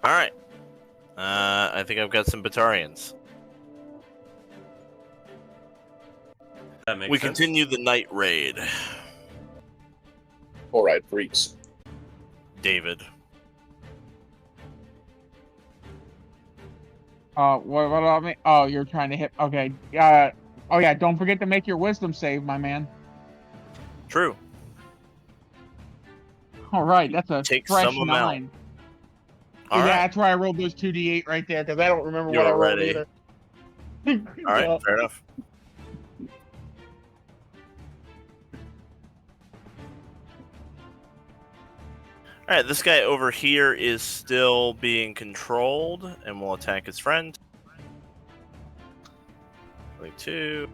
All right. I think I've got some Batarians. That makes We sense. continue the night raid. All right, freaks. David. What about me? Oh, you're trying to hit. Okay. Oh yeah. Don't forget to make your wisdom save, my man. True. All right. That's a Take fresh some amount. 9. All yeah, right. that's why I rolled those 2d8 right there because I don't remember You're what I rolled ready. either. All right. Fair enough. All right. This guy over here is still being controlled and will attack his friend. 22.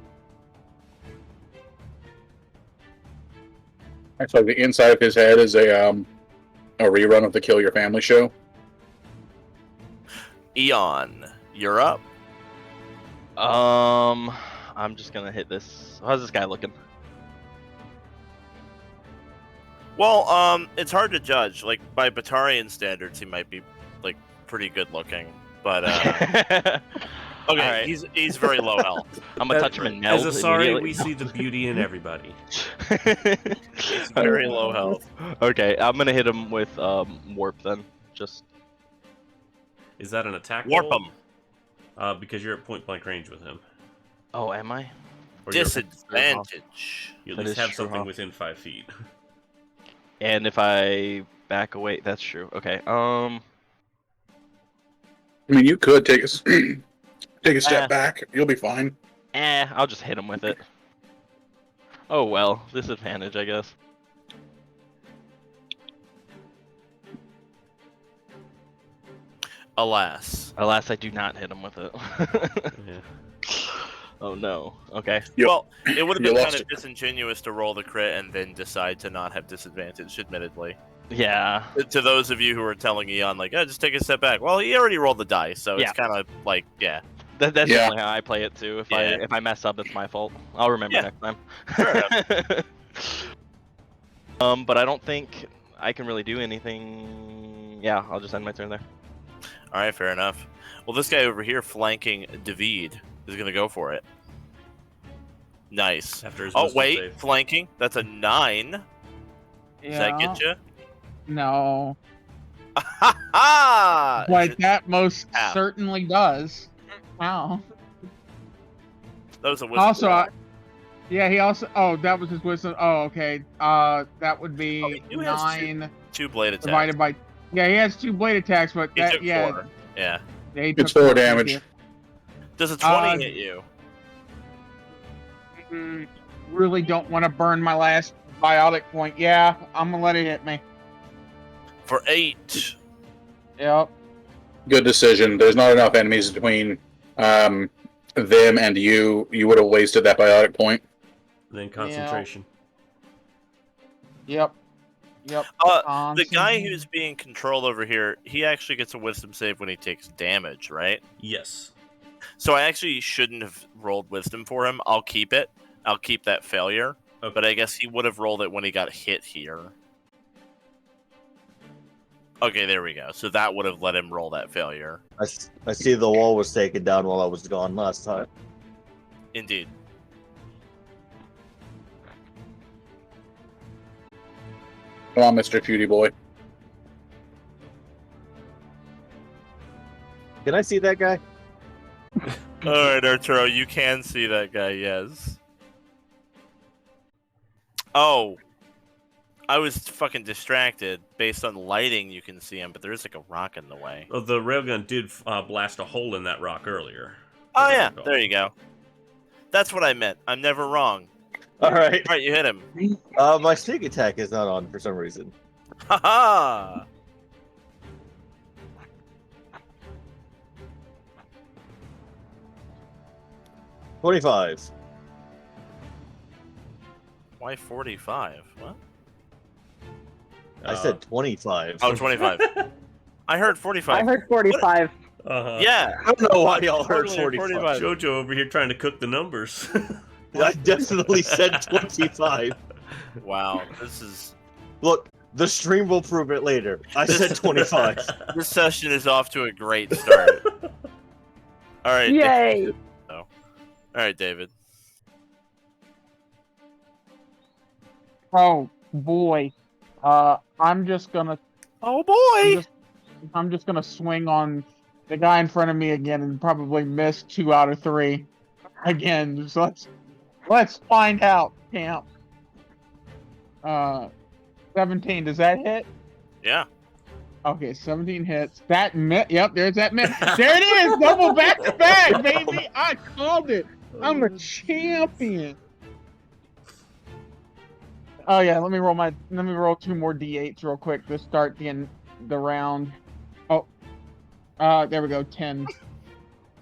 Actually, the inside of his head is a rerun of the Kill Your Family show. Eon, you're up. I'm just gonna hit this. How's this guy looking? Well, it's hard to judge. Like by Batarian standards, he might be like pretty good looking, but okay, right. he's very low health. I'm gonna touch him and melt As Asari, immediately. we see the beauty in everybody. He's very low health. Okay, I'm gonna hit him with warp then. Just Is that an attack Warp roll? him. Because you're at point blank range with him. oh, am I? Or you're- Disadvantage. You at That least is have true, something huh? within 5 feet. And if I back away, that's true. Okay. I mean, you could take a step back. You'll be fine. I'll just hit him with it. Oh well, disadvantage, I guess. Alas. Alas, I do not hit him with it. Yeah. Oh no. Okay. Yep. Well, it would have You been lost kind of disingenuous to roll the crit and then decide to not have disadvantage, admittedly. Yeah. To those of you who are telling Eon, like, oh, just take a step back. Well, he already rolled the dice, so Yeah. it's kind of like, yeah. That's Yeah. definitely how I play it too. If Yeah. I mess up, it's my fault. I'll remember Yeah. next time. Fair But I don't think I can really do anything. Yeah, I'll just end my turn there. All right, fair enough. Well, this guy over here flanking David is going to go for it. Nice. After his Oh, wisdom wait, save. flanking. That's a 9. Does that get you? No, Ha ha! but that most Ow. certainly does. Wow. That was a wisdom. Also, roll. yeah, he also. Oh, that was his wisdom. Oh, okay. That would be Oh, he do have 9 2 blade attacks. divided by. Yeah, he has 2 blade attacks, but He that took yeah. 4. Yeah. Yeah, he It's took 4 thank damage. you. Does a 20 hit you? Really don't want to burn my last biotic point. Yeah, I'm gonna let it hit me. For 8. Yep. Good decision. There's not enough enemies between them and you. You would have wasted that biotic point. Then concentration. Yep. The guy who's being controlled over here, he actually gets a wisdom save when he takes damage, right? Yes. So I actually shouldn't have rolled wisdom for him. I'll keep it. I'll keep that failure. Okay. But I guess he would have rolled it when he got hit here. Okay, there we go. So that would have let him roll that failure. I see the wall was taken down while I was gone last time. Indeed. Come on, Mr. Cutie Boy. Can I see that guy? Alright, Arturo, you can see that guy, yes. Oh. I was fucking distracted. Based on lighting, you can see him, but there is like a rock in the way. Well, the railgun did blast a hole in that rock earlier. Oh, As I yeah. recall. There you go. That's what I meant. I'm never wrong. All right. Alright, you hit him. My sneak attack is not on for some reason. Haha! 25. Why 45? What? I said 25. Oh, 25. I heard 45. I heard 45. Yeah. I don't know why y'all heard Totally 45. Jojo over here trying to cook the numbers. I definitely said 25. Wow, this is... Look, The stream will prove it later. I said 25. This session is off to a great start. All right. Yay! All right, David. Oh boy. I'm just gonna. Oh boy. I'm just gonna swing on the guy in front of me again and probably miss 2 out of 3 again. So let's find out, champ. 17. Does that hit? Yeah. Okay, 17 hits. That yep, there's that miss. There it is, double back to back, baby. I called it. I'm a champion. Oh yeah, let me roll 2 more d8s real quick to start the round. Oh, there we go, 10.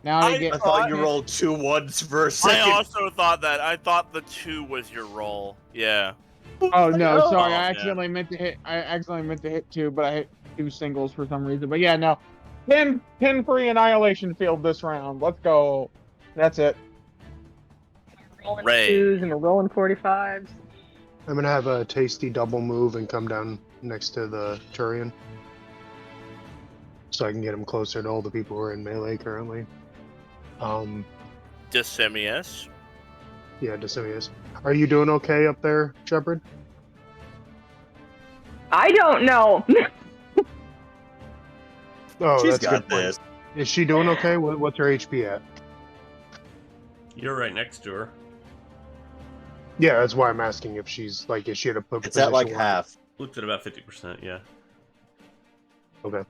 Now I get. I thought you rolled 2 ones for a I second. also thought that. I thought the 2 was your roll. Yeah. Oh no, sorry, Oh, I accidentally meant to hit. I accidentally meant to hit 2, but I hit 2 singles for some reason. But yeah, no, 10 free annihilation field this round. Let's go. That's it. Rolling Ray. 2s and we're rolling 45s. I'm gonna have a tasty double move and come down next to the Turian, so I can get him closer to all the people who are in melee currently. Dissimius. Yeah, Decimius. Are you doing okay up there, Shepard? I don't know. Oh, She's that's a got good point. this. Is she doing okay? What's her HP at? You're right next to her. Yeah, that's why I'm asking if she's like, is she at a position? It's at like where- half. Looked at about 50%, yeah. Okay.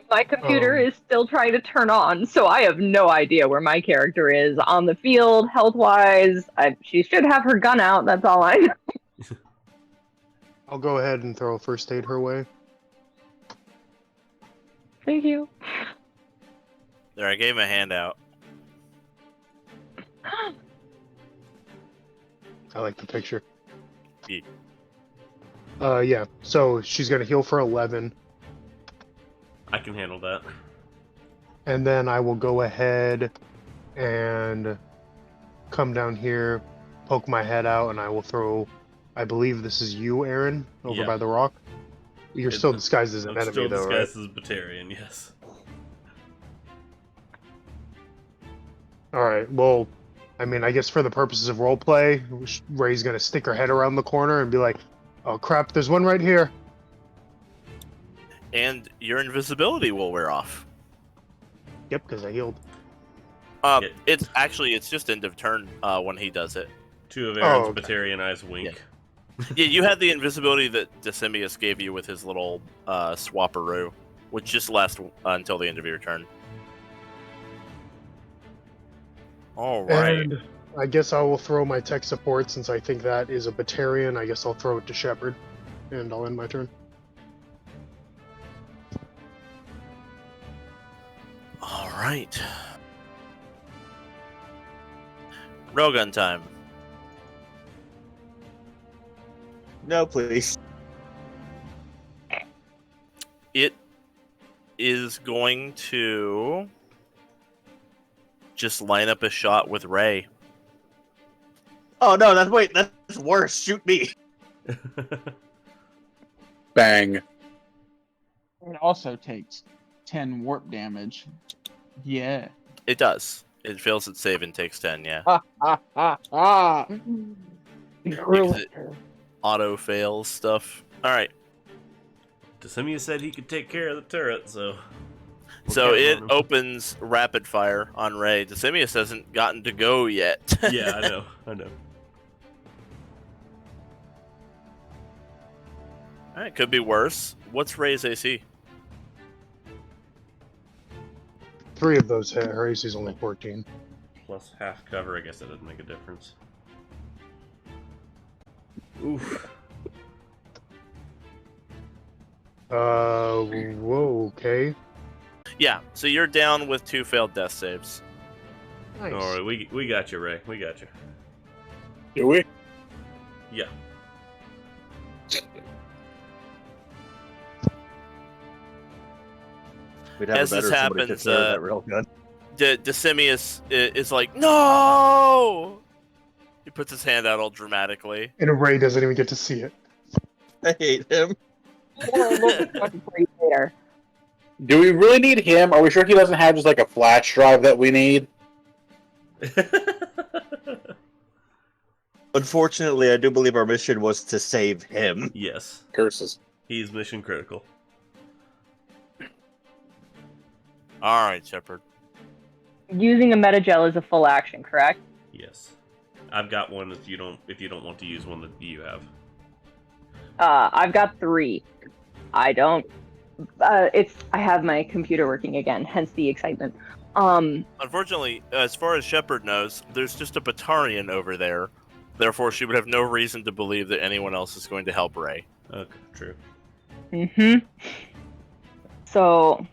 My computer is still trying to turn on, so I have no idea where my character is on the field, health-wise. She should have her gun out, that's all I know. I'll go ahead and throw a first aid her way. Thank you. There, I gave him a handout. I like the picture. Yeah. Yeah. So she's gonna heal for 11, I can handle that. and then I will go ahead and come down here, poke my head out, and I will throw. I believe this is you, Aryn, over Yeah. by the rock. You're It's- still disguised as an I'm enemy, still though, right? disguised as Batarian, yes. All right. Well, I mean, I guess for the purposes of roleplay, Ray's gonna stick her head around the corner and be like, "Oh crap! There's one right here." And your invisibility will wear off. Yep, because I healed. Yeah. It's just end of turn when he does it. 2 of Aaron's okay. Batarian eyes wink. Yeah, you had the invisibility that Dissimius gave you with his little swapperoo, which just lasts until the end of your turn. All right. And I guess I will throw my tech support since I think that is a Batarian. I guess I'll throw it to Shepard, and I'll end my turn. All right. Railgun time. No, please. It is going to just line up a shot with Ray. Oh no, that's worse. Shoot me. Bang. It also takes 10 warp damage. Yeah. It does. It fails its save and takes 10, yeah. Ah. Because it auto fails stuff. Alright. Dissimius said he could take care of the turret, so... we're So counting it on him. opens rapid fire on Ray. Dissimius hasn't gotten to go yet. Yeah, I know. Alright, could be worse. What's Ray's AC? 3 of those hit. Her AC is only 14. Plus half cover, I guess that doesn't make a difference. Oof. Whoa, okay. Yeah, so you're down with 2 failed death saves. Nice. Alright, we got you, Ray. We got you. Do we? Yeah. We'd have As it better this if somebody happens, took care of that railgun. Dissimius is like, no! He puts his hand out all dramatically. And Ray doesn't even get to see it. I hate him. We'll discuss it for you later. Do we really need him? Are we sure he doesn't have just like a flash drive that we need? Unfortunately, I do believe our mission was to save him. Yes, Curses. he's mission critical. All right, Shepard. Using a metagel is a full action, correct? Yes, I've got one. If you don't want to use one that you have. I've got 3. I don't. I have my computer working again, hence the excitement. Unfortunately, as far as Shepard knows, there's just a Batarian over there. Therefore, she would have no reason to believe that anyone else is going to help Ray. Okay, true. Mm-hmm. So.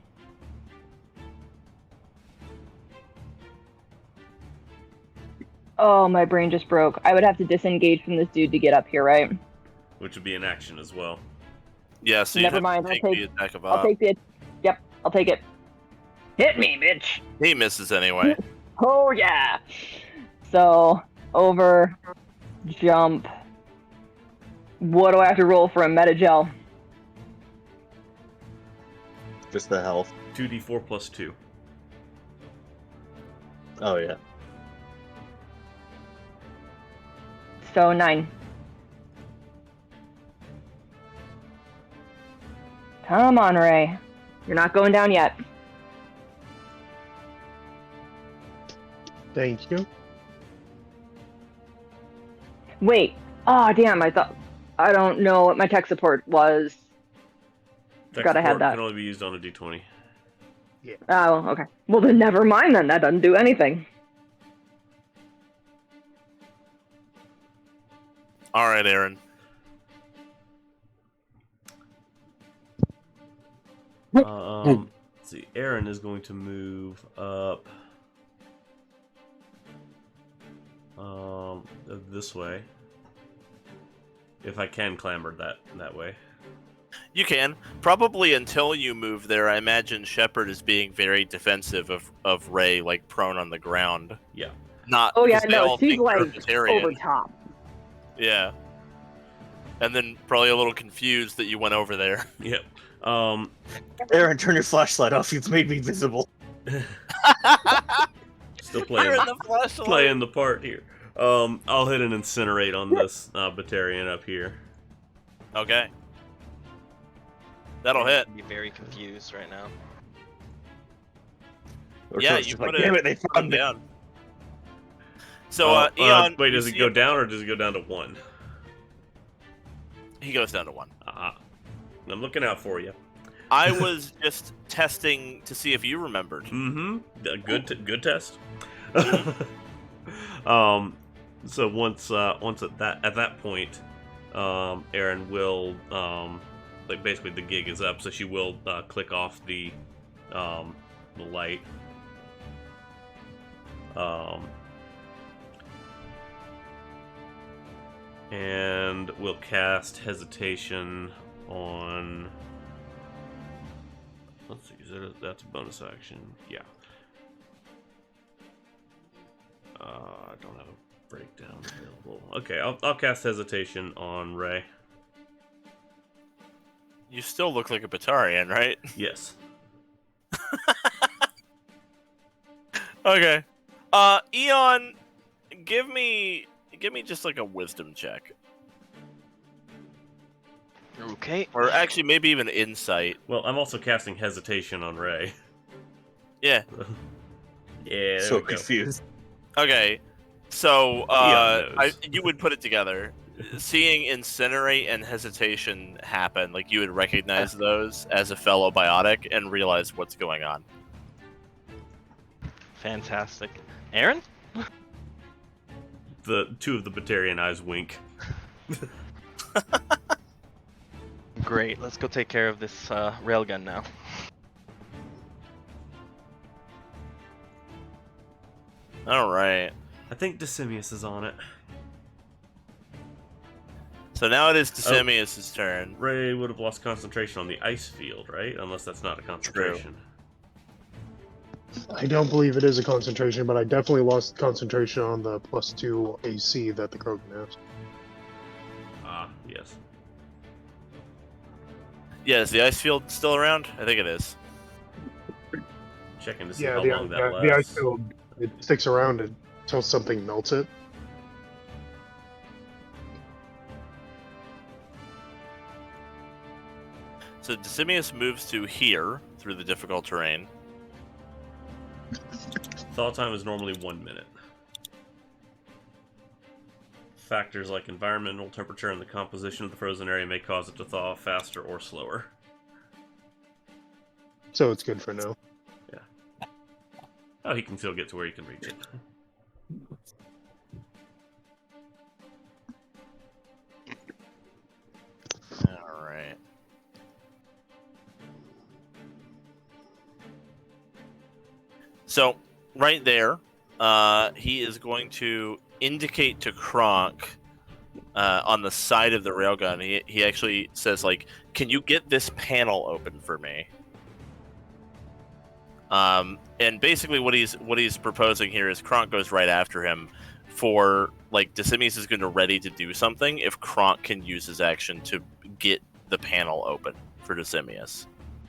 Oh, my brain just broke. I would have to disengage from this dude to get up here, right? Which would be an action as well. Yeah, so you Never have mind, to I'll take take- the attack of I'll take the. Yep, I'll take it. Hit me, bitch! He misses anyway. Oh, yeah! So, over, jump. What do I have to roll for a metagel? Just the health. 2d4 plus 2. Oh yeah. So, 9. Come on, Ray. You're not going down yet. Thank you. Wait. Oh, damn, I don't know what my tech support was. Forgot I had Support that. can only be used on a d20. Oh, okay. Well, then never mind then. That doesn't do anything. All right, Aryn. Let's see. Aryn is going to move up this way. If I can clamber that way. You can. Probably until you move there, I imagine Shepard is being very defensive of Ray, like prone on the ground. Yeah. Not Oh, yeah, because they no, all she's think you're a like Batarian. over top. Yeah. And then probably a little confused that you went over there. Yep. Aryn, turn your flashlight off. You've made me visible. Still You're playing in the flashlight. playing the part here. I'll hit an incinerate on this Batarian up here. Okay. That'll hit. I'd be very confused right now. Yeah, Arturo's you just put like, it damn it, they found me. down. So, Eon. Wait, does you it see go down or does it go down to 1? He goes down to 1. I'm looking out for you. I was just testing to see if you remembered. Mm-hmm. Good test. So once at that point, Aryn will like basically the gig is up, so she will click off the light. And we'll cast hesitation on. Let's see, that's a bonus action. Yeah. I don't have a breakdown available. Okay, I'll cast hesitation on Ray. You still look like a Batarian, right? Yes. Okay. Eon, give me just like a wisdom check. Okay. Or actually maybe even insight. Well, I'm also casting hesitation on Ray. Yeah. Yeah. There So we go. confused. Okay. So Eon knows. you would put it together. Seeing incinerate and hesitation happen, like you would recognize those as a fellow biotic and realize what's going on. Fantastic. Aryn? The two of the Batarian eyes wink. Great. Let's go take care of this railgun now. All right. I think Decimius is on it. So now it is Decimius' turn. Ray would have lost concentration on the ice field, right? Unless that's not a concentration. I don't believe it is a concentration, but I definitely lost concentration on the +2 AC that the Krogan has. Ah, yes. Yeah, is the ice field still around? I think it is. Checking to see Yeah, how the, long that the ice lasts. field, it sticks around until something melts it. So Decimius moves to here through the difficult terrain. Thaw time is normally 1 minute. Factors like environmental temperature and the composition of the frozen area may cause it to thaw faster or slower. So it's good for now. Oh, he can still get to where he can reach it. Alright. So, right there, he is going to indicate to Kronk on the side of the railgun. He actually says, like, can you get this panel open for me? And basically what he's proposing here is Kronk goes right after him for, like, Decimius is going to ready to do something if Kronk can use his action to get the panel open for Decimius.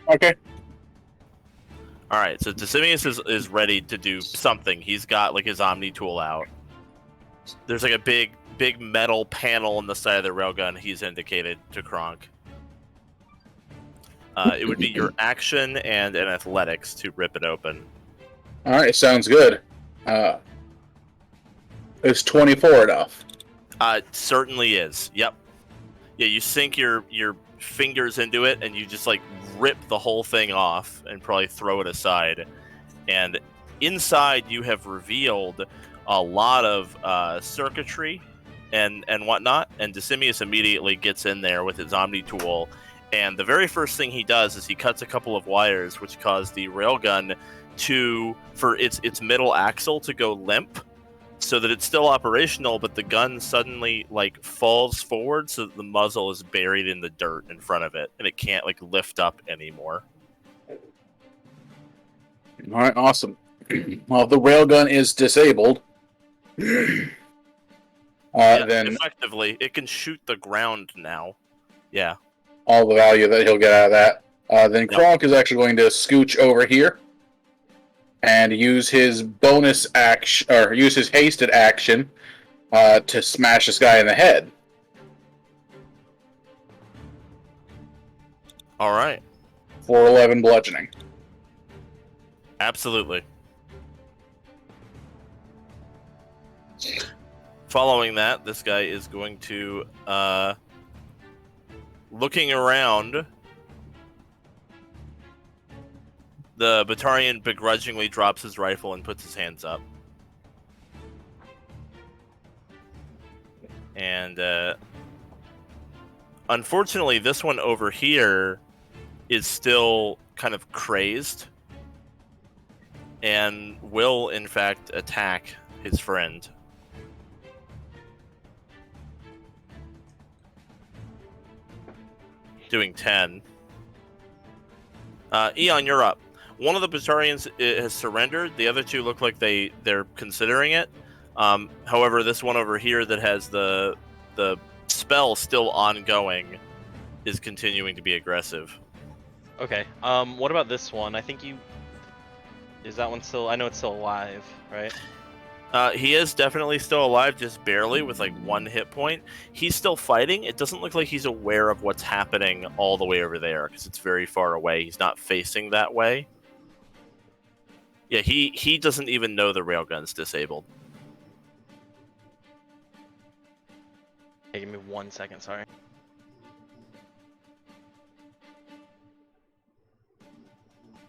Okay. Alright, so Decimius is ready to do something. He's got, like, his Omni tool out. There's, like, a big metal panel on the side of the railgun he's indicated to Kronk. It would be your action and an athletics to rip it open. All right, sounds good. Is 24 enough? It certainly is. Yep. Yeah, you sink your fingers into it and you just like rip the whole thing off and probably throw it aside. And inside you have revealed a lot of circuitry and whatnot. And Decimius immediately gets in there with his Omni tool. And the very first thing he does is he cuts a couple of wires, which cause the railgun for its middle axle to go limp, so that it's still operational, but the gun suddenly like falls forward, so that the muzzle is buried in the dirt in front of it, and it can't like lift up anymore. All right, awesome. Well, if the railgun is disabled, Yeah, then effectively, it can shoot the ground now. Yeah. all the value that he'll get out of that. Then Yep. Kronk is actually going to scooch over here and use his bonus action, or use his hasted action, to smash this guy in the head. All right. For 11 bludgeoning. Absolutely. Following that, this guy is going to, looking around, the Batarian begrudgingly drops his rifle and puts his hands up. And, unfortunately, this one over here is still kind of crazed and will, in fact, attack his friend. Doing 10. Eon, you're up. One of the Batarians has surrendered. The other two look like they're considering it. However, this one over here that has the spell still ongoing is continuing to be aggressive. Okay. What about this one? I think is that one still? I know it's still alive, right? He is definitely still alive, just barely, with like 1 hit point. He's still fighting. It doesn't look like he's aware of what's happening all the way over there, because it's very far away. He's not facing that way. Yeah, he doesn't even know the railgun's disabled. Hey, give me 1 second, sorry.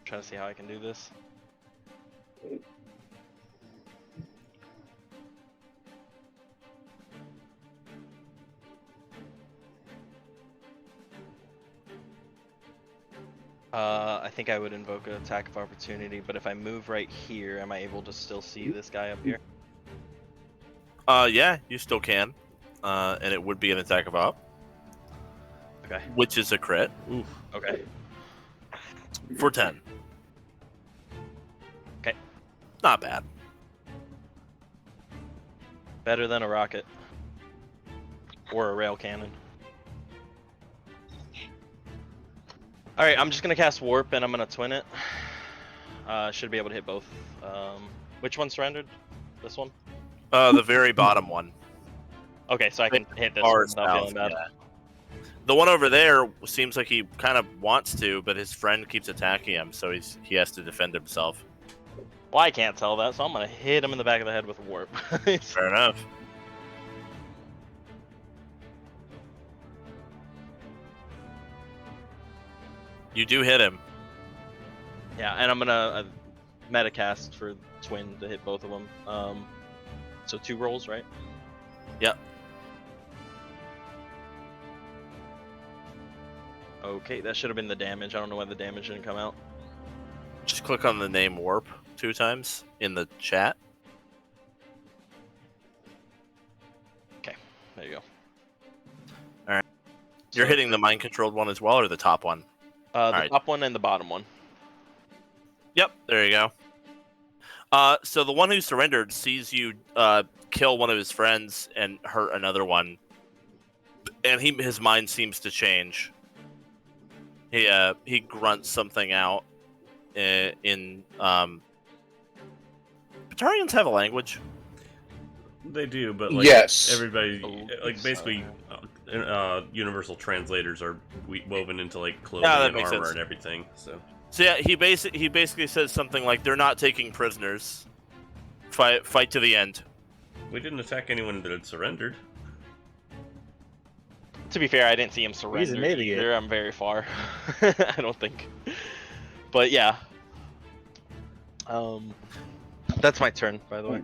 Trying to see how I can do this. I think I would invoke an attack of opportunity, but if I move right here, am I able to still see this guy up here? Yeah, you still can. And it would be an attack of op. Okay. Which is a crit. Oof. Okay. For 10. Okay. Not bad. Better than a rocket. Or a rail cannon. Alright, I'm just gonna cast Warp and I'm gonna twin it. Should be able to hit both. Which one surrendered? This one? The very bottom one. Okay, so I can hit this Far one without south, feeling bad. yeah. The one over there seems like he kind of wants to, but his friend keeps attacking him, so he has to defend himself. Well, I can't tell that, so I'm gonna hit him in the back of the head with Warp. Fair enough. You do hit him. Yeah, and I'm gonna metacast for twin to hit both of them. So 2 rolls, right? Yep. Okay, that should have been the damage. I don't know why the damage didn't come out. Just click on the name Warp 2 times in the chat. Okay, there you go. Alright. You're hitting the mind-controlled one as well, or the top one? The Alright. top one and the bottom one. Yep, there you go. So the one who surrendered sees you kill one of his friends and hurt another one, and his mind seems to change. He grunts something out in Batarians have a language. They do, but like Yes. everybody, Oh, like basically, universal translators are woven into like clothing Yeah, that and makes armor sense. and everything. So Yeah, he basically says something like, "They're not taking prisoners. Fight to the end." we didn't attack anyone that had surrendered. To be fair, I didn't see him surrender an idiot. either. I'm very far. I don't think. But yeah. That's my turn, by the way.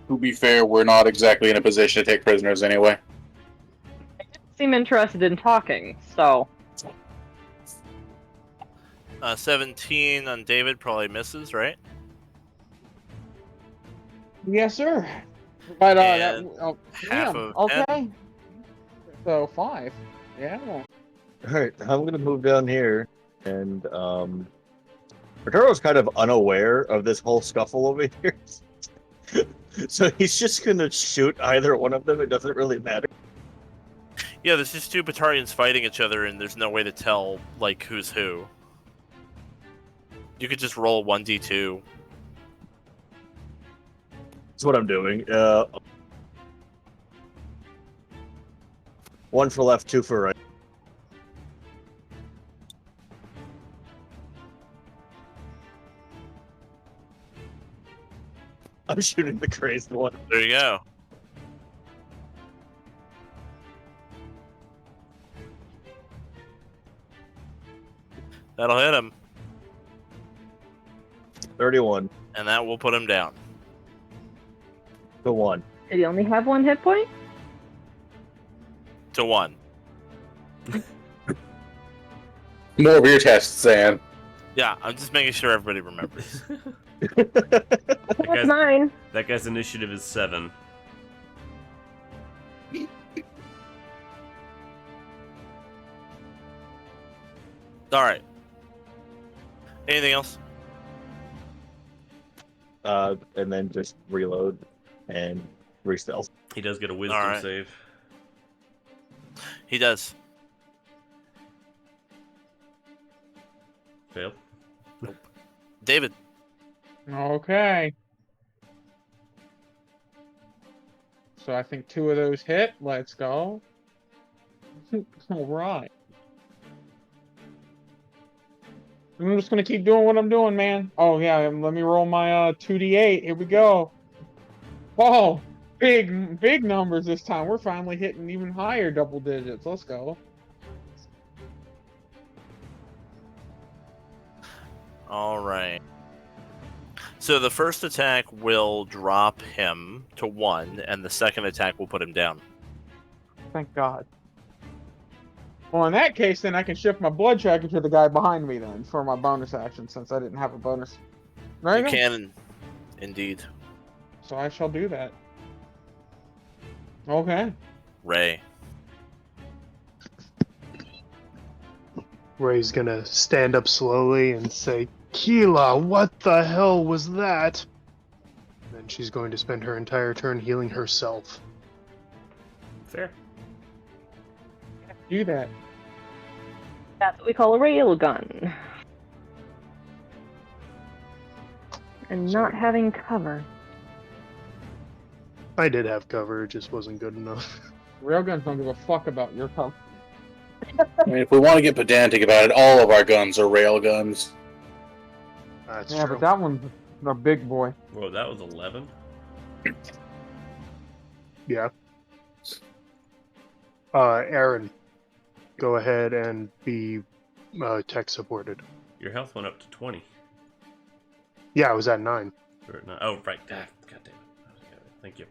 To be fair, we're not exactly in a position to take prisoners anyway. Seem interested in talking, so 17 on David probably misses, right? Yes, sir. But And damn, half of okay. So 5. Yeah. Alright, I'm gonna move down here, and Arturo's kind of unaware of this whole scuffle over here. So he's just gonna shoot either one of them, it doesn't really matter. Yeah, there's just 2 Batarians fighting each other, and there's no way to tell like who's who. You could just roll 1d2. That's what I'm doing. 1 for left, 2 for right. I'm shooting the crazed one. There you go. That'll hit him, 31 and that will put him down. to 1. did he only have 1 hit point? To 1. More of your tests, Sam. Yeah, I'm just making sure everybody remembers. That's 9. That guy's initiative is 7. Alright. Anything else? And then just reload and re-stealth. He does get a wisdom Alright. save. He does. Fail. David. Okay. So I think 2 of those hit. Let's go. All right. I'm just gonna keep doing what I'm doing, man. Oh yeah, let me roll my 2d8. Here we go. Oh, big numbers this time. We're finally hitting even higher double digits. Let's go. Alright. So the first attack will drop him to 1, and the second attack will put him down. Thank God. Well, in that case, then I can shift my blood tracker to the guy behind me then for my bonus action, since I didn't have a bonus. Right? You can, indeed. So I shall do that. Okay. Ray. Ray's gonna stand up slowly and say, Keela, what the hell was that? And then she's going to spend her entire turn healing herself. Fair. Do that. That's what we call a railgun. And not having cover. I did have cover, it just wasn't good enough. Railguns don't give a fuck about your cover. I mean, if we want to get pedantic about it, all of our guns are rail guns. That's Yeah, true. but that one's a big boy. Whoa, that was 11. Yeah. Aryn, go ahead and be tech supported. Your health went up to 20. Yeah, I was at 9. Or not. Oh, right. God damn it. Thank you.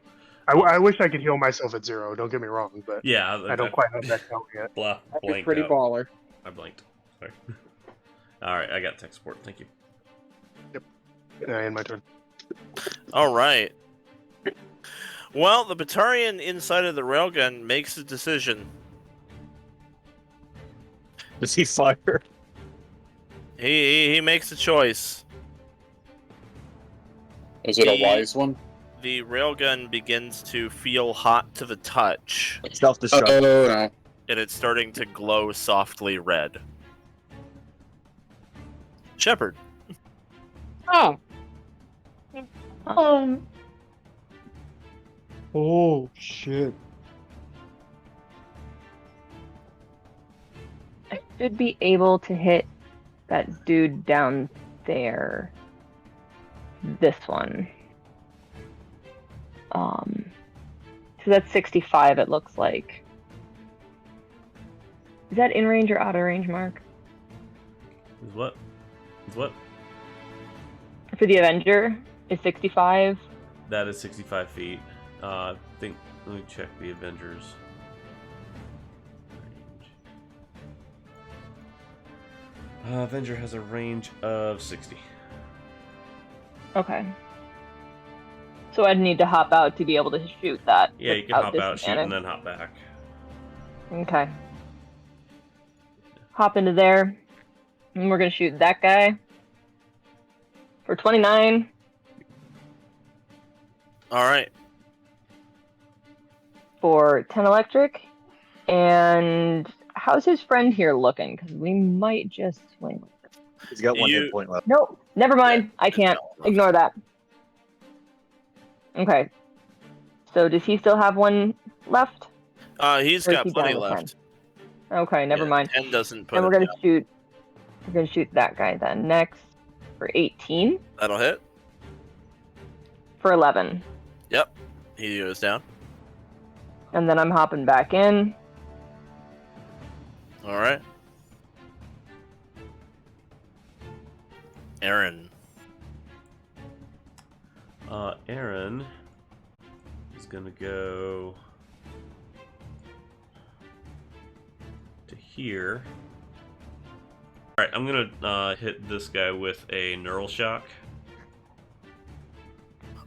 I wish I could heal myself at 0, don't get me wrong, but Yeah, I don't quite have that count yet. Blah, That's a blanked pretty out. baller. I blanked. Sorry. Alright, I got tech support. Thank you. And my turn. All right. Well, the Batarian inside of the railgun makes a decision. Does he fire? He makes a choice. Is it a wise one? The railgun begins to feel hot to the touch, Self-destruct. Oh, no. and it's starting to glow softly red. Shepard. Oh. Oh shit. I should be able to hit that dude down there. This one. So that's 65, it looks like. Is that in range or out of range, Mark? Is what? Is what? For the Avenger, is 65. That is 65 feet. Let me check the Avengers. Range. Avenger has a range of 60. Okay. So I'd need to hop out to be able to shoot that. Yeah, you can without hop out, shoot, and disadvantage. then hop back. Okay. Hop into there. And we're gonna shoot that guy. For 29. All right. For 10 electric. And how's his friend here looking? Because we might just swing. He's got one You- hit point left. No, never mind. I can't. Ignore that. Okay. So does he still have one left? He's Or is got he plenty down to 10? left. Okay, never Yeah, mind. 10 doesn't put And it we're gonna down. shoot. We're gonna shoot that guy then next for 18 That'll hit. for 11, Yep. He goes down. and then I'm hopping back in. All right. Aryn. Aryn is gonna go to here. Alright, I'm gonna hit this guy with a neural shock.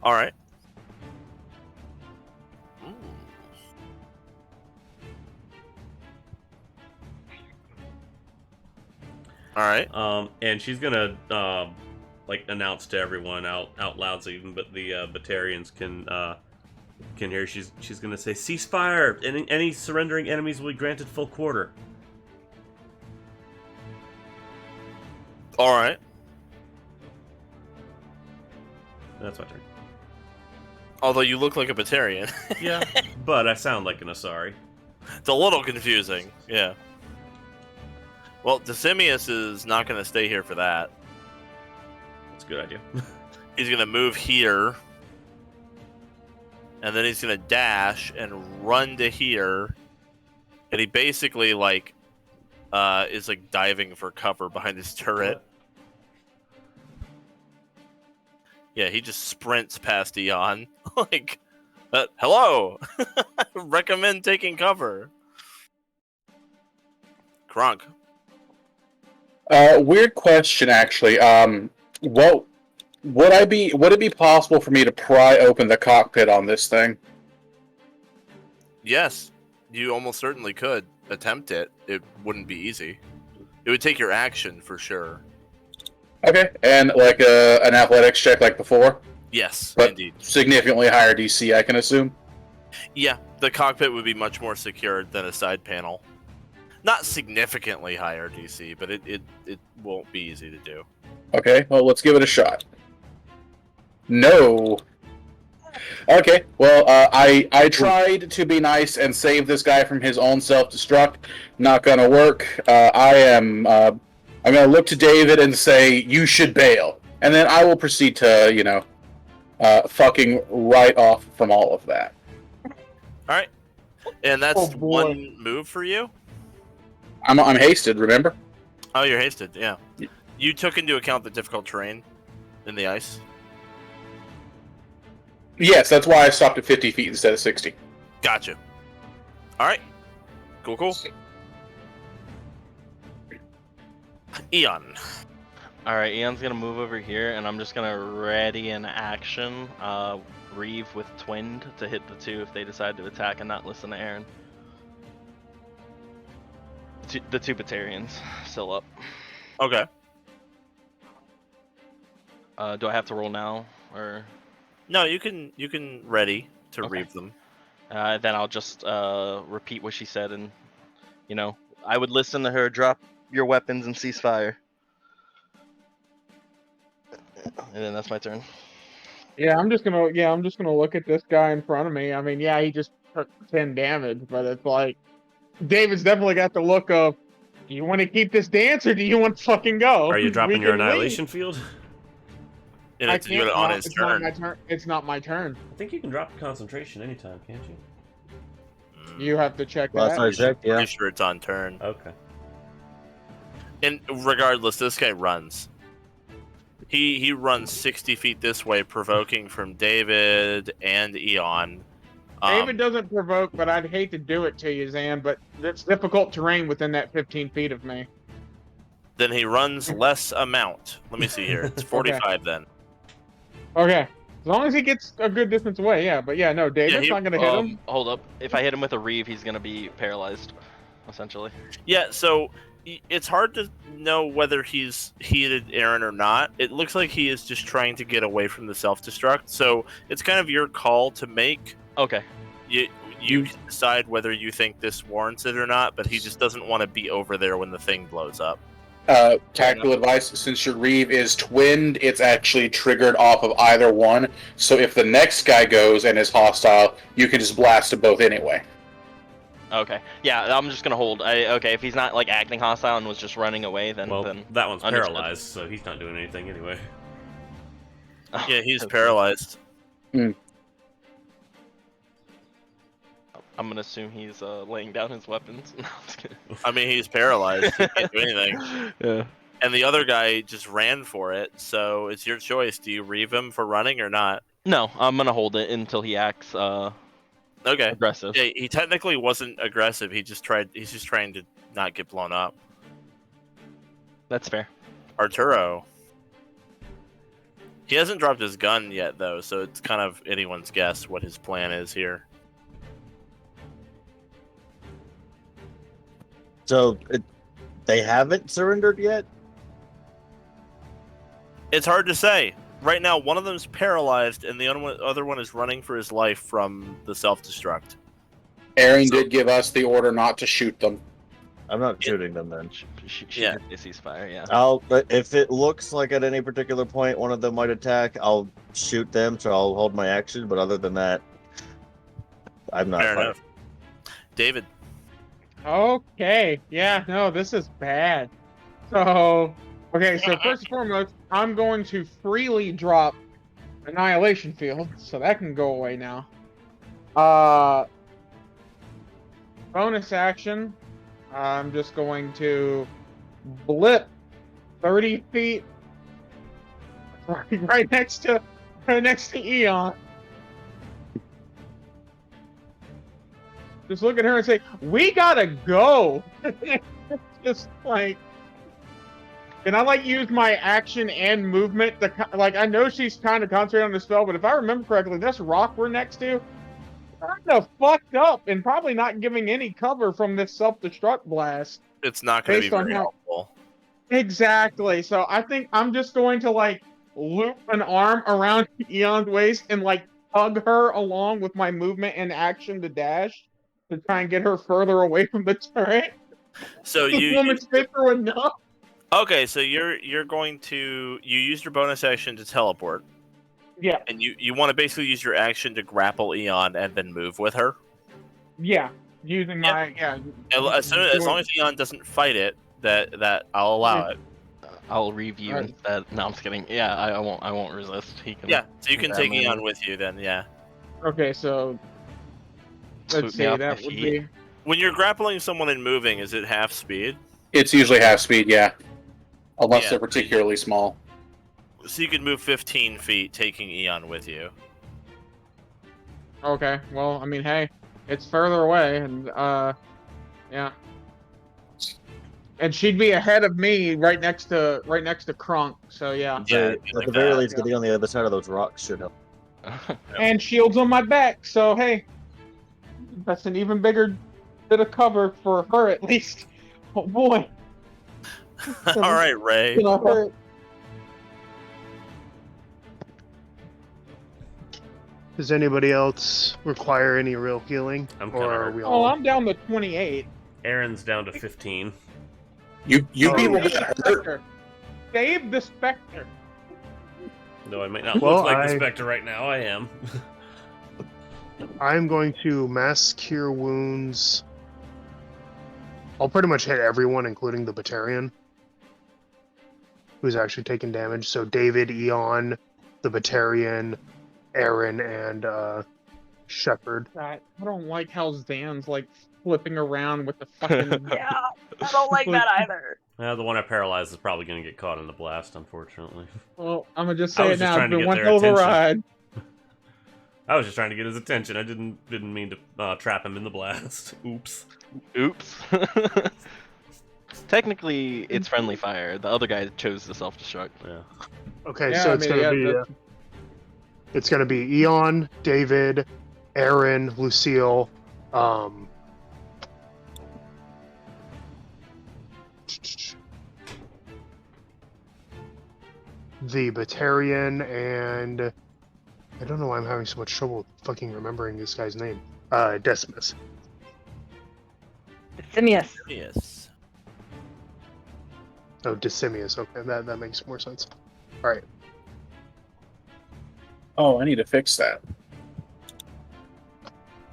All right. Ooh. All right. And she's gonna like announce to everyone out loud, so even but the Batarians can hear. She's gonna say, "Ceasefire! Any surrendering enemies will be granted full quarter." All right. That's my turn. Although you look like a Batarian. Yeah, but I sound like an Asari. It's a little confusing. Yeah. Well, Decimus is not going to stay here for that. That's a good idea. He's going to move here. And then he's going to dash and run to here. And he basically, like, is, like, diving for cover behind his turret. Yeah, he just sprints past Eon. Like, hello! I recommend taking cover. Kronk. Weird question, actually. What would it be possible for me to pry open the cockpit on this thing? Yes, you almost certainly could attempt it. It wouldn't be easy. It would take your action for sure. Okay, and like an athletics check like before, Yes, but indeed. significantly higher DC, I can assume. Yeah, the cockpit would be much more secured than a side panel. Not significantly higher DC, but it won't be easy to do. Okay, well, let's give it a shot. No. Okay, well, I tried to be nice and save this guy from his own self-destruct. Not gonna work. I'm gonna look to David and say, you should bail. And then I will proceed to, fucking right off from all of that. Alright. And that's Oh, boy. one move for you? I'm hasted, remember? Oh, you're hasted, yeah. You took into account the difficult terrain in the ice? Yes, that's why I stopped at 50 feet instead of 60. Gotcha. Alright. Cool. Eon. Alright, Eon's gonna move over here, and I'm just gonna ready an action. Reeve with Twinned to hit the two if they decide to attack and not listen to Aryn. The two Batarians still up. Okay. Do I have to roll now, or? No, you can ready to Okay. reave them. Then I'll just repeat what she said, and I would listen to her. Drop your weapons and cease fire. And then that's my turn. Yeah, I'm just gonna look at this guy in front of me. I mean, yeah, he just took 10 damage, but it's like David's definitely got the look of, do you want to keep this dance or do you want to fucking go? Are you dropping We your can leave. annihilation field? And I it's even can't. on No, his it's turn. not my turn. It's not my turn. I think you can drop concentration anytime, can't you? You have to check Last that. I checked, yeah. Pretty sure it's on turn. Okay. And regardless, this guy runs. He runs 60 feet this way, provoking from David and Eon. David doesn't provoke, but I'd hate to do it to you, Zan, but it's difficult terrain within that 15 feet of me. Then he runs less amount. Let me see here. It's 45 then. Okay. As long as he gets a good distance away, yeah. But yeah, no, David's not going to hit him. Hold up. If I hit him with a Reeve, he's gonna be paralyzed, essentially. Yeah, so it's hard to know whether he's heated Aryn or not. It looks like he is just trying to get away from the self-destruct. So it's kind of your call to make. Okay. You can decide whether you think this warrants it or not, but he just doesn't want to be over there when the thing blows up. Tactical advice, since your Reeve is twinned, it's actually triggered off of either one. So if the next guy goes and is hostile, you can just blast them both anyway. Okay. Yeah, I'm just gonna hold. Okay, if he's not like acting hostile and was just running away, then Well, then that one's understood. paralyzed, so he's not doing anything anyway. Yeah, he's Okay. paralyzed. I'm gonna assume he's laying down his weapons. No, I'm just kidding. I mean, he's paralyzed. He can't do anything. Yeah. And the other guy just ran for it, so it's your choice. Do you reave him for running or not? No, I'm gonna hold it until he acts Okay. aggressive. Yeah, he technically wasn't aggressive. He's just trying to not get blown up. That's fair. Arturo. He hasn't dropped his gun yet, though, so it's kind of anyone's guess what his plan is here. So they haven't surrendered yet? It's hard to say. Right now, one of them's paralyzed, and the other one is running for his life from the self-destruct. Aryn did give us the order not to shoot them. I'm not shooting them then. She Yeah. did cease fire. Yeah. But if it looks like at any particular point one of them might attack, I'll shoot them, so I'll hold my action. But other than that, I'm not Fair fighting. enough. David. Okay. Yeah, no, this is bad. So, okay, so first and foremost, I'm going to freely drop Annihilation Field, so that can go away now. Bonus action, I'm just going to blip 30 feet right next to Eon. Just look at her and say, "We gotta go." Just like, can I use my action and movement to I know she's kind of concentrating on the spell, but if I remember correctly, this rock we're next to, kind of fucked up and probably not giving any cover from this self-destruct blast. It's not going to be Based on very how- helpful. Exactly. So I think I'm just going to loop an arm around Eon's waist and hug her along with my movement and action to dash to try and get her further away from the turret. So The you woman's fit through enough. okay? So you're going to use your bonus action to teleport, Yeah, and you want to basically use your action to grapple Eon and then move with her. yeah. Using Yeah. my As long as Eon doesn't fight it, that I'll allow it. I'll review Alright. instead. No, I'm just kidding. Yeah, I won't resist. He can. Yeah, so you can grab take my Eon move. with you then. Yeah. Okay, so Swoop let's me see. off my That would feet. be When you're grappling someone and moving, is it half speed? It's usually half speed, yeah. Unless Yeah. they're particularly small. So you can move 15 feet, taking Eon with you. okay. Well, I mean, hey, it's further away, and yeah. And she'd be ahead of me, right next to Kronk. So yeah. Yeah, So, it'd be at like the very that. least, getting on the other side of those rocks should help. And shields on my back. So hey, that's an even bigger bit of cover for her at least. Oh boy. All right, Ray. Gonna hurt. Does anybody else require any real healing? I'm or kinda are hurt. we Oh, all? I'm down to 28. Aaron's down to 15. You Oh, people yeah. get hurt. Spectre. Save the Spectre. Though I might not Well, look like the I- Spectre right now, I am. I'm going to mass cure wounds. I'll pretty much hit everyone, including the Batarian, who's actually taking damage. So David, Eon, the Batarian, Aryn, and Shepard. I don't like how Zan's like flipping around with the fucking. Yeah, I don't like that either. The one I paralyzed is probably going to get caught in the blast, unfortunately. Well, I'm gonna just I say was it just now. trying It's to been get one their hell of a attention. ride. I was just trying to get his attention. I didn't mean to trap him in the blast. Oops. Oops. Technically, it's friendly fire. The other guy chose to self-destruct. Yeah. Okay, Yeah, so I it's mean, gonna yeah, be that's- it's gonna be Eon, David, Aryn, Lucille, the Batarian, and I don't know why I'm having so much trouble fucking remembering this guy's name. Decimus. Simius. Yes. Oh, Decimius. Okay, that makes more sense. All right. Oh, I need to fix that.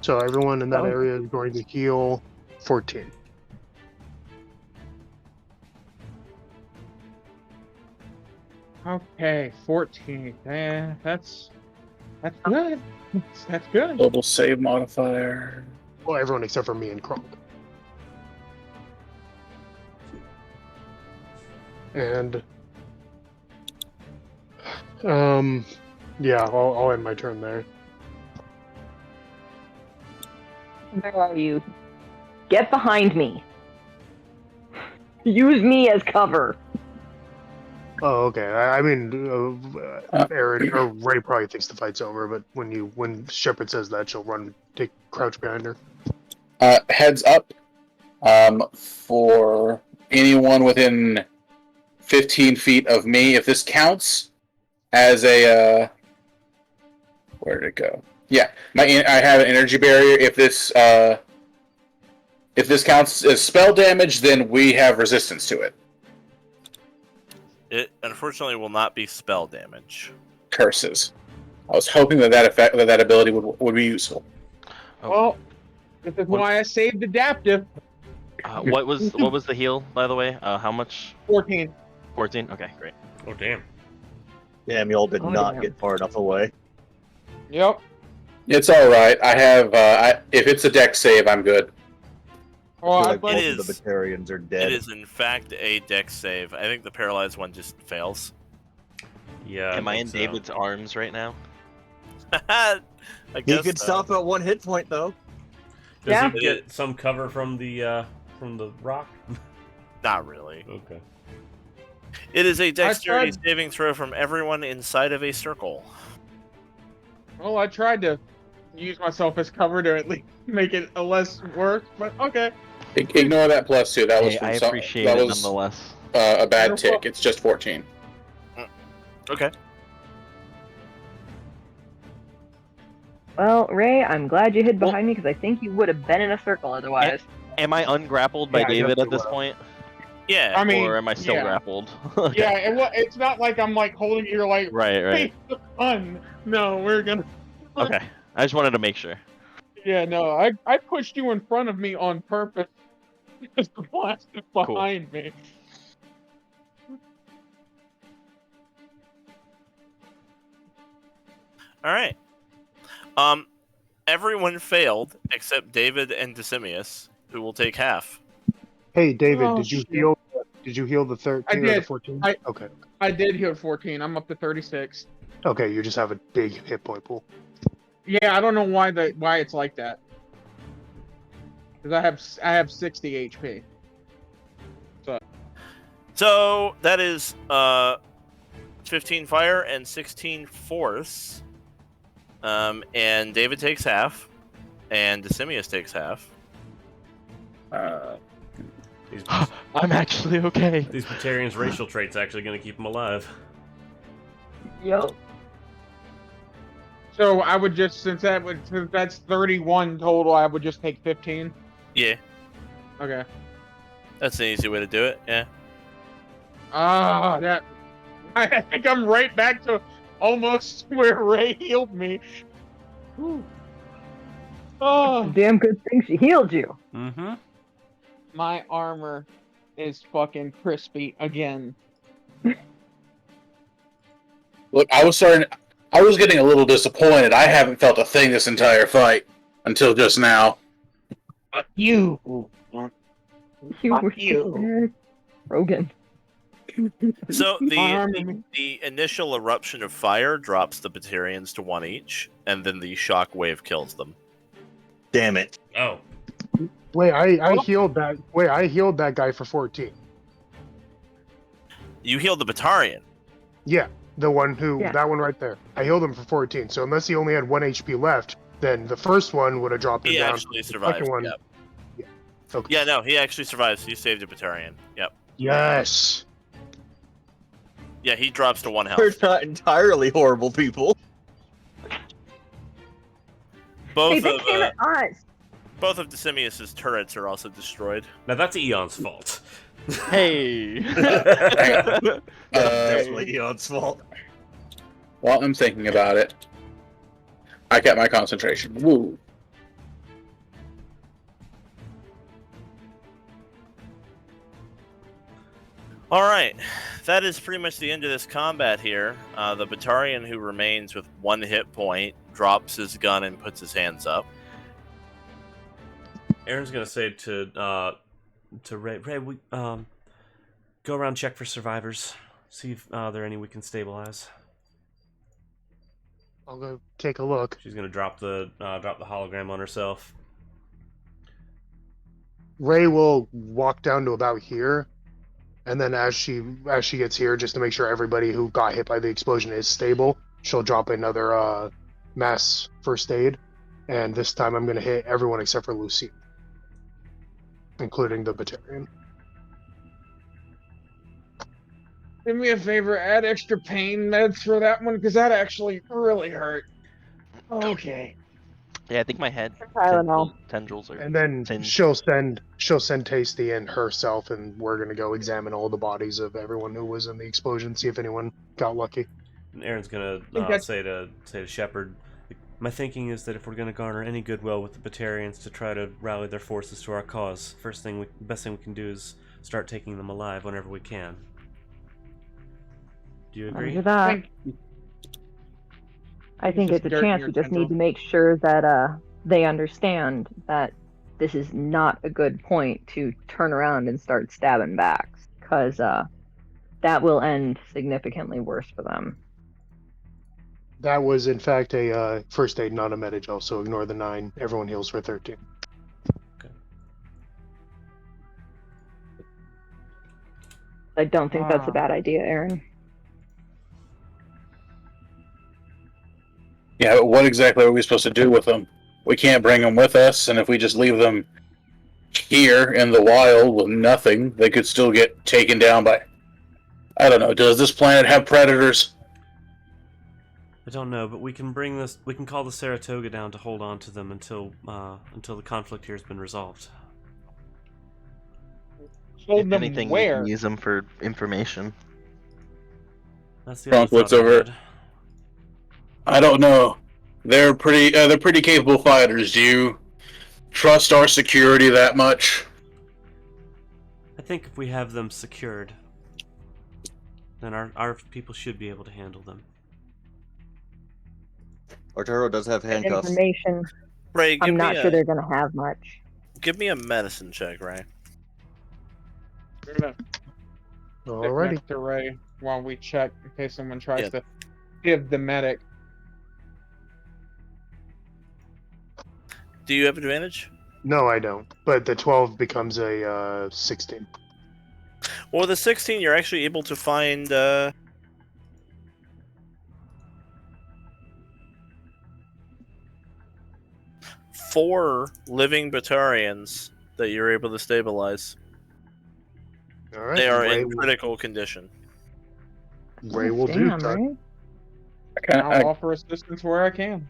So everyone in that Oh. area is going to heal 14. Okay, 14. That's good. That's good. Global save modifier. Well, everyone except for me and Kronk. And yeah, I'll end my turn there. Where are you? Get behind me. Use me as cover. Oh, okay. I mean, Aryn or Ray probably thinks the fight's over, but when Shepard says that, she'll crouch behind her. Heads up. For anyone within 15 feet of me, if this counts as a where did it go? Yeah, I have an energy barrier. If this counts as spell damage, then we have resistance to it. It unfortunately will not be spell damage. Curses. I was hoping that ability would be useful. Well, this is why I saved adaptive. What was the heal, by the way? How much? 14. 14. Okay, great. Oh, damn. Damn, y'all did Oh, not damn. get far enough away. Yep. It's all right. I have. If it's a dex save, I'm good. Oh, I feel I'd like like, both of the Batarians are dead. It is in fact a dex save. I think the paralyzed one just fails. Yeah. Am I in think so. David's arms right now? I He guess could so. stop at 1 hit point though. Does Yeah. he get some cover from the rock? Not really. Okay. It is a dexterity tried- saving throw from everyone inside of a circle. well, I tried to use myself as cover to at least make it a less worse, but okay. Ignore that +2. That was Hey, from I some, appreciate that it was nonetheless. a bad You're tick. wel- It's just 14. Okay. Well, Ray, I'm glad you hid behind me because I think you would have been in a circle otherwise. Am I ungrappled by Yeah, I David at definitely this will. point? Yeah. I mean, Or am I still yeah. grappled? Okay. Yeah, it's not like I'm like holding you like, Right, right. hey, the fun. No, we're gonna. Okay. I just wanted to make sure. Yeah, no, I pushed you in front of me on purpose because the blast is behind me. All right. Everyone failed except David and Decimius, who will take half. Hey, David, Oh, did you shit. heal? Did you heal the 13 or the did. 14? I- Okay. I did heal 14. I'm up to 36. Okay, you just have a big hit point pool. Yeah, I don't know why it's like that. Because I have 60 HP. So that is 15 fire and 16 force. And David takes half, and Decimius takes half. These, I'm actually okay. these Batarians' racial traits actually going to keep them alive. Yep. So I would just since that's 31 total, I would just take 15. Yeah, Okay. that's an easy way to do it. Yeah. That I think I'm right back to almost where Ray healed me. Whew. Oh, Damn good thing she healed you. Mm-hmm. my armor is fucking crispy again. Look, I was getting a little disappointed. I haven't felt a thing this entire fight until just now. You. You Fuck were you. Krogan. So Army. the initial eruption of fire drops the Batarians to 1 each, and then the shock wave kills them. Damn it. Oh. Wait, I healed that. Wait, I healed that guy for 14. You healed the Batarian. Yeah, the one who Yeah. that one right there. I healed him for 14. So unless he only had 1 HP left, then the first one would have dropped him He down. actually The survived. second one- Yep. Okay. Yeah, no, he actually survives. You saved a Batarian. Yep. Yes. Yeah, he drops to 1 We're health. not entirely horrible people. Hey, Both they of came at us. both of Decimius's turrets are also destroyed. Now that's Eon's fault. Hey. Definitely Eon's fault. While I'm thinking about it, I kept my concentration. Woo. All right, that is pretty much the end of this combat here. The Batarian who remains with 1 hit point drops his gun and puts his hands up. Aaron's gonna say to Ray, we go around, check for survivors, see if there are any we can stabilize. I'll go take a look. She's gonna drop the hologram on herself. Ray will walk down to about here, and then as she gets here, just to make sure everybody who got hit by the explosion is stable, she'll drop another mass first aid, and this time I'm gonna hit everyone except for Lucille, including the Batarian. Do me a favor, add extra pain meds for that one, because that actually really hurt. Okay. Yeah, I think my head Tylenol. tendrils are. And then Send. she'll send Tasty in herself, and we're gonna go examine all the bodies of everyone who was in the explosion, see if anyone got lucky. And Aaron's gonna think that's- say to Shepard, my thinking is that if we're gonna garner any goodwill with the Batarians to try to rally their forces to our cause, best thing we can do is start taking them alive whenever we can. Do you agree? Under that. Thank- I think Just it's a dirt in chance. your We just need tendril. to make sure that they understand that this is not a good point to turn around and start stabbing backs, because that will end significantly worse for them. That was in fact a first aid, not a metagel, so ignore the 9. Everyone heals for 13. I don't think that's a bad idea, Aryn. Yeah, but what exactly are we supposed to do with them? We can't bring them with us, and if we just leave them here in the wild with nothing, they could still get taken down by... I don't know, does this planet have predators? I don't know, but we can call the Saratoga down to hold on to them until the conflict here has been resolved. Told If them anything, we where. can use them for information. That's the Kronk other looks thought I over. had. I don't know. They're pretty capable fighters. Do you trust our security that much? I think if we have them secured, then our people should be able to handle them. Arturo does have handcuffs. Information. Ray, I'm not sure they're gonna have much. give me a medicine check, Ray. We're gonna sit Alrighty. next to Ray while we check in case someone tries Yeah. to give the medic. Do you have advantage? No, I don't. But the 12 becomes a 16. Well, with the 16, you're actually able to find 4 living Batarians that you're able to stabilize. All right. They are Ray, in critical condition. Ray will do. Damn, Tuck. right? I'll offer assistance where I can.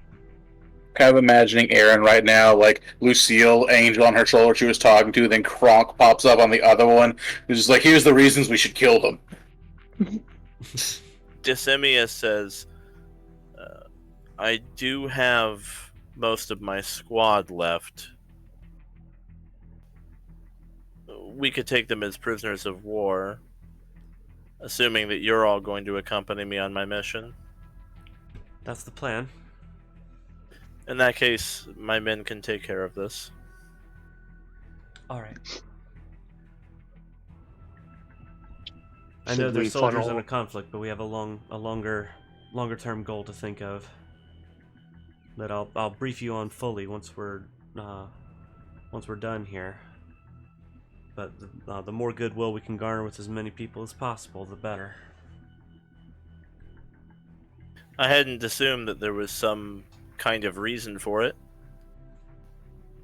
Kind of imagining Aryn right now, like Lucille, Angel on her shoulder she was talking to, then Kronk pops up on the other one, who's just like, here's the reasons we should kill them. Dysemius says, I do have most of my squad left. We could take them as prisoners of war, assuming that you're all going to accompany me on my mission. That's the plan. In that case, my men can take care of this. All right. I Should know we there's soldiers funnel- in a conflict, but we have a longer term goal to think of. That I'll brief you on fully once we're done here. But the more goodwill we can garner with as many people as possible, the better. I hadn't assumed that there was some kind of reason for it.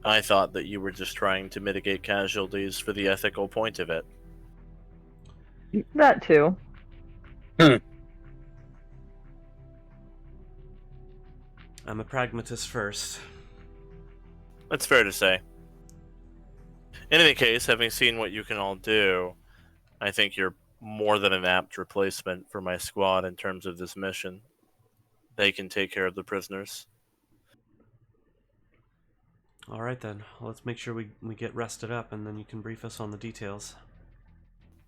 I thought that you were just trying to mitigate casualties for the ethical point of it. That too. I'm a pragmatist first. That's fair to say. In any case, having seen what you can all do, I think you're more than an apt replacement for my squad in terms of this mission. They can take care of the prisoners. All right then. Well, let's make sure we get rested up, and then you can brief us on the details.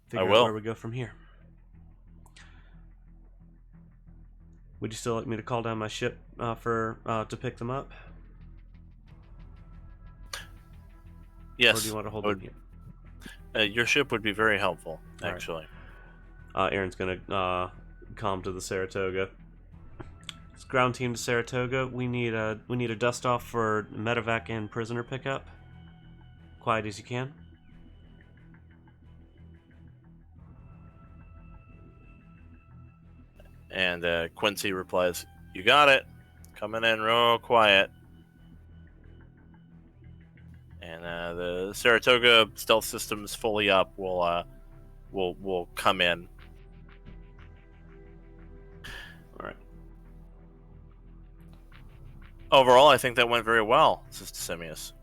Figure will. out where we go from here. Would you still like me to call down my ship to pick them up? Yes. Or do you want to hold would- them here? Your ship would be very helpful, All right. actually. Aaron's gonna comm to the Saratoga. It's ground team to Saratoga. We need a dust off for medevac and prisoner pickup. Quiet as you can. And Quincy replies, "You got it. Coming in real quiet." And the Saratoga stealth system's fully up. We'll come in. All right. Overall, I think that went very well, says Dysemius.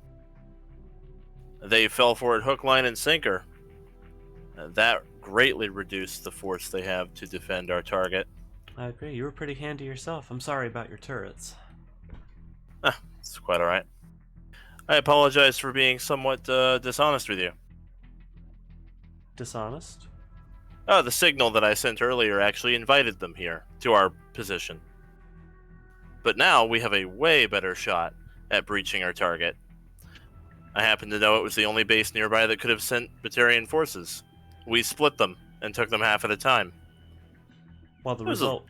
They fell for it hook, line, and sinker. That greatly reduced the force they have to defend our target. I agree. You were pretty handy yourself. I'm sorry about your turrets. It's quite alright. I apologize for being somewhat dishonest with you. Dishonest? Oh, the signal that I sent earlier actually invited them here, to our position. But now we have a way better shot at breaching our target. I happen to know it was the only base nearby that could have sent Batarian forces. We split them and took them half at a time. While the result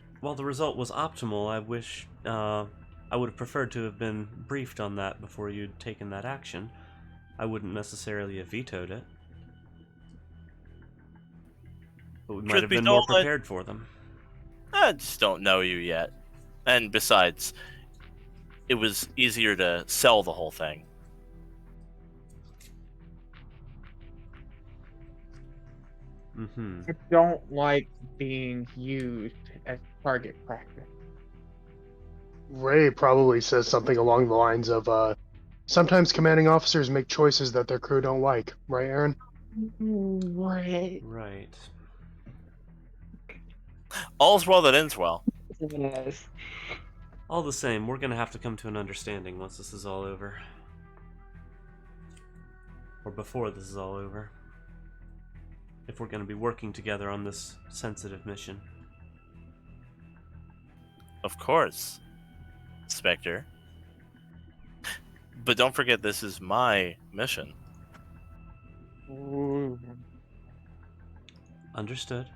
was optimal, I wish I would have preferred to have been briefed on that before you'd taken that action. I wouldn't necessarily have vetoed it. But we might Truth have be been more told, prepared for them. I just don't know you yet. And besides, it was easier to sell the whole thing. Mm-hmm. I don't like being used as target practice. Ray probably says something along the lines of, sometimes commanding officers make choices that their crew don't like. Right, Aaron? Right. Right. All's well that ends well. Yes. All the same, we're gonna have to come to an understanding once this is all over. Or before this is all over. If we're gonna be working together on this sensitive mission. Of course, Spectre. But don't forget, this is my mission. Ooh. Understood.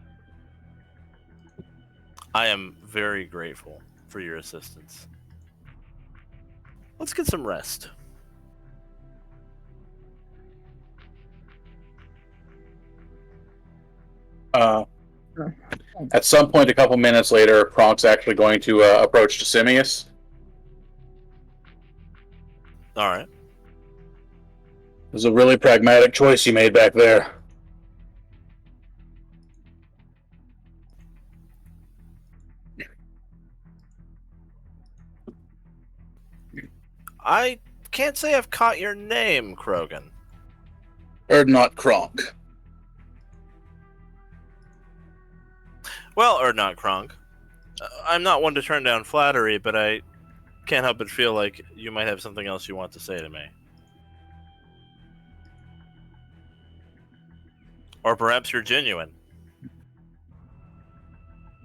I am very grateful for your assistance. Let's get some rest. At some point, a couple minutes later, Kronk's actually going to approach Decimus. All right. It was a really pragmatic choice you made back there. I can't say I've caught your name, Krogan. Urdnot Kronk. Well, Urdnot Kronk. I'm not one to turn down flattery, but I can't help but feel like you might have something else you want to say to me. Or perhaps you're genuine.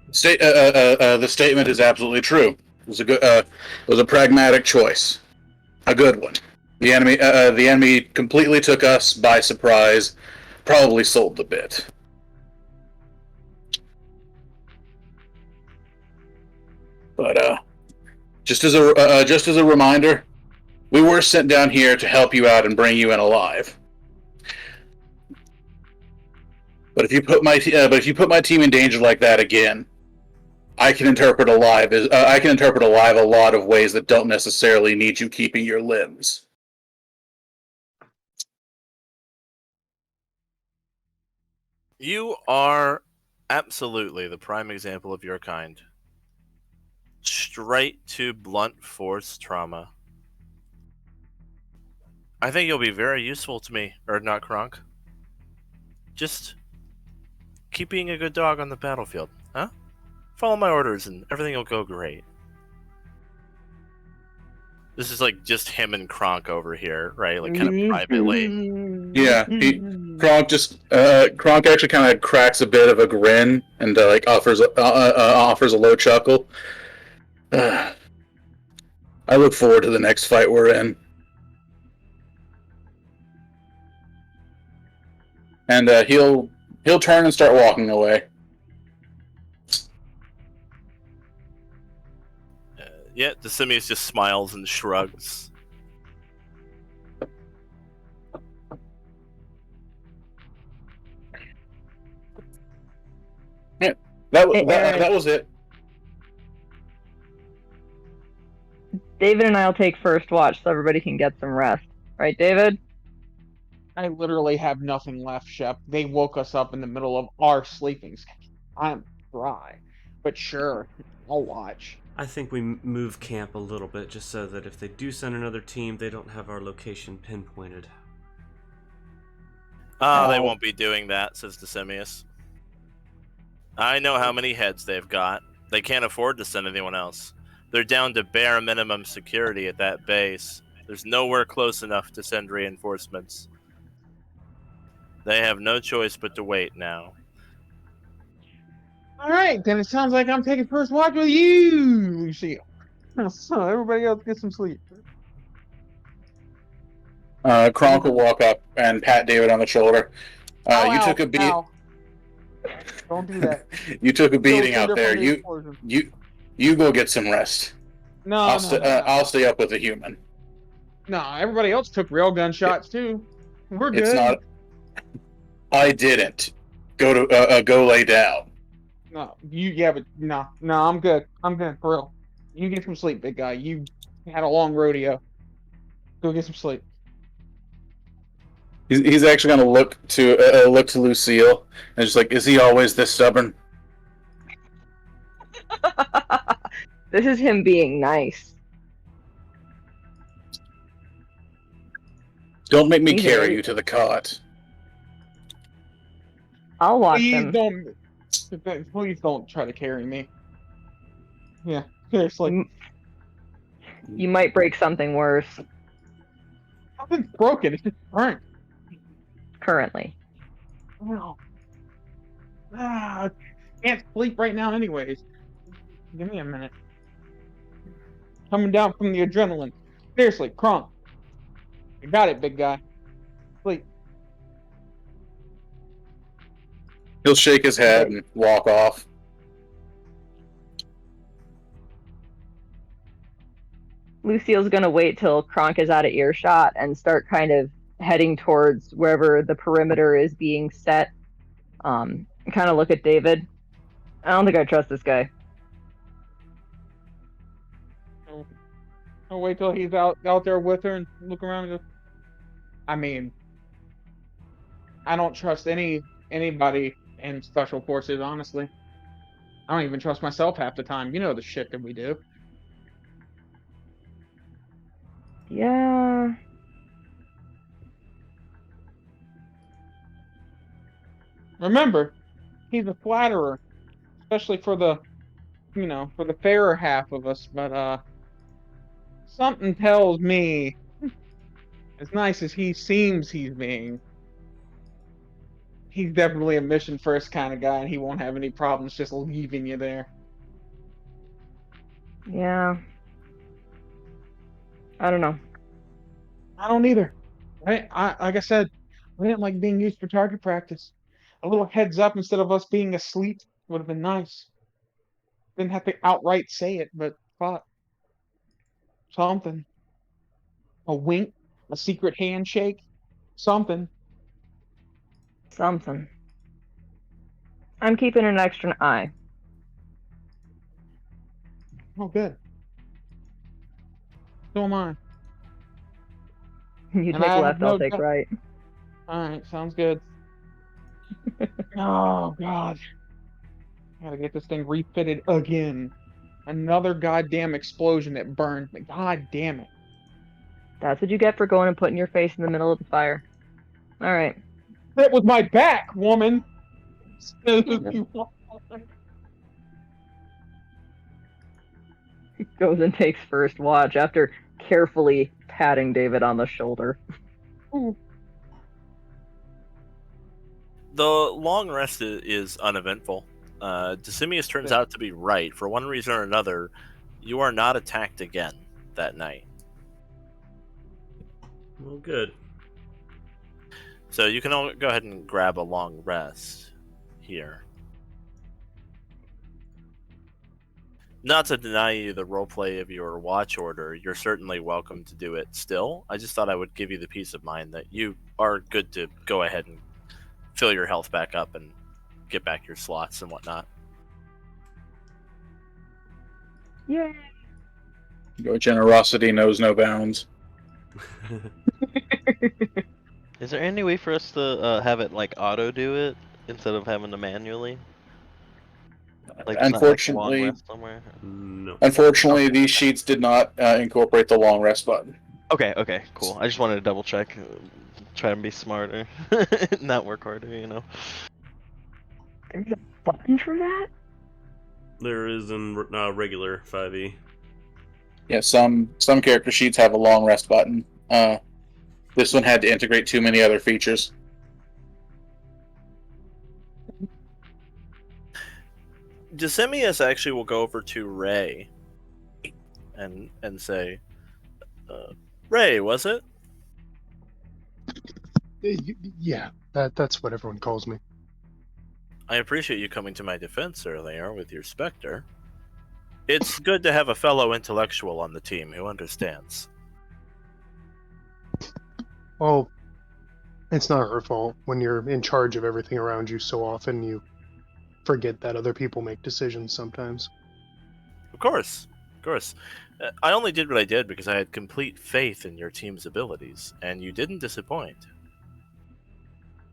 The statement is absolutely true. It was a pragmatic choice, a good one. The enemy completely took us by surprise, probably sold the bit. But just as a reminder, we were sent down here to help you out and bring you in alive. But if you put my team in danger like that again, I can interpret alive a lot of ways that don't necessarily need you keeping your limbs. You are absolutely the prime example of your kind. Straight to blunt force trauma. I think you'll be very useful to me, Urdnot Kronk. Just keep being a good dog on the battlefield, huh? Follow my orders and everything will go great. This is like just him and Kronk over here, right? Like kind of privately. Yeah, Kronk actually kind of cracks a bit of a grin and offers a low chuckle. I look forward to the next fight we're in. And he'll turn and start walking away. Yeah, Decimus just smiles and shrugs. Yeah, that was it. David and I'll take first watch so everybody can get some rest. Right, David? I literally have nothing left, Shep. They woke us up in the middle of our sleeping schedule. I'm dry. But sure, I'll watch. I think we move camp a little bit just so that if they do send another team, they don't have our location pinpointed. They won't be doing that, says Decimus. I know how many heads they've got. They can't afford to send anyone else. They're down to bare minimum security at that base. There's nowhere close enough to send reinforcements. They have no choice but to wait now. Alright, then it sounds like I'm taking first watch with you, Lucille. So everybody else get some sleep. Kronk will walk up and pat David on the shoulder. You took a beat. Don't do that. You took a beating out there. You go get some rest. No, I'll stay up with the human. No, everybody else took railgun shots too. We're good. It's not. I didn't. Go lay down. No, but no, I'm good. I'm good, for real. You get some sleep, big guy. You had a long rodeo. Go get some sleep. He's actually going to look to Lucille and just like, is he always this stubborn? This is him being nice. Don't make me carry you to the cot. I'll watch Please him. please don't try to carry me. Yeah, seriously. You might break something worse. Nothing's broken. It's just burnt. Currently. No. Can't sleep right now, anyways. Give me a minute. Coming down from the adrenaline. Seriously, Kronk. You got it, big guy. Sleep. He'll shake his head and walk off. Lucille's gonna wait till Kronk is out of earshot and start kind of heading towards wherever the perimeter is being set. Kind of look at David. I don't think I trust this guy. I'll wait till he's out there with her and look around and go, I mean, I don't trust anybody in special forces, honestly. I don't even trust myself half the time. You know the shit that we do. Yeah. Remember, he's a flatterer, especially for the fairer half of us, but something tells me, as nice as he seems he's being, he's definitely a mission first kind of guy, and he won't have any problems just leaving you there. Yeah. I don't know. I don't either. Like I said, I didn't like being used for target practice. A little heads up instead of us being asleep would have been nice. Didn't have to outright say it, but fuck. Something. A wink, a secret handshake, something. Something. I'm keeping an extra eye. Oh, good. So am I. You And take I have left, no I'll take doubt- right. All right, sounds good. Oh God, gotta get this thing refitted again. Another goddamn explosion that burned. God damn it. That's what you get for going and putting your face in the middle of the fire. All right. That was my back, woman. Goes and takes first watch after carefully patting David on the shoulder. The long rest is uneventful. Decimius turns out to be right. For one reason or another, you are not attacked again that night. Well, good. So you can all go ahead and grab a long rest here. Not to deny you the roleplay of your watch order, you're certainly welcome to do it still. I just thought I would give you the peace of mind that you are good to go ahead and fill your health back up and get back your slots and whatnot. Yay! Your generosity knows no bounds. Is there any way for us to have it like auto do it instead of having to manually? Like, it's not, like, a long Unfortunately, rest somewhere? No. unfortunately, these sheets did not incorporate the long rest button. Okay, cool. I just wanted to double check, try and be smarter, not work harder, you know. There's a button for that? There is in regular 5e. Yeah, some character sheets have a long rest button. This one had to integrate too many other features. Decimius actually will go over to Ray and say, Ray, was it? Yeah, that's what everyone calls me. I appreciate you coming to my defense earlier with your Spectre. It's good to have a fellow intellectual on the team who understands. Well, it's not her fault. When you're in charge of everything around you so often, you forget that other people make decisions sometimes. Of course. I only did what I did because I had complete faith in your team's abilities, and you didn't disappoint.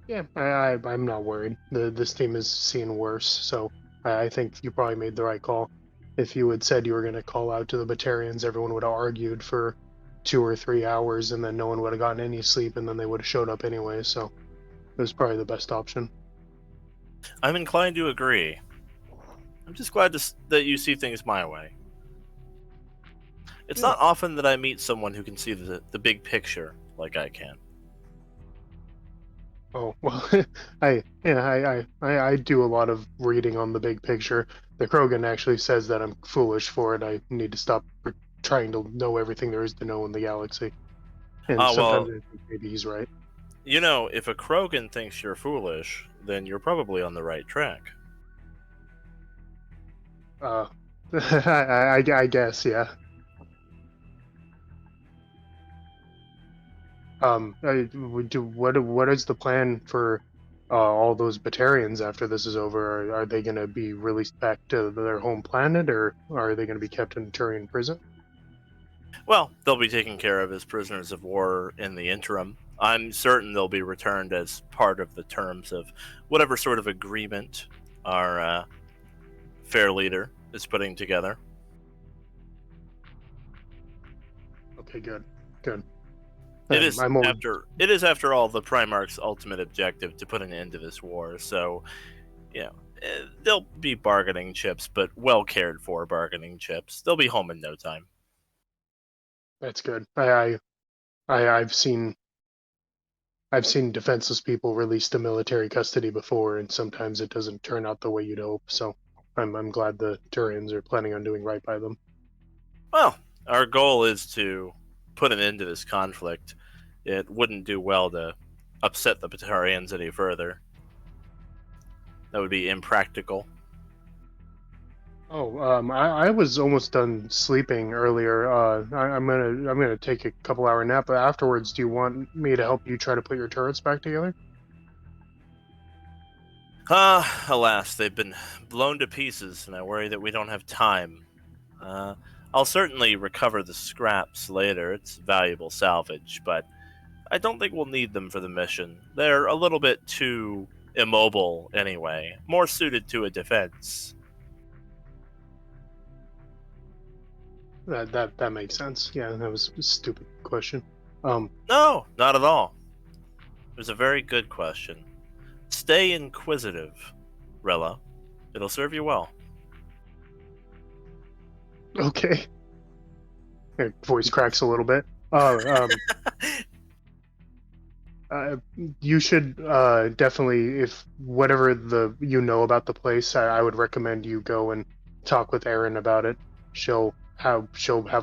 Yeah, I'm not worried. This team is seeing worse, so I think you probably made the right call. If you had said you were going to call out to the Batarians, everyone would have argued for 2 or 3 hours, and then no one would have gotten any sleep, and then they would have showed up anyway, so it was probably the best option. I'm inclined to agree. I'm just glad that you see things my way. It's not often that I meet someone who can see the big picture like I can. Oh well, I do a lot of reading on the big picture. The Krogan actually says that I'm foolish for it. I need to stop trying to know everything there is to know in the galaxy. And Ah, well, sometimes I think maybe he's right. You know, if a Krogan thinks you're foolish, then you're probably on the right track. I guess, yeah. What is the plan for all those Batarians after this is over? Are they going to be released back to their home planet, or are they going to be kept in Turian prison? Well, they'll be taken care of as prisoners of war in the interim. I'm certain they'll be returned as part of the terms of whatever sort of agreement our fair leader is putting together. Okay, good. It is I'm only... after all the Primarch's ultimate objective to put an end to this war. So, they'll be bargaining chips, but well cared for bargaining chips. They'll be home in no time. That's good. I've seen defenseless people released to military custody before, and sometimes it doesn't turn out the way you'd hope. So I'm glad the Turians are planning on doing right by them. Well, our goal is to put an end to this conflict. It wouldn't do well to upset the Batarians any further. That would be impractical. Oh, I was almost done sleeping earlier. I'm gonna take a couple-hour nap. But afterwards, do you want me to help you try to put your turrets back together? Alas, they've been blown to pieces, and I worry that we don't have time. I'll certainly recover the scraps later. It's valuable salvage, but I don't think we'll need them for the mission. They're a little bit too immobile anyway, more suited to a defense. That makes sense. Yeah, that was a stupid question. No, not at all. It was a very good question. Stay inquisitive, Rela. It'll serve you well. Okay. Her voice cracks a little bit. You should definitely, if whatever you know about the place, I would recommend you go and talk with Aryn about it. She'll have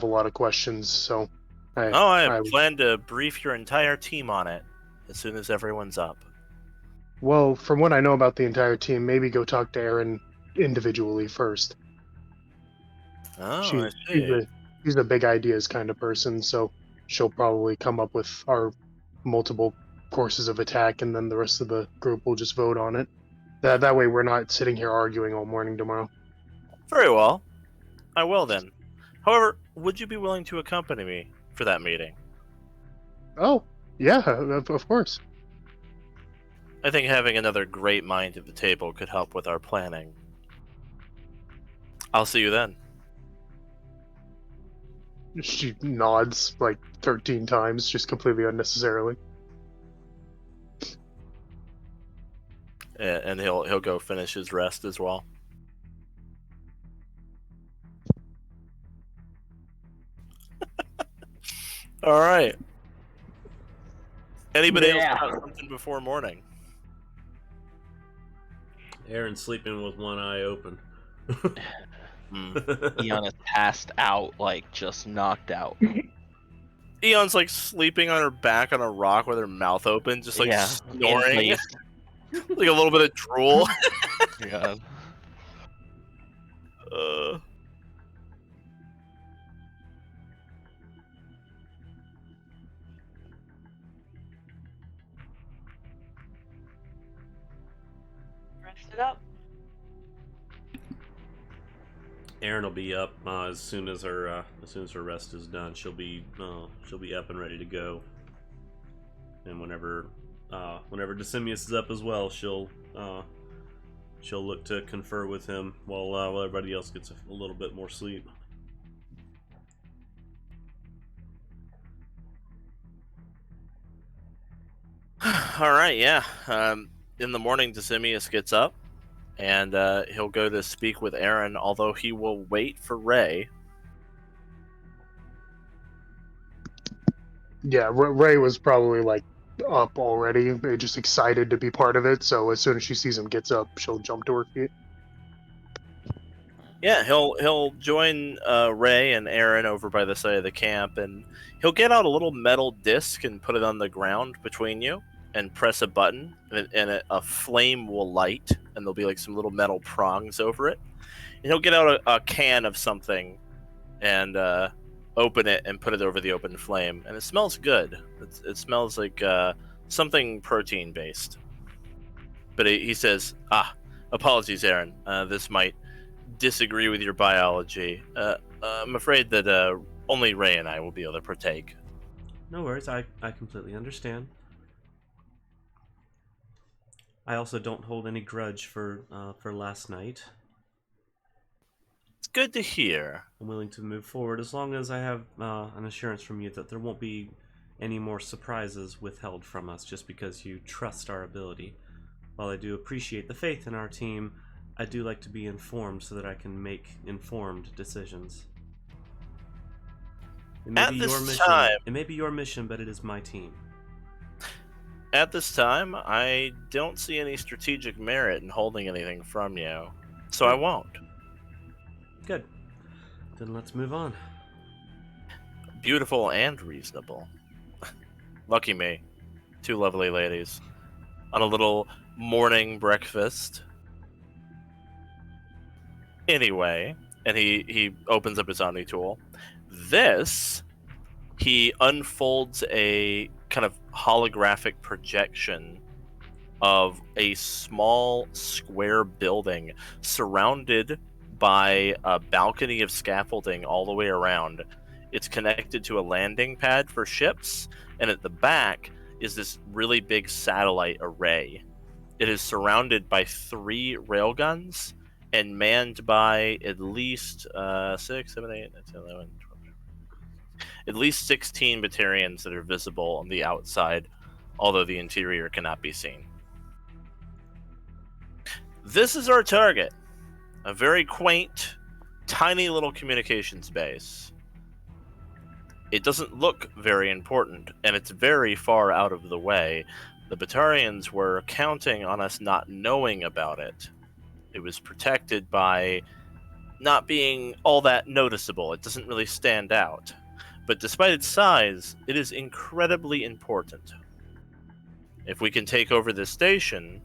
a lot of questions. So, I plan to brief your entire team on it as soon as everyone's up. Well, from what I know about the entire team, maybe go talk to Aryn individually first. Oh, She's a big ideas kind of person, so she'll probably come up with our multiple courses of attack, and then the rest of the group will just vote on it. That way we're not sitting here arguing all morning tomorrow. Very well. I will then. However, would you be willing to accompany me for that meeting? Oh, yeah, of course. I think having another great mind at the table could help with our planning. I'll see you then. She nods like 13 times, just completely unnecessarily. And he'll go finish his rest as well. All right. Anybody else got something before morning? Aryn's sleeping with one eye open. Aeona is passed out, like just knocked out. Aeon's like sleeping on her back on a rock with her mouth open, just like snoring. Like a little bit of drool. God. Rest it up. Aryn will be up as soon as her rest is done. She'll be up and ready to go. And whenever Decimius is up as well, she'll look to confer with him while everybody else gets a little bit more sleep. All right, yeah. In the morning, Decimius gets up, and he'll go to speak with Aryn, although he will wait for Ray. Yeah, Ray was probably like up already, just excited to be part of it. So as soon as she sees him gets up, she'll jump to her feet. Yeah, he'll join Ray and Aryn over by the side of the camp, and he'll get out a little metal disc and put it on the ground between you, and press a button, and a flame will light, and there'll be like some little metal prongs over it. And he'll get out a can of something, and open it and put it over the open flame, and it smells good. It smells like something protein based. But he says, apologies, Aryn. This might disagree with your biology. I'm afraid that only Ray and I will be able to partake. No worries, I completely understand. I also don't hold any grudge for last night. It's good to hear. I'm willing to move forward as long as I have an assurance from you that there won't be any more surprises withheld from us just because you trust our ability. While I do appreciate the faith in our team, I do like to be informed so that I can make informed decisions. It may be your mission. It may be your mission, but it is my team. At this time, I don't see any strategic merit in holding anything from you, so I won't. Good. Then let's move on. Beautiful and reasonable. Lucky me. Two lovely ladies. On a little morning breakfast. Anyway, and he opens up his Omni tool. He unfolds a kind of holographic projection of a small square building surrounded by a balcony of scaffolding all the way around. It's connected to a landing pad for ships, and at the back is this really big satellite array. It is surrounded by 3 railguns and manned by at least 6, 7, 8, 9, 10, 11, 12, at least 16 Batarians that are visible on the outside, although the interior cannot be seen. This is our target. A very quaint, tiny little communications base. It doesn't look very important, and it's very far out of the way. The Batarians were counting on us not knowing about it. It was protected by not being all that noticeable. It doesn't really stand out. But despite its size, it is incredibly important. If we can take over this station,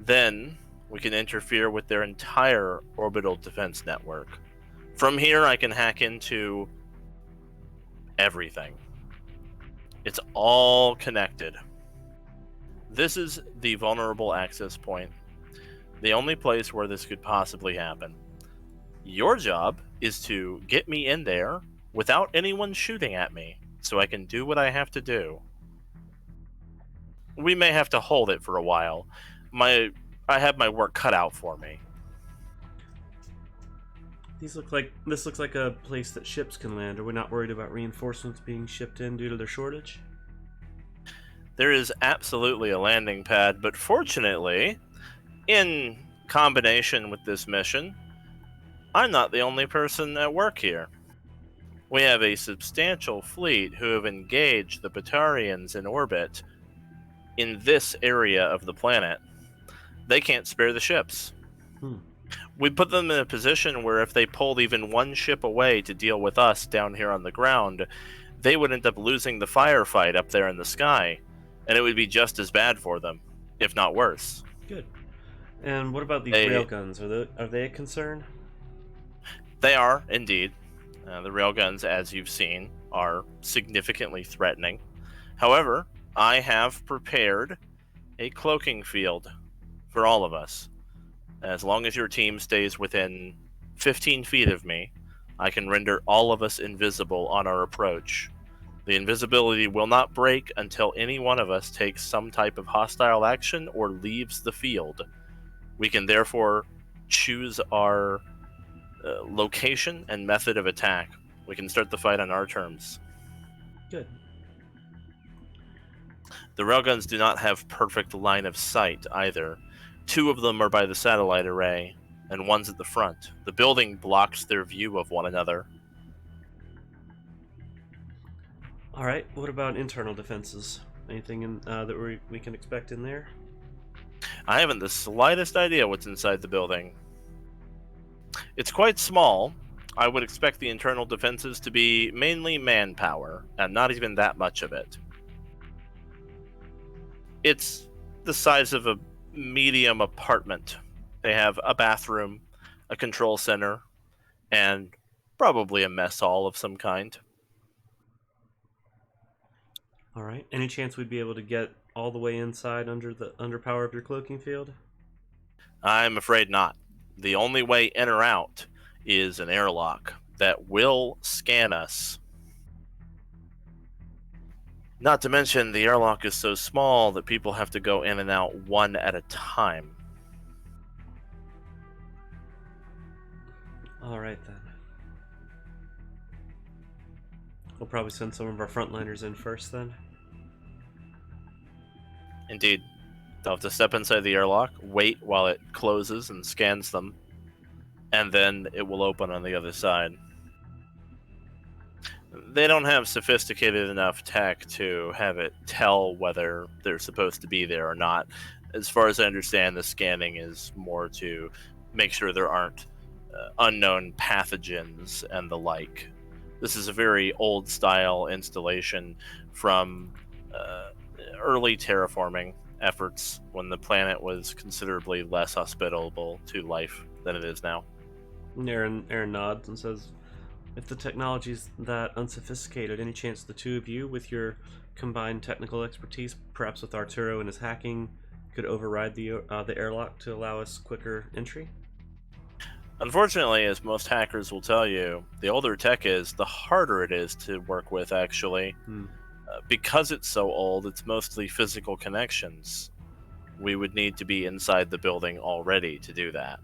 then we can interfere with their entire orbital defense network. From here, I can hack into everything. It's all connected. This is the vulnerable access point. The only place where this could possibly happen. Your job is to get me in there without anyone shooting at me, so I can do what I have to do. We may have to hold it for a while. I have my work cut out for me. This looks like a place that ships can land. Are we not worried about reinforcements being shipped in due to their shortage? There is absolutely a landing pad, but fortunately, in combination with this mission, I'm not the only person at work here. We have a substantial fleet who have engaged the Batarians in orbit in this area of the planet. They can't spare the ships. We put them in a position where if they pulled even one ship away to deal with us down here on the ground, they would end up losing the firefight up there in the sky, and it would be just as bad for them, if not worse. Good. And what about these railguns? Are they a concern? They are, indeed. The railguns, as you've seen, are significantly threatening. However, I have prepared a cloaking field for all of us. As long as your team stays within 15 feet of me, I can render all of us invisible on our approach. The invisibility will not break until any one of us takes some type of hostile action or leaves the field. We can therefore choose our location and method of attack. We can start the fight on our terms. Good. The railguns do not have perfect line of sight either, 2 of them are by the satellite array, and one's at the front. The building blocks their view of one another. All right. What about internal defenses? Anything that we can expect in there? I haven't the slightest idea what's inside the building. It's quite small. I would expect the internal defenses to be mainly manpower, and not even that much of it. It's the size of a medium apartment. They have a bathroom, a control center, and probably a mess hall of some kind. All right. Any chance we'd be able to get all the way inside under power of your cloaking field? I'm afraid not. The only way in or out is an airlock that will scan us. Not to mention, the airlock is so small that people have to go in and out one at a time. All right, then. We'll probably send some of our frontliners in first, then. Indeed. They'll have to step inside the airlock, wait while it closes and scans them, and then it will open on the other side. They don't have sophisticated enough tech to have it tell whether they're supposed to be there or not. As far as I understand, the scanning is more to make sure there aren't unknown pathogens and the like. This is a very old-style installation from early terraforming efforts when the planet was considerably less hospitable to life than it is now. Aryn nods and says, if the technology's that unsophisticated, any chance the 2 of you, with your combined technical expertise, perhaps with Arturo and his hacking, could override the airlock to allow us quicker entry? Unfortunately, as most hackers will tell you, the older tech is, the harder it is to work with, actually. Because it's so old, it's mostly physical connections. We would need to be inside the building already to do that.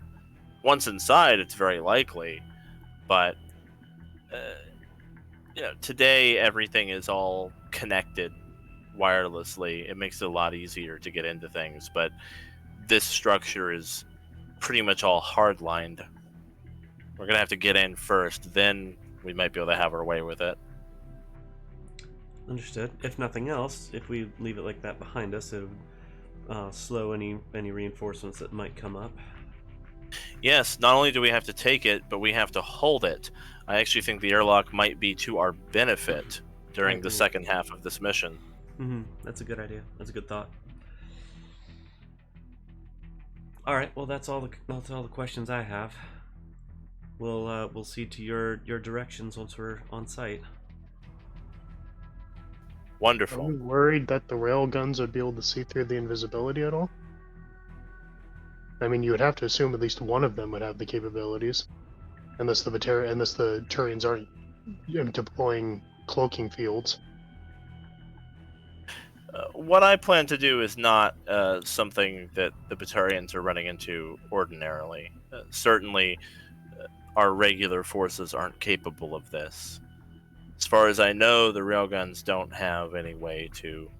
Once inside, it's very likely, but today everything is all connected wirelessly. It makes it a lot easier to get into things, but this structure is pretty much all hardlined. We're going to have to get in first, then we might be able to have our way with it. Understood. If nothing else, if we leave it like that behind us, it would slow any reinforcements that might come up. Yes, not only do we have to take it, but we have to hold it. I actually think the airlock might be to our benefit during the second half of this mission. That's a good idea. That's a good thought. All right. Well, that's all the questions I have. We'll see to your directions once we're on site. Are Wonderful. we worried that the rail guns would be able to see through the invisibility at all? I mean, you would have to assume at least one of them would have the capabilities, unless the Turians aren't deploying cloaking fields. What I plan to do is not something that the Batarians are running into ordinarily. Certainly, our regular forces aren't capable of this. As far as I know, the railguns don't have any way to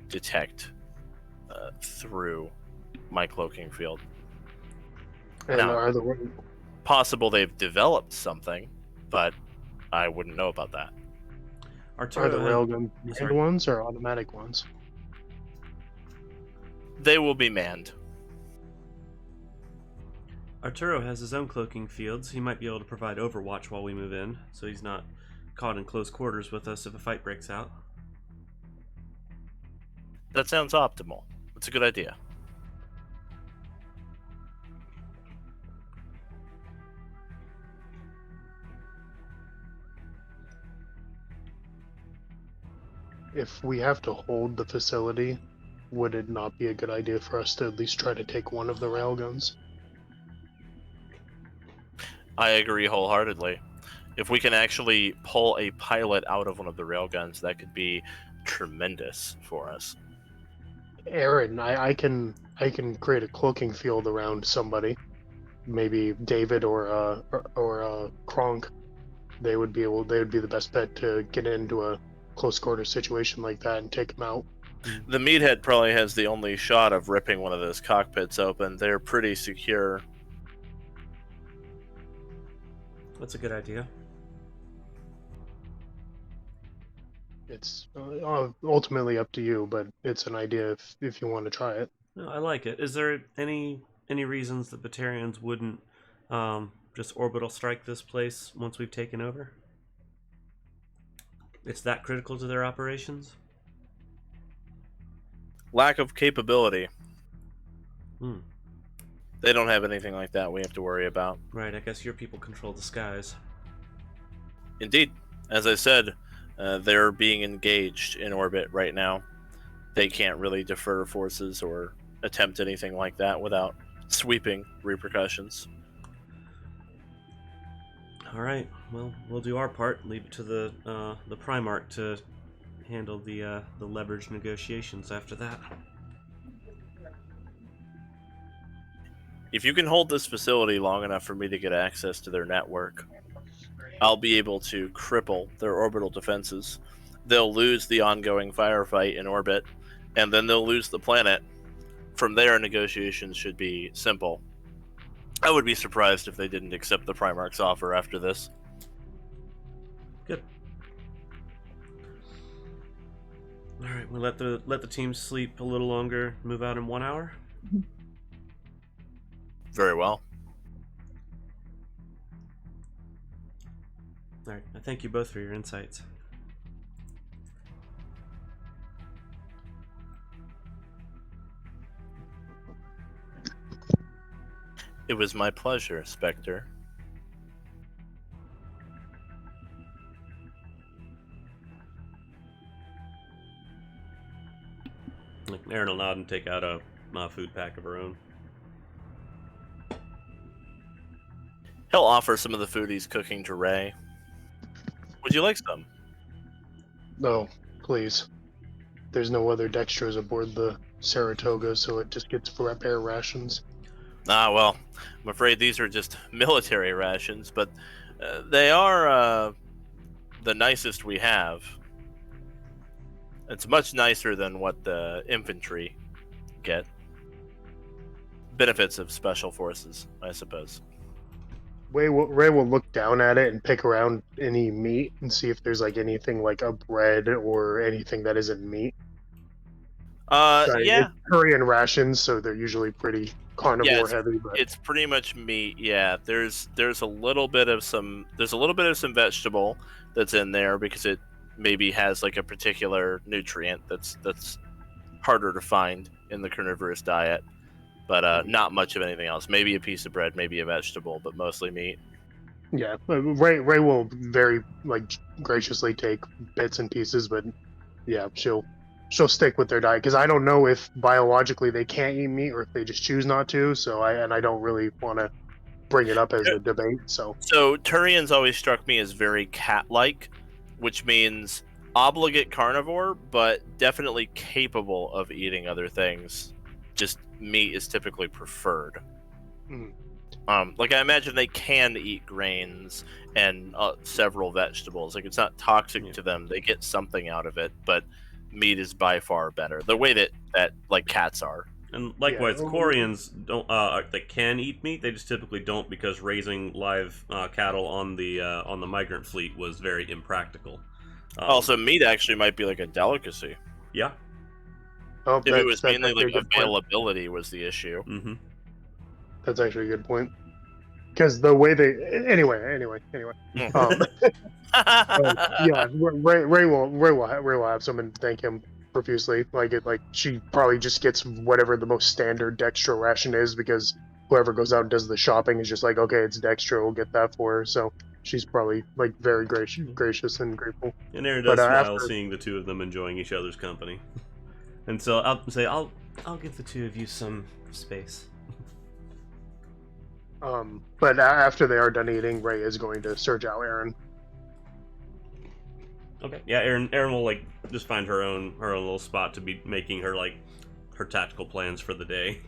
detect through my cloaking field. And Now, are the possible they've developed something, but I wouldn't know about that. Arturo, railgun I'm manned sorry. ones or automatic ones? They will be manned. Arturo has his own cloaking fields. He might be able to provide overwatch while we move in, so he's not caught in close quarters with us if a fight breaks out. That sounds optimal. That's a good idea. If we have to hold the facility, would it not be a good idea for us to at least try to take one of the railguns? I agree wholeheartedly. If we can actually pull a pilot out of one of the railguns, that could be tremendous for us. Aryn, I can create a cloaking field around somebody, maybe David or Kronk. They would be the best bet to get into a close quarter situation like that and take him out. The meathead probably has the only shot of ripping one of those cockpits open. They're pretty secure. That's a good idea. It's ultimately up to you, but it's an idea if you want to try it. No, I like it. Is there any reasons that Batarians wouldn't just orbital strike this place once we've taken over? It's that critical to their operations? Lack of capability. Hmm. They don't have anything like that we have to worry about. Right, I guess your people control the skies. Indeed. As I said, they're being engaged in orbit right now. They can't really defer forces or attempt anything like that without sweeping repercussions. All right. Well, we'll do our part. Leave it to the Primarch to handle the leverage negotiations after that. If you can hold this facility long enough for me to get access to their network, I'll be able to cripple their orbital defenses. They'll lose the ongoing firefight in orbit, and then they'll lose the planet. From there, negotiations should be simple. I would be surprised if they didn't accept the Primarch's offer after this. Good. All right, we'll let the team sleep a little longer. Move out in 1 hour. Very well. All right. I thank you both for your insights. It was my pleasure, Spectre. Like Aryn will nod and take out a food pack of her own. He'll offer some of the food he's cooking to Ray. Would you like some? No, please. There's no other dextrose aboard the Saratoga, so it just gets air rations. Ah, well, I'm afraid these are just military rations, but they are the nicest we have. It's much nicer than what the infantry get. Benefits of special forces, I suppose. Ray will look down at it and pick around any meat and see if there's like anything like a bread or anything that isn't meat. Yeah. It's Korean rations, so they're usually pretty carnivore heavy. But It's pretty much meat. Yeah, there's a little bit of some vegetable that's in there because it maybe has like a particular nutrient that's harder to find in the carnivorous diet. But not much of anything else. Maybe a piece of bread, maybe a vegetable, but mostly meat. yeah, Ray will very graciously take bits and pieces, but yeah, she'll stick with their diet because I don't know if biologically they can't eat meat or if they just choose not to. So I don't really want to bring it up as a debate. So Turians always struck me as very cat-like, which means obligate carnivore, but definitely capable of eating other things. Just meat is typically preferred. Mm. I imagine they can eat grains and several vegetables. Like, it's not toxic to them. They get something out of it, but meat is by far better. The way that like cats are. And likewise, Quarians don't. They can eat meat. They just typically don't because raising live cattle on the migrant fleet was very impractical. Also, meat actually might be like a delicacy. Yeah. Oh, If it was mainly like availability was the issue. Mm-hmm. That's actually a good point. Because the way they anyway. Yeah, Ray will have some and thank him profusely. She probably just gets whatever the most standard dextro ration is because whoever goes out and does the shopping is just like, okay, it's dextro, we'll get that for her. So she's probably very gracious and grateful. And Aryn does smile seeing the two of them enjoying each other's company. And so I'll say I'll give the two of you some space. But after they are done eating, Ray is going to search out Aryn. Okay. Yeah, Aryn will just find her own little spot to be making her her tactical plans for the day.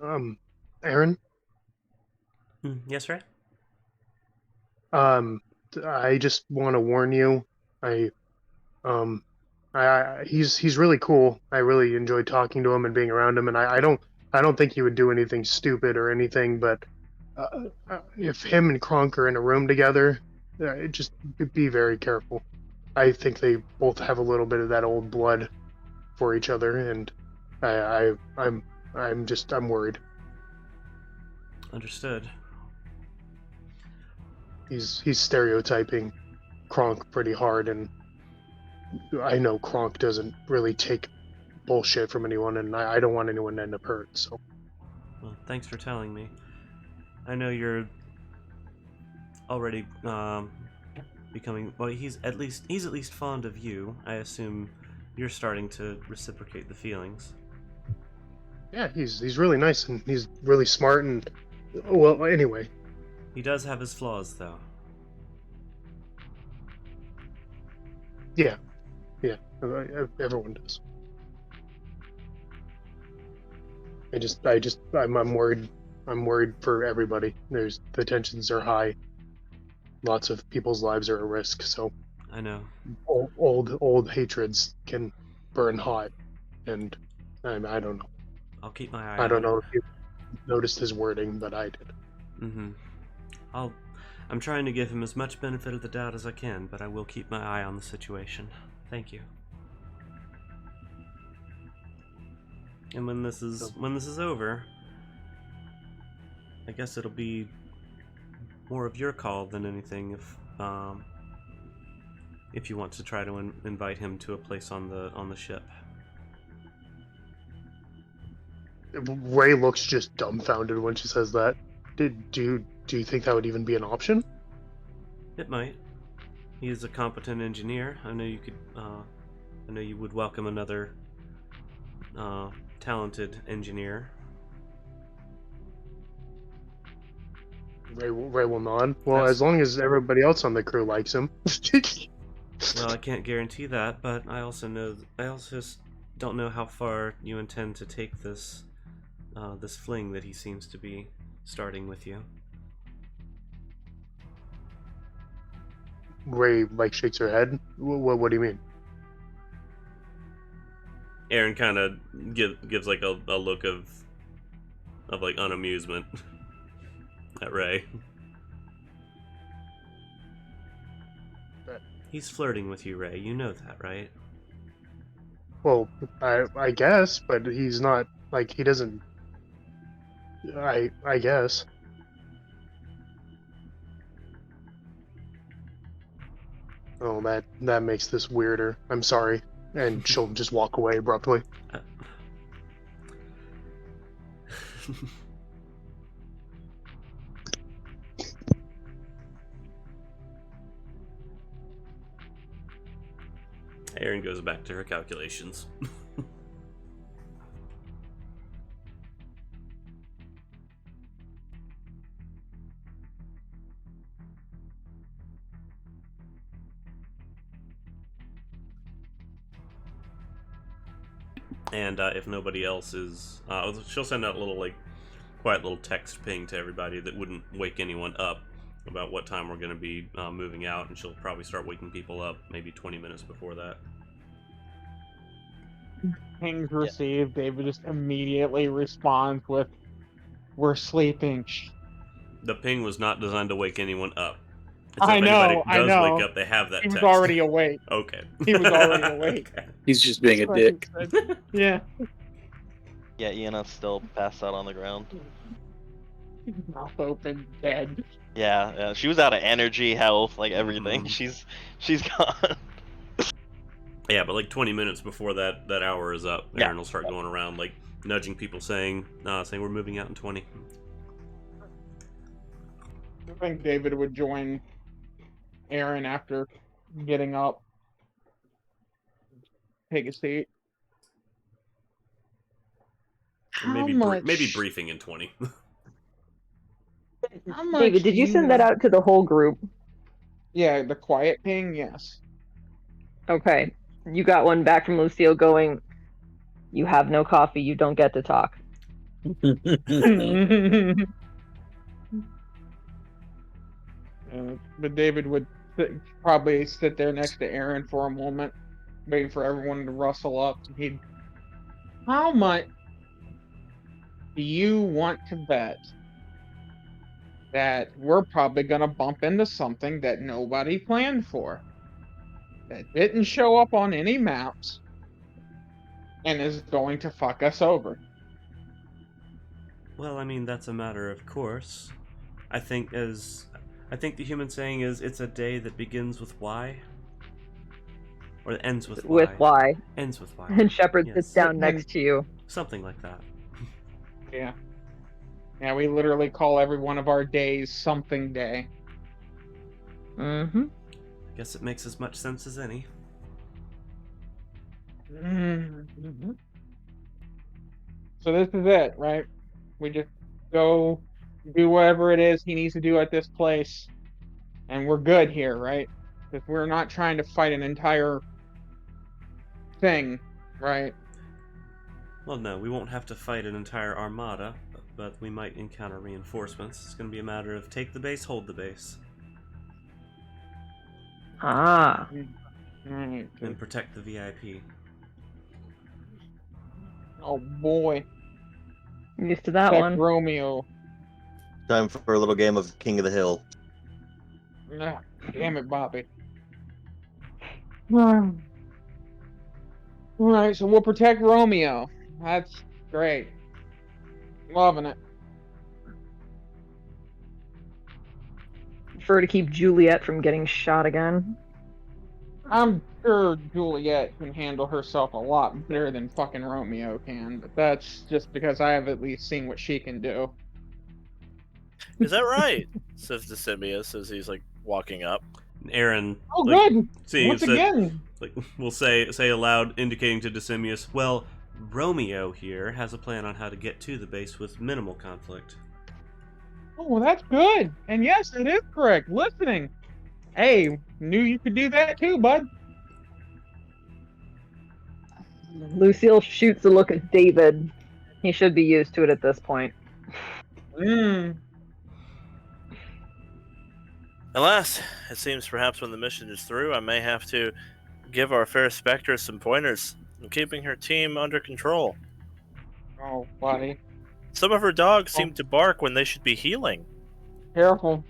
Aryn? Yes, Ray? I just want to warn you. He's really cool. I really enjoyed talking to him and being around him, and I don't think he would do anything stupid or anything. But if him and Kronk are in a room together, just be very careful. I think they both have a little bit of that old blood for each other, and I'm worried. Understood. He's stereotyping Kronk pretty hard, and I know Kronk doesn't really take bullshit from anyone, and I don't want anyone to end up hurt. So, Well, thanks for telling me. I know you're already becoming. Well, he's at least fond of you. I assume you're starting to reciprocate the feelings. yeah, he's really nice, and he's really smart, and well, anyway. He does have his flaws, though. Yeah, everyone does. I'm worried. I'm worried for everybody. The tensions are high. Lots of people's lives are at risk. So I know. Old hatreds can burn hot, and I don't know. I'll keep my eye. I don't on know it. if you noticed his wording, but I did. Mm-hmm. I'm trying to give him as much benefit of the doubt as I can, but I will keep my eye on the situation. Thank you. And when this is over, I guess it'll be more of your call than anything. If you want to try to invite him to a place on the ship. Ray looks just dumbfounded when she says that. Do you think that would even be an option? It might. He is a competent engineer. I know you could. I know you would welcome another talented engineer. Ray will nod. Well, That's- as long as everybody else on the crew likes him. Well, I can't guarantee that, but I also just don't know how far you intend to take this this fling that he seems to be starting with you. Ray shakes her head. What do you mean? Aryn kind of gives like a look of like unamusement at Ray. He's flirting with you, Ray. You know that, right? Well, I guess, but he's not he doesn't. I guess. Oh, that makes this weirder. I'm sorry. And she'll just walk away abruptly. Aryn goes back to her calculations. And if nobody else is, she'll send out a little quiet little text ping to everybody that wouldn't wake anyone up about what time we're going to be moving out, and she'll probably start waking people up maybe 20 minutes before that. Pings received. David just immediately responds with, "We're sleeping." The ping was not designed to wake anyone up. I If know, anybody I does know. wake up, they have that He was text. already awake. Okay. He was already awake. Okay. He's just being a dick. Yeah. Yeah, Aeona's still passed out on the ground. Mouth open, dead. Yeah, she was out of energy, health, everything. Mhm. She's gone. Yeah, but 20 minutes before that hour is up, Yeah. Aryn will start going around nudging people, saying we're moving out in 20. I think David would join Aryn after getting up. Take a seat. Or maybe How much? maybe briefing in 20. How much David, did you send that out to the whole group? Yeah, the quiet ping. Yes. Okay. You got one back from Lucille going, "You have no coffee, you don't get to talk." But David would probably sit there next to Aryn for a moment. waiting for everyone to rustle up. How much do you want to bet that we're probably going to bump into something that nobody planned for, that didn't show up on any maps, and is going to fuck us over? Well, I mean, that's a matter of course. I think the human saying is, it's a day that begins with Y. Or ends with Y. With Y. Ends with Y. And Shepard sits Yes. down next to you. Something like that. Yeah. Yeah, we literally call every one of our days something day. Mm-hmm. I guess it makes as much sense as any. Mm-hmm. So this is it, right? We just go do whatever it is he needs to do at this place, and we're good here, right? Because we're not trying to fight an entire thing, right? Well, no, we won't have to fight an entire armada, but we might encounter reinforcements. It's going to be a matter of take the base, hold the base. Ah. Right. And protect the VIP. Oh boy. Used to that Check one. Romeo. Time for a little game of King of the Hill. Ah, damn it, Bobby. Alright, so we'll protect Romeo. That's great. Loving it. Prefer to keep Juliet from getting shot again. I'm sure Juliet can handle herself a lot better than fucking Romeo can, but that's just because I have at least seen what she can do. Is that right? Says Decimius as he's like walking up. And Aryn, Oh, like, good! seeing Once it, again! like, will say aloud, indicating to Decimius, well, Romeo here has a plan on how to get to the base with minimal conflict. Oh, well, that's good! And yes, it is correct. Listening! Hey, knew you could do that too, bud. Lucille shoots a look at David. He should be used to it at this point. Alas, it seems perhaps when the mission is through, I may have to give our fair Spectre some pointers in keeping her team under control. Oh, buddy. Some of her dogs seem to bark when they should be healing. Careful.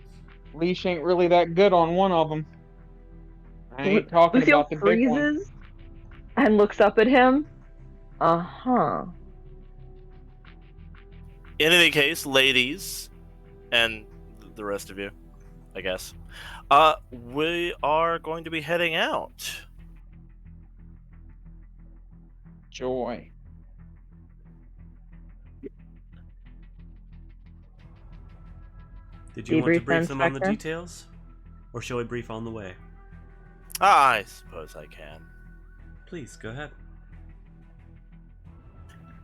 Leash ain't really that good on one of them. I ain't talking Lucille about the big one. freezes and looks up at him. Uh-huh. In any case, ladies, and the rest of you, I guess, we are going to be heading out. Joy. Did you want to Debrief, brief them on the Inspector? details? Or shall I brief on the way? I suppose I can. Please, go ahead.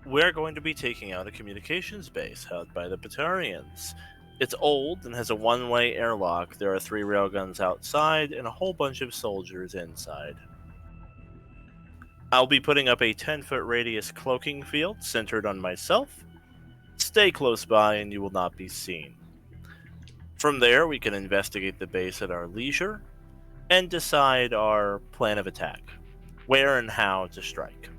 We're going to be taking out a communications base held by the Batarians. It's old and has a one-way airlock. There are 3 railguns outside and a whole bunch of soldiers inside. I'll be putting up a 10-foot radius cloaking field centered on myself. Stay close by and you will not be seen. From there, we can investigate the base at our leisure and decide our plan of attack, where and how to strike.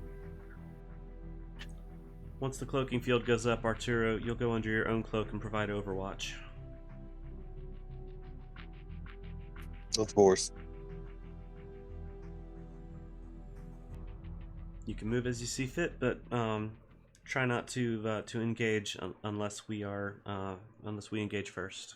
Once the cloaking field goes up, Arturo, you'll go under your own cloak and provide overwatch. Of course. You can move as you see fit, but try not to engage unless we engage first.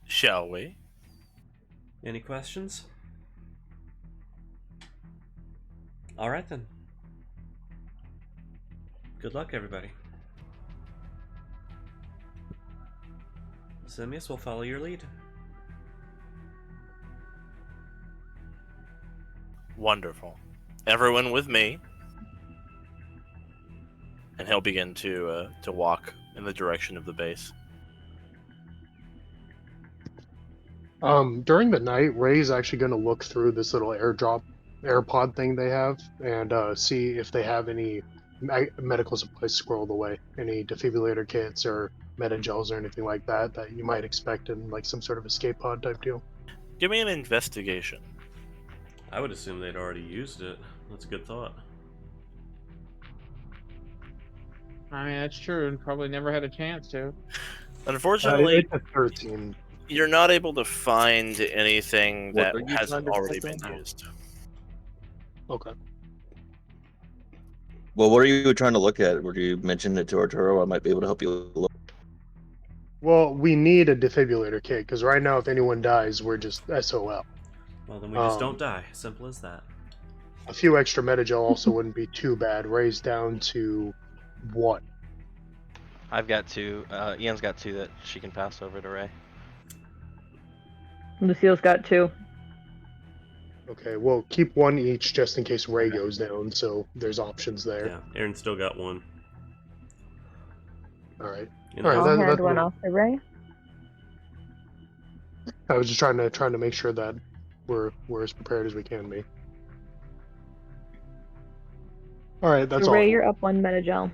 Shall we? Any questions? All right then. Good luck, everybody. Simius will follow your lead. Wonderful. Everyone with me. And he'll begin to walk in the direction of the base. During the night, Ray's actually going to look through this little AirPod thing they have and see if they have any medical supplies squirreled away, any defibrillator kits or metagels or anything like that that you might expect in like some sort of escape pod type deal. Give me an investigation. I would assume they'd already used it. That's a good thought. I mean, that's true, and probably never had a chance to. Unfortunately, It's a 13. you're not able to find anything What that are you hasn't trying to already check been out? used. Okay. Well, what are you trying to look at? Were you mentioning it to Arturo? I might be able to help you look. Well, we need a defibrillator kit because right now, if anyone dies, we're just SOL. Well, then we just don't die. Simple as that. A few extra metagel also wouldn't be too bad. Raised down to 1. I've got 2. Ian's got 2 that she can pass over to Ray. Lucille's got 2. Okay, well, keep 1 each just in case Ray goes down, so there's options there. Yeah, Aaron still got 1. All right. You All right, know, I'll that- hand that's one what- off to Ray. I was just trying to make sure that we're as prepared as we can be. All right, that's So all. Ray, you're up 1 metagel.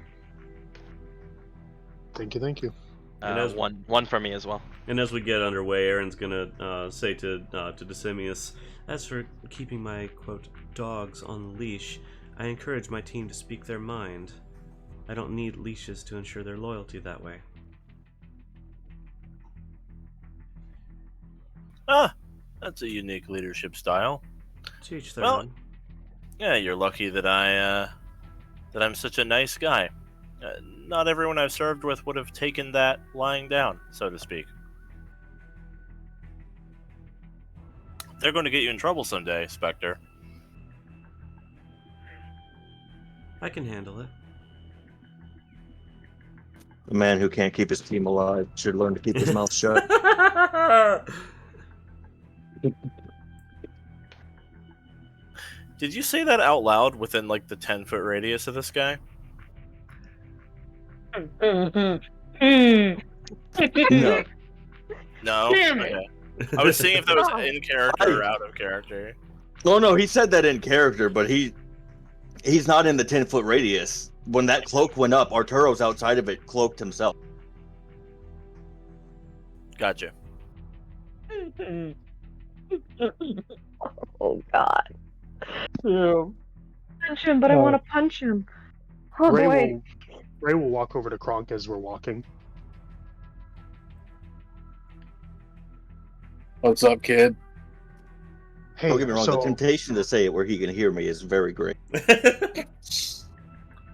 Thank you. And as- One for me as well. And as we get underway, Aaron's gonna say to Decimus, "As for keeping my quote dogs on leash, I encourage my team to speak their mind. I don't need leashes to ensure their loyalty that way." Ah, that's a unique leadership style. To each their Well- own. Yeah, you're lucky that I'm such a nice guy. Not everyone I've served with would have taken that lying down, so to speak. They're going to get you in trouble someday, Spectre. I can handle it. A man who can't keep his team alive should learn to keep his mouth shut. Did you say that out loud within like the 10-foot radius of this guy? No. No. Damn it. Okay. I was seeing if that was in character or out of character. Well, no, he said that in character, but he's not in the 10-foot radius. When that cloak went up, Arturo's outside of it, cloaked himself. Gotcha. Oh God. Yeah. Punch him, but I Oh. want to punch him. Oh boy. Ray will walk over to Kronk as we're walking. What's up, kid? Hey, Don't get me wrong, so the temptation to say it where he can hear me is very great.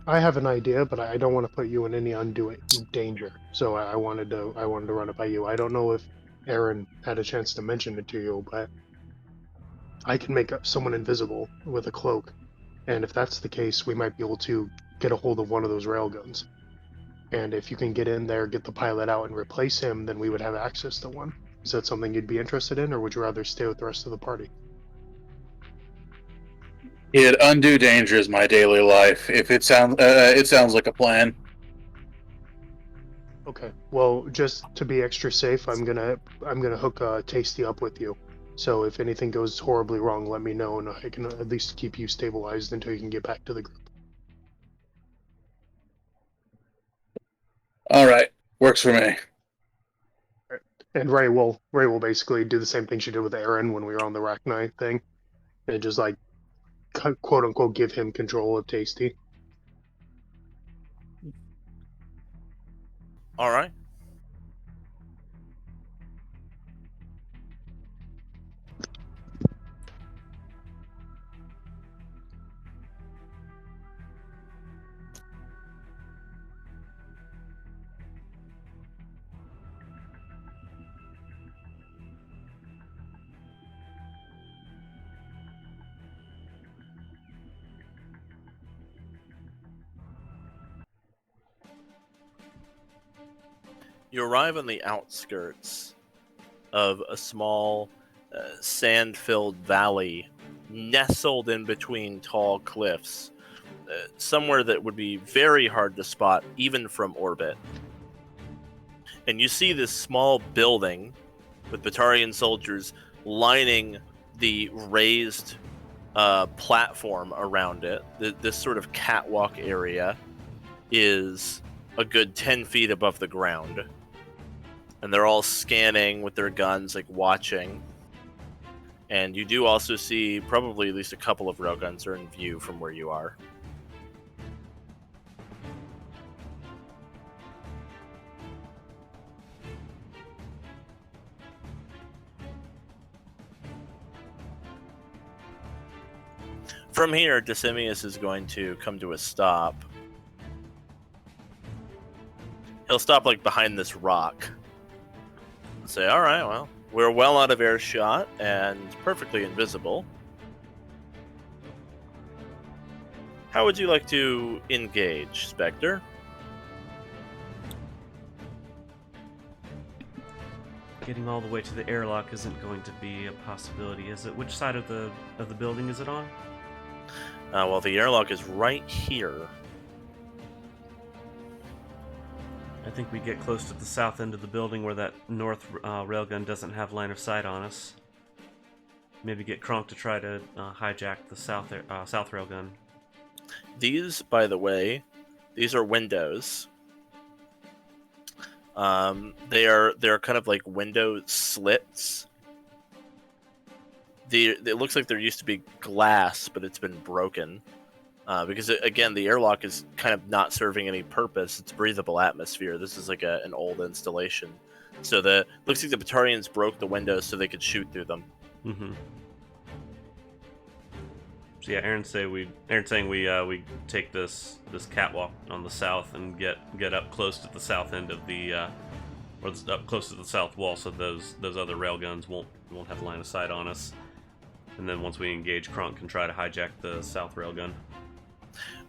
I have an idea, but I don't want to put you in any undue danger. So I wanted to run it by you. I don't know if Aryn had a chance to mention it to you, but I can make someone invisible with a cloak, and if that's the case, we might be able to get a hold of one of those railguns. And if you can get in there, get the pilot out, and replace him, then we would have access to one. Is that something you'd be interested in, or would you rather stay with the rest of the party? Kid, undue danger is my daily life. If it sounds like a plan. Okay. Well, just to be extra safe, I'm gonna hook Tasty up with you. So if anything goes horribly wrong, let me know, and I can at least keep you stabilized until you can get back to the group. All right, works for me. And Ray will basically do the same thing she did with Aryn when we were on the Rachni thing, and just like quote unquote give him control of Tasty. All right. You arrive on the outskirts of a small, sand-filled valley nestled in between tall cliffs, somewhere that would be very hard to spot even from orbit. And you see this small building with Batarian soldiers lining the raised platform around it. This sort of catwalk area is a good 10 feet above the ground. and they're all scanning with their guns, like watching. And you do also see probably at least a couple of railguns are in view from where you are. From here, Decimius is going to come to a stop. He'll stop like behind this rock and say, all right, well, we're well out of earshot and perfectly invisible. How would you like to engage, Spectre? Getting all the way to the airlock isn't going to be a possibility, is it? Which side of the building is it on? Well, the airlock is right here. I think we get close to the south end of the building where that north railgun doesn't have line of sight on us. Maybe get Kronk to try to hijack the south railgun. These, by the way, these are windows. They're kind of like window slits. It looks like there used to be glass, but it's been broken. Because, again, the airlock is kind of not serving any purpose. It's breathable atmosphere. This is like an old installation. So looks like the Batarians broke the windows so they could shoot through them. Mm-hmm. So yeah, Aryn's saying we take this catwalk on the south and get up close to the south end of the or up close to the south wall, so those other railguns won't have line of sight on us. And then once we engage, Kronk can try to hijack the south railgun.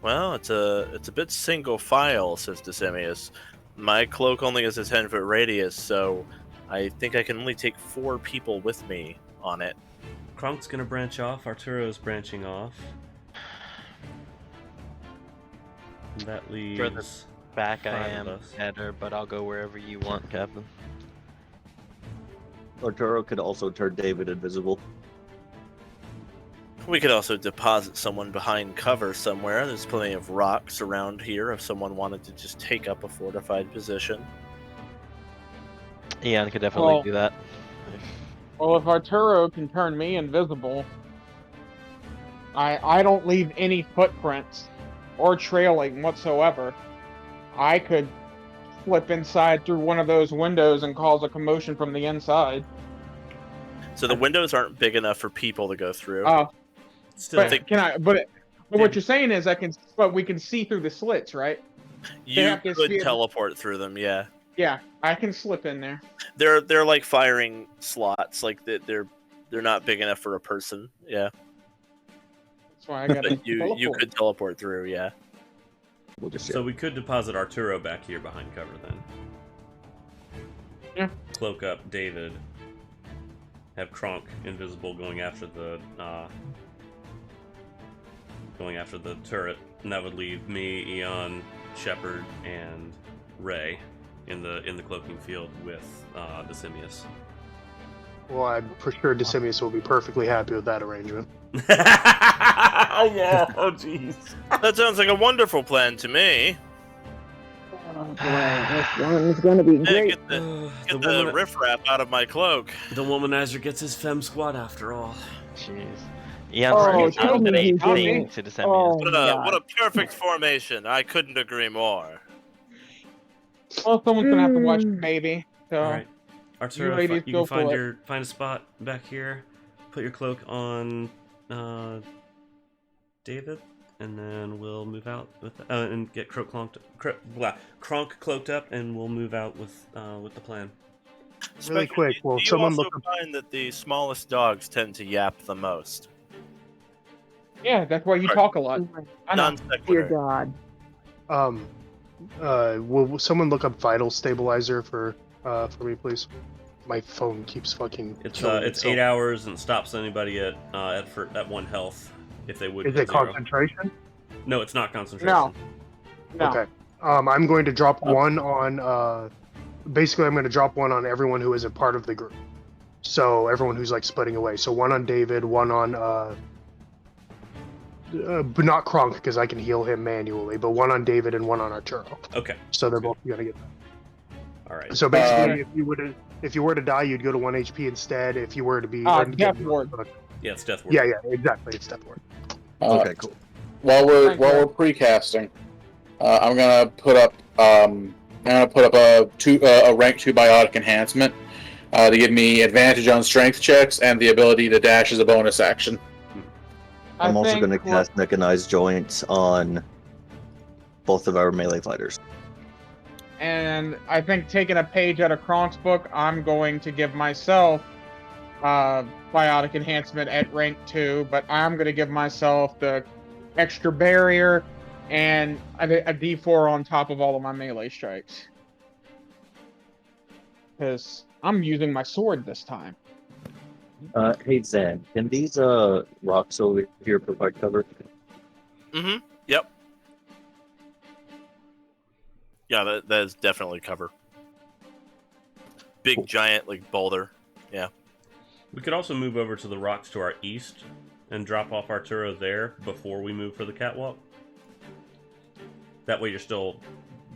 Well, it's a bit single file, says Decimius. My cloak only has a 10-foot radius, so I think I can only take 4 people with me on it. Kronk's gonna branch off. Arturo's branching off. And that leaves Further back I 5 am of us. better, but I'll go wherever you want, Captain. Arturo could also turn David invisible. We could also deposit someone behind cover somewhere. There's plenty of rocks around here if someone wanted to just take up a fortified position. Ian could definitely Well- do that. Well, if Arturo can turn me invisible, I don't leave any footprints or trailing whatsoever. I could slip inside through one of those windows and cause a commotion from the inside. So the windows aren't big enough for people to go through. Still, But can I? But what you're saying is but we can see through the slits, right? You have to could see it. teleport through them, yeah. Yeah, I can slip in there. They're like firing slots, like they're not big enough for a person, yeah. That's why I got to But you could teleport through, yeah. We'll just so we could deposit Arturo back here behind cover then. Yeah. Cloak up David. Have Kronk invisible going after the turret, and that would leave me, Eon, Shepard, and Ray in the cloaking field with Decimius. Well, I'm for sure Decimius will be perfectly happy with that arrangement. Yeah, oh jeez. That sounds like a wonderful plan to me. Oh boy, this one's gonna be Hey, great. get the riffraff out of my cloak. The womanizer gets his fem squad after all. Jeez. Ian's Oh, bringing tell me he's confidence getting- to Decimius. Oh, What God. a perfect formation. I couldn't agree more. Well, someone's gonna have to watch the baby. So All right, Arturo, you ladies you go can for it. find a spot back here. Put your cloak on David, and then we'll move out with and get Kronk cloaked up, and we'll move out with the plan. Really Spectre, quick, will do you someone also look up- find that the smallest dogs tend to yap the most? yeah, that's why you Right. talk a lot. I know. Non Dear sequitur. God. Will someone look up vital stabilizer for me, please? My phone keeps fucking. It's killing it's itself. 8 hours and stops anybody at 1 health if they would. Is hit it 0. concentration? No, it's not concentration. No. No. Okay. I'm going to drop one on. Basically, I'm going to drop one on everyone who isn't part of the group. So everyone who's like splitting away. So one on David, one on. But not Kronk because I can heal him manually. But one on David and one on Arturo. Okay. So they're both going to get that. All right. So basically, if you were to die, you'd go to 1 HP instead. If you were to be Death Ward. Yeah, it's Death Ward. Yeah, exactly. It's Death Ward. Okay, cool. While we're Thank you. precasting, I'm gonna put up a rank 2 biotic enhancement to give me advantage on strength checks and the ability to dash as a bonus action. I'm also going to what- cast Mechanized Joints on both of our melee fighters. And I think taking a page out of Kronk's book, I'm going to give myself biotic enhancement at rank 2, but I'm going to give myself the extra barrier and a D4 on top of all of my melee strikes. Because I'm using my sword this time. Hey Zan, can these rocks over here provide cover? Mm-hmm. Yep. Yeah, that is definitely cover. Big giant like boulder. Yeah. We could also move over to the rocks to our east and drop off Arturo there before we move for the catwalk. That way you're still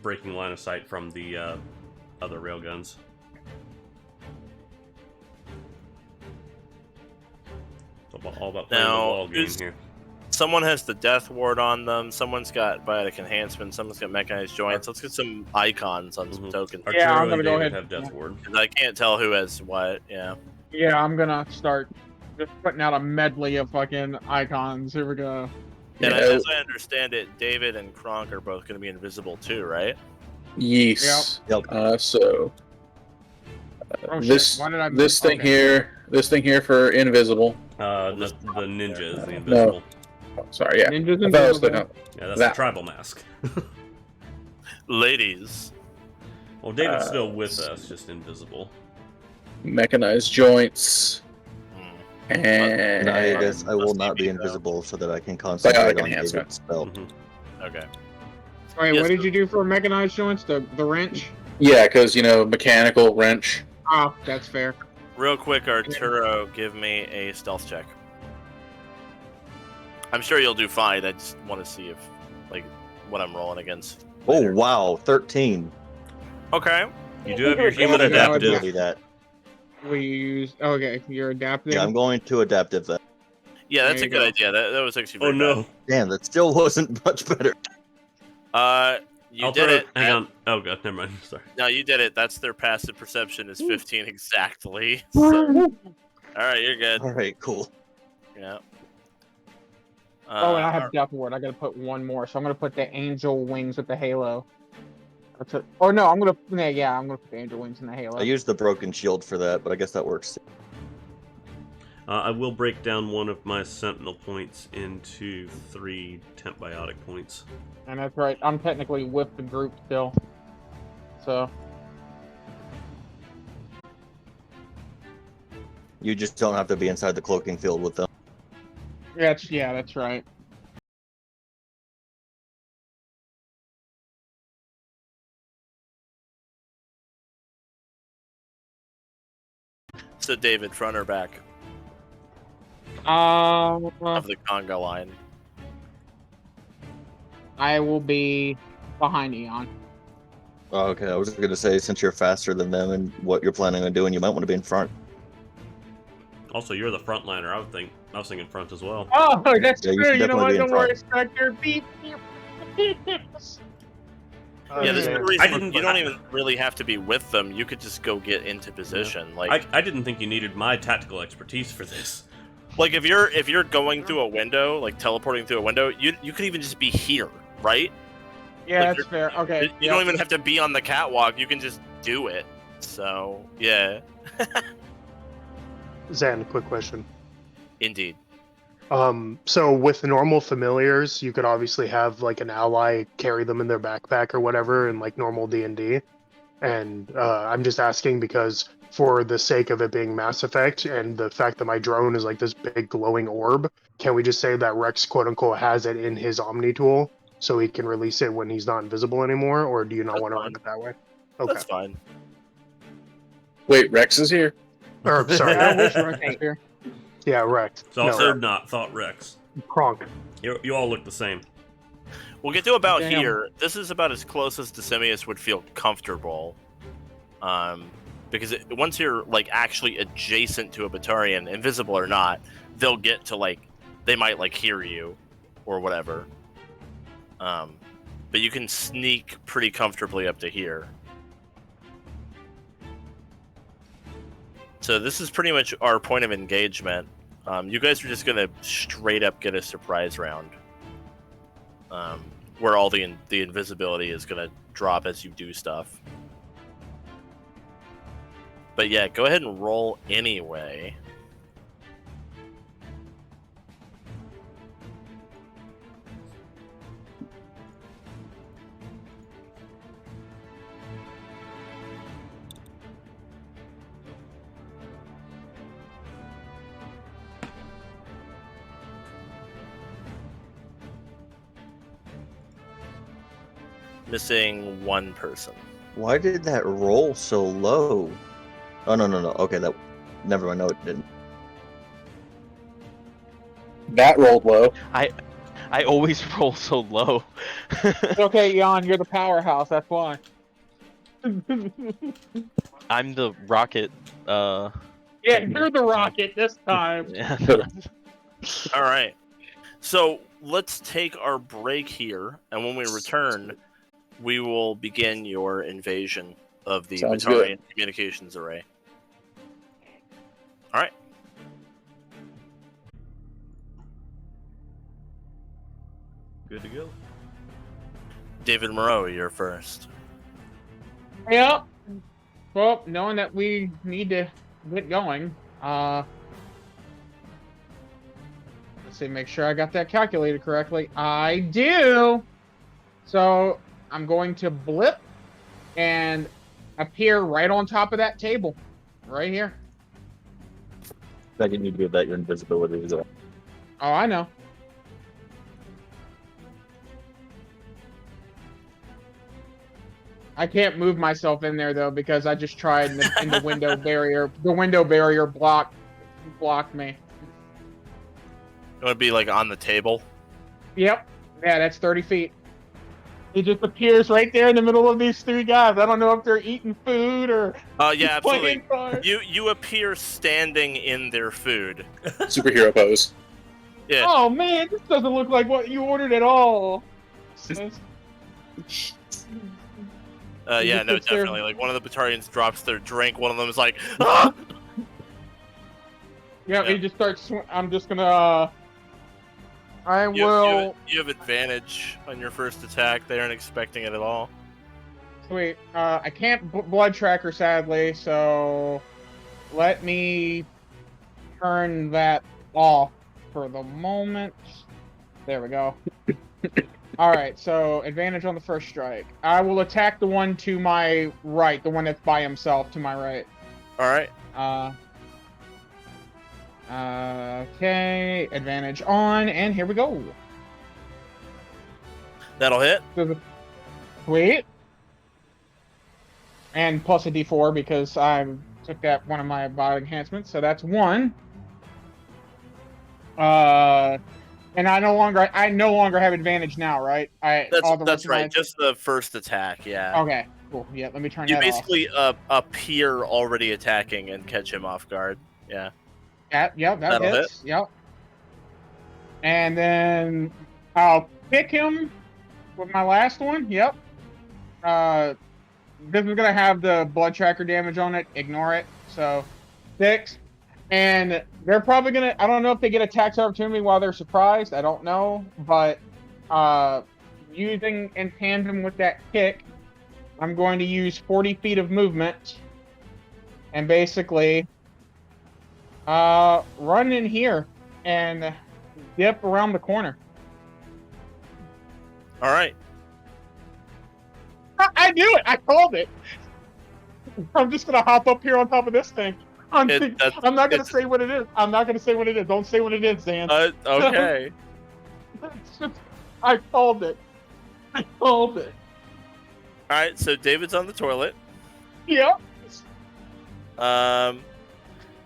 breaking line of sight from the other railguns. All about playing the wall game here. Someone has the Death Ward on them. Someone's got Biotic Enhancement. Someone's got Mechanized Joints. Let's get some icons on some tokens. Arturo Yeah, I'm gonna and go David ahead. have Death Ward. 'Cause I can't tell who has what. Yeah. Yeah, I'm gonna start just putting out a medley of fucking icons. Here we go. And Yeah. as I understand it, David and Kronk are both going to be invisible too, right? Yes. Yep. So Oh, shit. this Why did I this thing okay. here for invisible. The ninja is the invisible. Oh, sorry, yeah. Ninjas I thought I was invisible. thinking- Yeah, that's That- the tribal mask. Ladies. Well, David's still with us, just invisible. Mechanized joints. Hmm. And I guess I will must not be be though. invisible so that I can concentrate Biotic on enhancement. David's spell. Mhm. Okay. Wait, Yes, what did you do for mechanized joints? The wrench? yeah, because mechanical wrench. Oh, that's fair. Real quick, Arturo, give me a stealth check. I'm sure you'll do fine. I just want to see if, what I'm rolling against. Oh later. wow, 13. Okay. You do have your human Yeah, adaptive. Ability that. We use. Okay, you're adapting. Yeah, I'm going to adaptive that. Yeah, that's There a you good go. idea. That was actually Oh very no! Damn, that still wasn't much better. bad. You I'll did throw it. Hang on. Oh god, never mind. Sorry. No, you did it. That's their passive perception is 15 exactly. So, all right, you're good. All right, cool. Yeah. Oh, and I have Death Ward. I gotta put one more. So I'm gonna put the angel wings with the halo. Oh no, I'm gonna put the angel wings in the halo. I used the broken shield for that, but I guess that works. I will break down one of my sentinel points into 3 temp biotic points. And that's right. I'm technically with the group still. So You just don't have to be inside the cloaking field with them. yeah, that's right. So David, front or back Uh, of the conga line? I will be behind Eon. Oh, okay, I was going to say, since you're faster than them and what you're planning on doing, you might want to be in front. Also, you're the frontliner. I was thinking front as well. Oh, that's Yeah, you true. should You know definitely what? be in Don't worry, front. Spectre. Beep, beep, beep. Yeah, there's no reason. I didn't- You don't even really have to be with them. You could just go get into position. I didn't think you needed my tactical expertise for this. Like if you're going through a window, like teleporting through a window, you could even just be here, right? Yeah, Like, that's fair. Okay. You don't even have to be on the catwalk. You can just do it. So yeah, Zan, quick question. indeed. So with normal familiars, you could obviously have like an ally carry them in their backpack or whatever in like normal D&D. And I'm just asking because for the sake of it being Mass Effect and the fact that my drone is like this big glowing orb, can we just say that Rex quote unquote has it in his Omni tool so he can release it when he's not invisible anymore? Or do you not That's want to fine. run it that way? Okay. That's fine. Wait, Rex is here. Or sorry. I wish Rex was here. Yeah, Rex. So No, Urdnot thought Rex. Kronk. You all look the same. We'll get to about Damn. here. This is about as close as Decimius would feel comfortable. Because once you're like actually adjacent to a Batarian, invisible or not, they'll get to like they might like hear you or whatever. But you can sneak pretty comfortably up to here. So this is pretty much our point of engagement. You guys are just gonna straight up get a surprise round, where all the invisibility is gonna drop as you do stuff. But yeah, go ahead and roll anyway. Missing one person. Why did that roll so low? Oh, no. Okay, that... Never mind, no, it didn't. That rolled low. I always roll so low. Okay, Jan, you're the powerhouse. That's why. I'm the rocket. Yeah, you're the rocket this time. Yeah. All right. So let's take our break here, and when we return, we will begin your invasion of the Sounds Batarian communications array. All right. Good to go. David Moreau, you're first. Yep. Well, knowing that we need to get going, let's see, make sure I got that calculated correctly. I do. So I'm going to blip and appear right on top of that table, right here. That you need to give that your invisibility as well. Oh, I know. I can't move myself in there though because I just tried and the window barrier. The window barrier blocked me. It would be like on the table. Yep. Yeah, that's 30 feet. He just appears right there in the middle of these three guys. I don't know if they're eating food or Yeah, playing absolutely. cards. You appear standing in their food. Superhero pose. Yeah. Oh man, this doesn't look like what you ordered at all. Yeah, no, It's their- definitely. Like one of the Batarians drops their drink. One of them is like, ah! Yeah, Yeah. he just starts. I'm just gonna. I You will. have advantage on your first attack. They aren't expecting it at all. Sweet. I can't blood tracker sadly, so let me turn that off for the moment. There we go. All right, so advantage on the first strike. I will attack the one to my right, the one that's by himself to my right. All right. Okay, advantage on, and here we go. That'll hit. Sweet. And plus a d4 because I took that one of my biotic enhancements, so that's 1. And I no longer have advantage now, right? That's right. Just the first attack. Yeah. Okay, cool. Yeah, let me turn You that basically appear already attacking and catch him off guard. Yeah. off. Yep, that That'll hits. Yep. And then I'll pick him with my last one. Yep. This is gonna have the blood tracker damage on it. Ignore it. So 6. And they're probably gonna. I don't know if they get a tax opportunity while they're surprised. I don't know, but using in tandem with that kick, I'm going to use 40 feet of movement, and basically run in here and dip around the corner. All right. I knew it. I called it. I'm just gonna hop up here on top of this thing. I'm not gonna say what it is. I'm not gonna say what it is. Don't say what it is, Dan. Okay. I called it. I called it. All right. So David's on the toilet. Yep.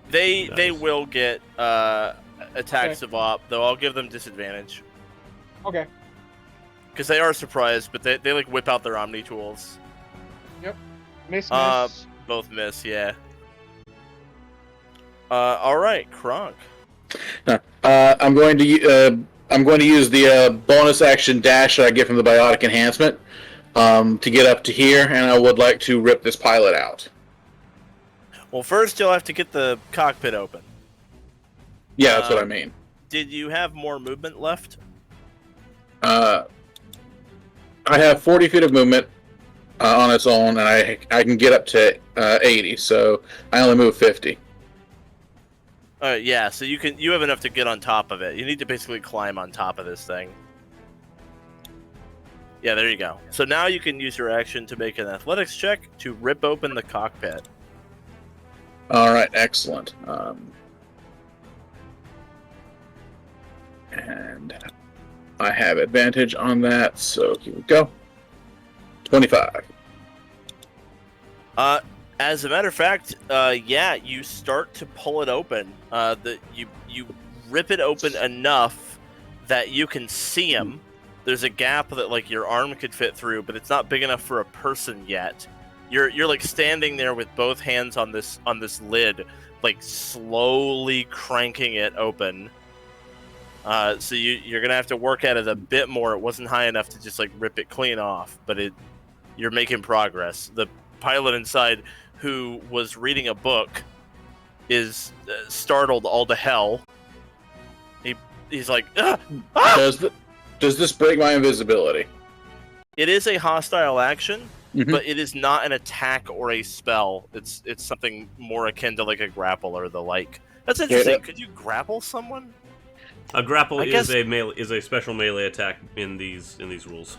They Nice. will get attacks of op, though I'll give them disadvantage Okay. because they are surprised, but they like whip out their Omni tools. Miss. But both miss. Yeah. All right, Kronk. I'm going to use the bonus action dash that I get from the biotic enhancement to get up to here, and I would like to rip this pilot out. Well, first you'll have to get the cockpit open. Yeah, that's what I mean. Did you have more movement left? I have 40 feet of movement on its own, and I can get up to 80, so I only move 50. Yeah, so you have enough to get on top of it. You need to basically climb on top of this thing. Yeah, there you go. So now you can use your action to make an athletics check to rip open the cockpit. All right, excellent. And I have advantage on that, so here we go. 25. As a matter of fact, yeah, you start to pull it open. You rip it open enough that you can see him. There's a gap that like your arm could fit through, but it's not big enough for a person yet. You're like standing there with both hands on this lid, like slowly cranking it open. So you're gonna have to work at it a bit more. It wasn't high enough to just like rip it clean off, but you're making progress. The pilot inside, who was reading a book, is startled all to hell. He's like, ah! Ah! Does this break my invisibility? It is a hostile action, Mhm. but it is not an attack or a spell. It's something more akin to like a grapple or the like. That's interesting. Could you grapple someone? A grapple I guess- is a special melee attack in these rules.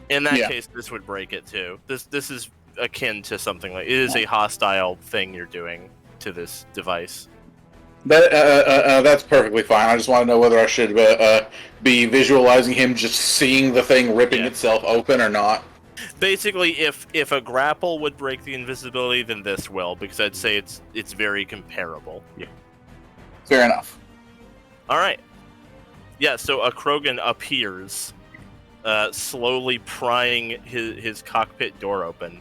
In that Yeah. case, this would break it too. This is akin to something like it is a hostile thing you're doing to this device. That's perfectly fine. I just want to know whether I should be visualizing him just seeing the thing ripping Yeah. itself open or not. Basically, if a grapple would break the invisibility, then this will, because I'd say it's very comparable. Fair enough. All right. Yeah, so a Krogan appears, slowly prying his cockpit door open,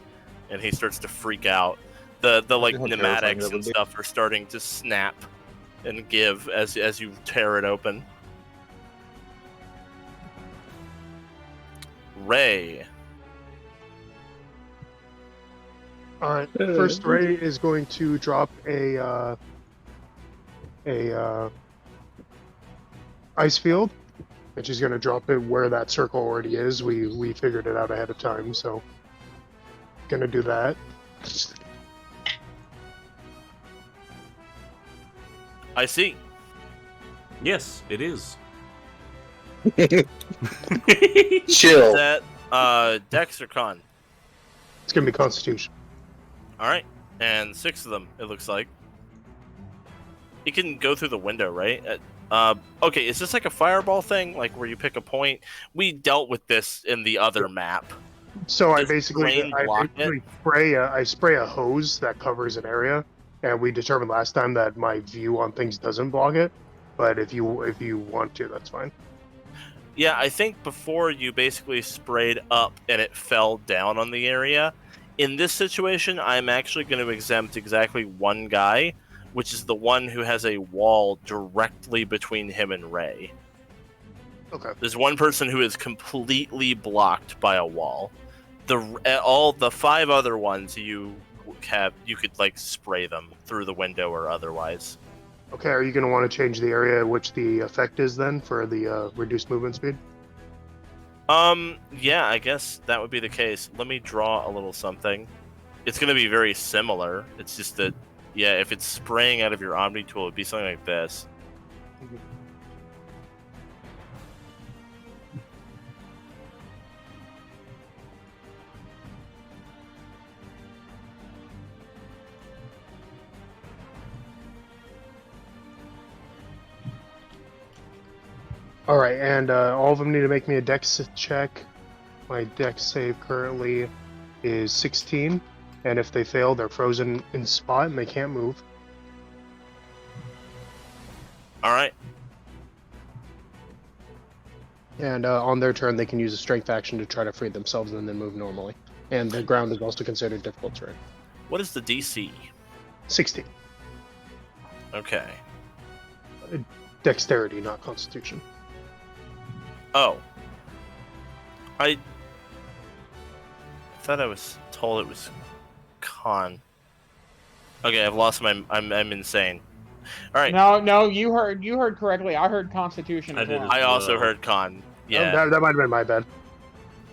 and he starts to freak out. The like How terrifying pneumatics that would and be. stuff are starting to snap and give as you tear it open. Ray. All right. First, Ray is going to drop a ice field, and she's going to drop it where that circle already is. We figured it out ahead of time, so gonna do that. I see. Yes, it is. Chill. Is that Dex or Con? It's gonna be Constitution. All right, and 6 of them. It looks like. You can go through the window, right? Okay, is this like a fireball thing, like where you pick a point? We dealt with this in the other map. So I Does basically rain block spray a hose that covers an area, and we determined last time that my view on things doesn't block it. But if you want to, that's fine. Yeah, I think before you basically sprayed up and it fell down on the area. In this situation, I'm actually going to exempt exactly one guy, which is the one who has a wall directly between him and Ray. Okay. There's one person who is completely blocked by a wall. All the 5 other ones you could like spray them through the window or otherwise. Okay, are you going to want to change the area at which the effect is then for the reduced movement speed? Yeah, I guess that would be the case. Let me draw a little something. It's going to be very similar. It's just that, yeah, if it's spraying out of your Omni tool, it'd be something like this. All right, and all of them need to make me a dex check. My dex save currently is 16, and if they fail, they're frozen in spot and they can't move. All right. And on their turn, they can use a strength action to try to free themselves and then move normally. And the ground is also considered difficult terrain. What is the DC? 16. Okay. Dexterity, not Constitution. Oh. I thought I was told it was con. Okay, I've lost my. I'm insane. All right. No, you heard correctly. I heard Constitution I as did well. I also heard con. Yeah. That might have been my bad.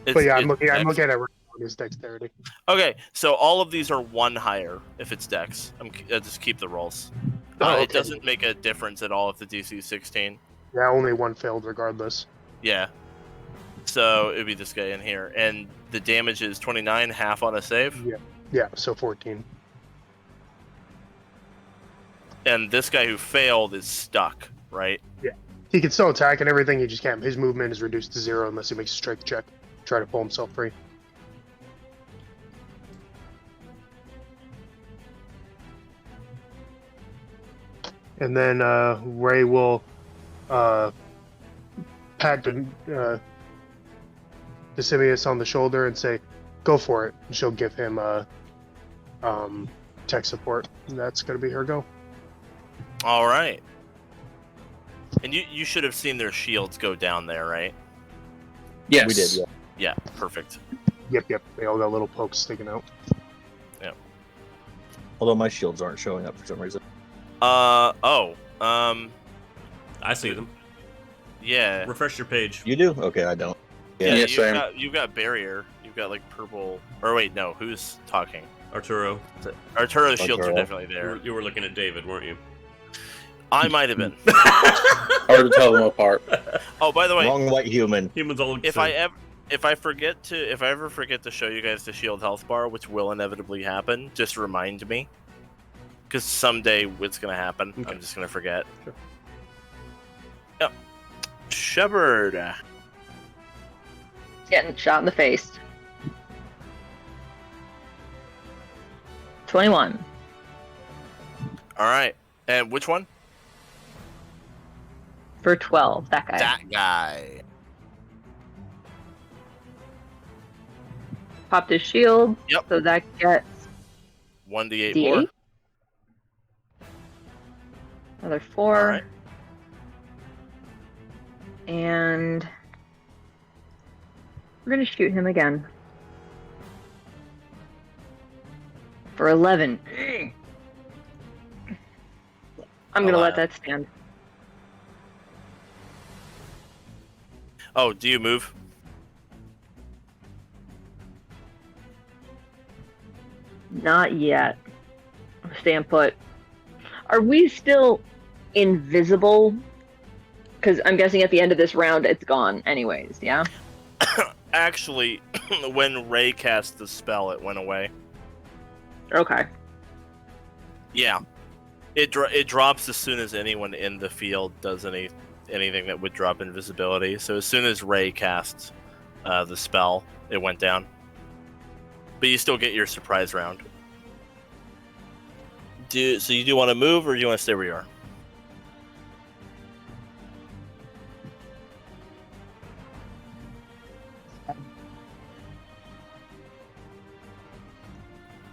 But yeah, I'm looking at it on his Dexterity. Okay, so all of these are one higher if it's Dex. I'll just keep the rolls. Oh, It okay. doesn't make a difference at all if the DC is 16. Yeah, only one failed regardless. Yeah. So it'd be this guy in here, and the damage is 29, half on a save. Yeah, so 14. And this guy who failed is stuck, right? He can still attack and everything, he just can't. His movement is reduced to 0 unless he makes a strength check. Try to pull himself free. And then Ray will pat Decimus on the shoulder and say, "Go for it." And she'll give him tech support. And that's going to be her go. All right. And you should have seen their shields go down there, right? Yes. We did, yeah. Yeah, perfect. Yep. They all got little pokes sticking out. Although my shields aren't showing up for some reason. I see them. Yeah. Refresh your page. You do? Okay, I don't. Yeah, Yeah, same. you've got barrier. You've got like purple. Or wait, no. Who's talking? Arturo, Arturo's shields are Arturo. definitely you there. were looking at David, weren't you? I might have been. Hard to tell them apart. Oh, by the way, Wrong white human. Humans all look the if same. I ever forget to show you guys the shield health bar, which will inevitably happen, just remind me. Because someday it's gonna happen. Okay. I'm just gonna forget. Sure. Yep. Shepard. Getting shot in the face. 21. All right. And which one? For 12, that guy. That guy. Popped his shield. Yep. So that gets 1d8 more. D8. Another 4. All right. And we're going to shoot him again. For 11. I'm going to let that stand. Oh, do you move? Not yet. Stand put. Are we still invisible? Because I'm guessing at the end of this round it's gone anyways, yeah? Actually, when Ray cast the spell, it went away. Okay. Yeah. It drops as soon as anyone in the field does anything that would drop invisibility. So as soon as Ray casts the spell, it went down. But you still get your surprise round. So you do want to move, or do you want to stay where you are?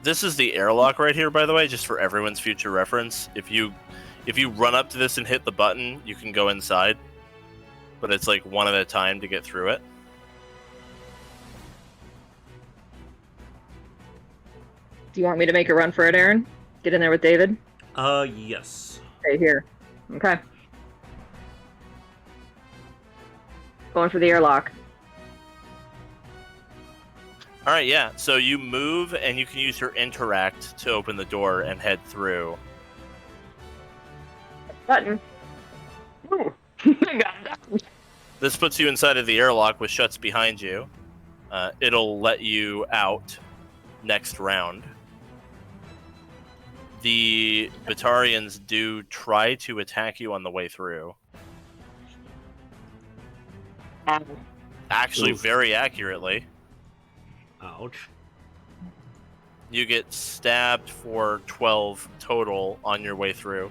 This is the airlock right here, by the way, just for everyone's future reference. If you run up to this and hit the button, you can go inside. But it's like one at a time to get through it. Do you want me to make a run for it, Aryn? Get in there with David? Yes. Stay here. Okay. Going for the airlock. All right, yeah. So you move, and you can use your interact to open the door and head through. Button. Ooh. Got that. This puts you inside of the airlock, which shuts behind you. It'll let you out next round. The Batarians do try to attack you on the way through. Actually, Oof. very accurately. Ouch. You get stabbed for 12 total on your way through.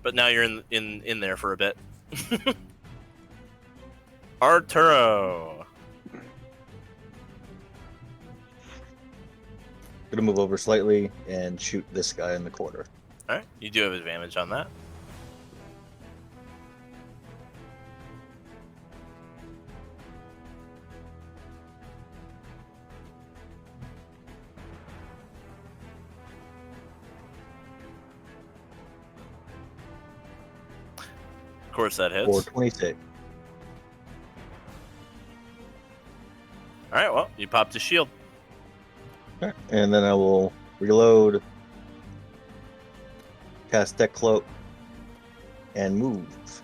But now you're in there for a bit. Arturo. Gonna move over slightly and shoot this guy in the corner. All right, you do have advantage on that. Of course, that hits. For 26. All right, well, you popped a shield. Okay. And then I will reload, cast Deck Cloak, and move.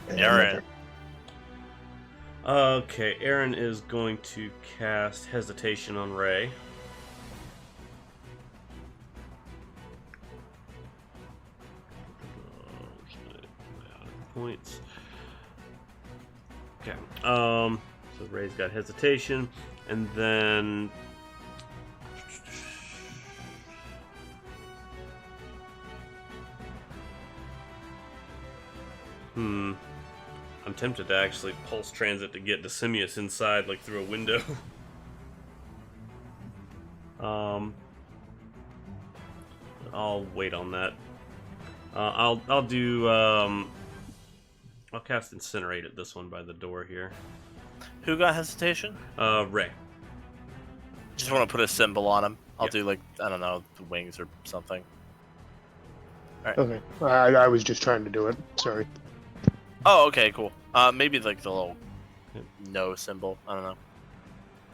And Aryn. Okay, Aryn is going to cast Hesitation on Ray. Points. Okay. So Ray's got Hesitation, and then I'm tempted to actually pulse transit to get Decimius inside, like through a window. I'll wait on that. I'll do I'll cast Incinerate at this one by the door here. Who got hesitation? Ray. Just want to put a symbol on him. I'll Yep. do like, I don't know, the wings or something. Okay. I was just trying to do it. Sorry. Oh, okay, cool. Maybe like the little no symbol. I don't know. All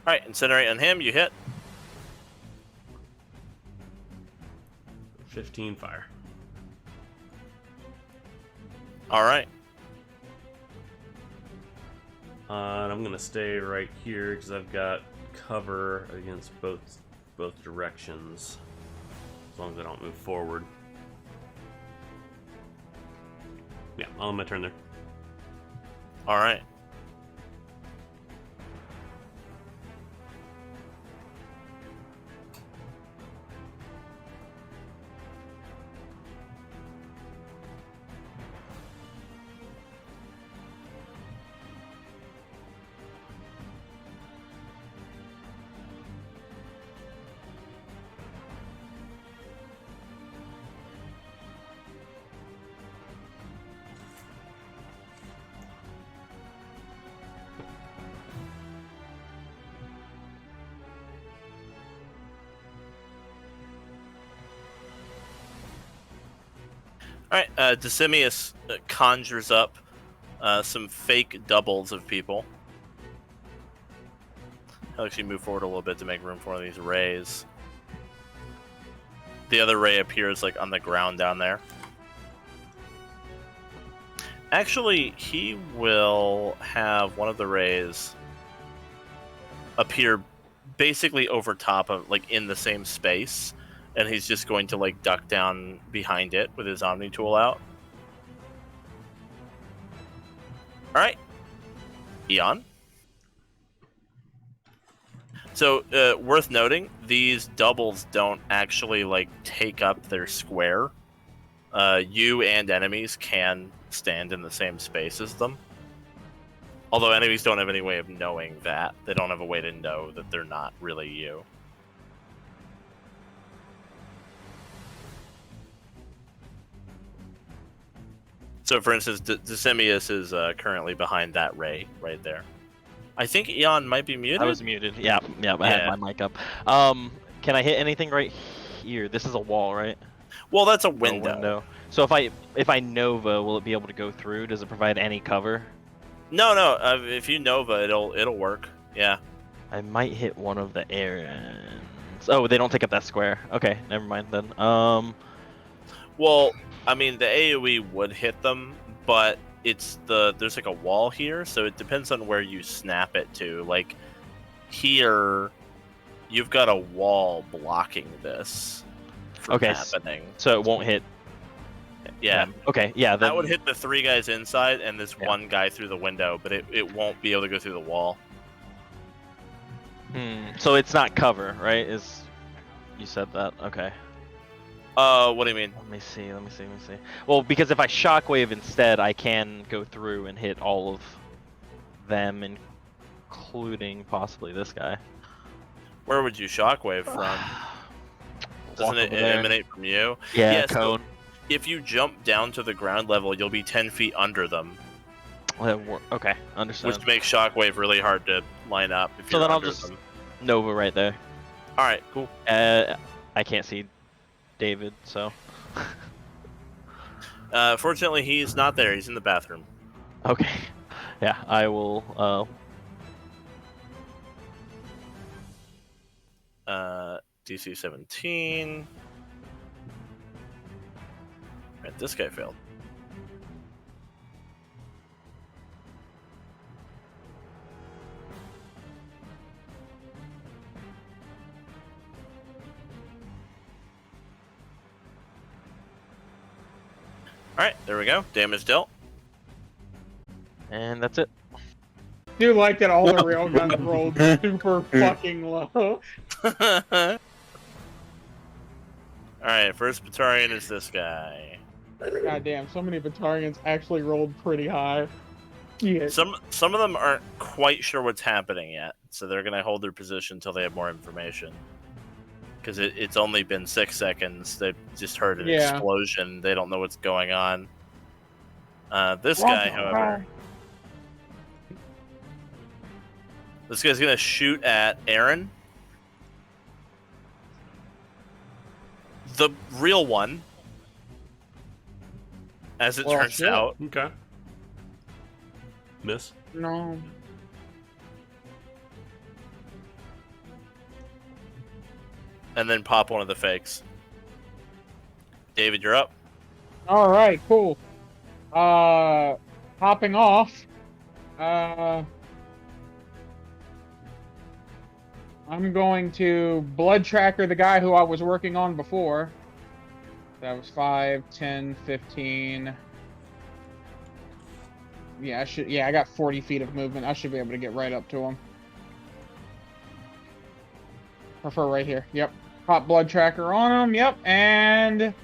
right, incinerate on him. You hit. 15 fire. All right. And I'm gonna stay right here because I've got cover against both directions, as long as I don't move forward. Yeah, I'll end my turn there. All right. All right, Decimius conjures up some fake doubles of people. I'll actually move forward a little bit to make room for one of these rays. The other ray appears like on the ground down there. Actually, he will have one of the rays appear basically over top of, like, in the same space. And he's just going to, like, duck down behind it with his Omni tool out. Alright. Eon. So, worth noting, these doubles don't actually, like, take up their square. You and enemies can stand in the same space as them. Although enemies don't have any way of knowing that. They don't have a way to know that they're not really you. So, for instance, Decimius is currently behind that ray right there. I think Eon might be muted. I was muted. Yeah, I had my mic up. Can I hit anything right here? This is a wall, right? Well, that's a Or window. So if I Nova, will it be able to go through? Does it provide any cover? No. If you Nova, it'll work. Yeah. I might hit one of the Aryans. Oh, they don't take up that square. Okay, never mind then. Well, I mean, the AoE would hit them, but there's like a wall here, so it depends on where you snap it to. Like here, you've got a wall blocking this from happening. So it won't hit. Yeah. Okay. Yeah. Then, That would hit the 3 guys inside and this one guy through the window, but it won't be able to go through the wall. So it's not cover, right? You said that. Okay. What do you mean? Let me see. Well, because if I shockwave instead, I can go through and hit all of them, including possibly this guy. Where would you shockwave from? Doesn't it emanate from you? Yeah, so cone. if you jump down to the ground level, you'll be 10 feet under them, Okay, understand. which makes shockwave really hard to line up. If So you're then I'll under just them. Nova right there. All right, cool. I can't see David, so. Fortunately, he's not there. He's in the bathroom. Okay. Yeah, I will. DC 17. Right, this guy failed. Alright, there we go. Damage dealt. And that's it. Do like that all the railguns rolled super fucking low. Alright, first Batarian is this guy. God damn, so many Batarians actually rolled pretty high. Yeah. Some of them aren't quite sure what's happening yet, so they're gonna hold their position until they have more information. Because it's only been 6 seconds. They've just heard an explosion. They don't know what's going on. This guy, however, this guy's gonna shoot at Aryn. The real one, as it turns shit. out. Okay. Miss. No. And then pop one of the fakes. David, you're up. Alright, cool. Hopping off. I'm going to blood tracker the guy who I was working on before. That was 5, 10, 15. Yeah, I got 40 feet of movement. I should be able to get right up to him. Prefer right here. Yep. Pop blood tracker on him. Yep. And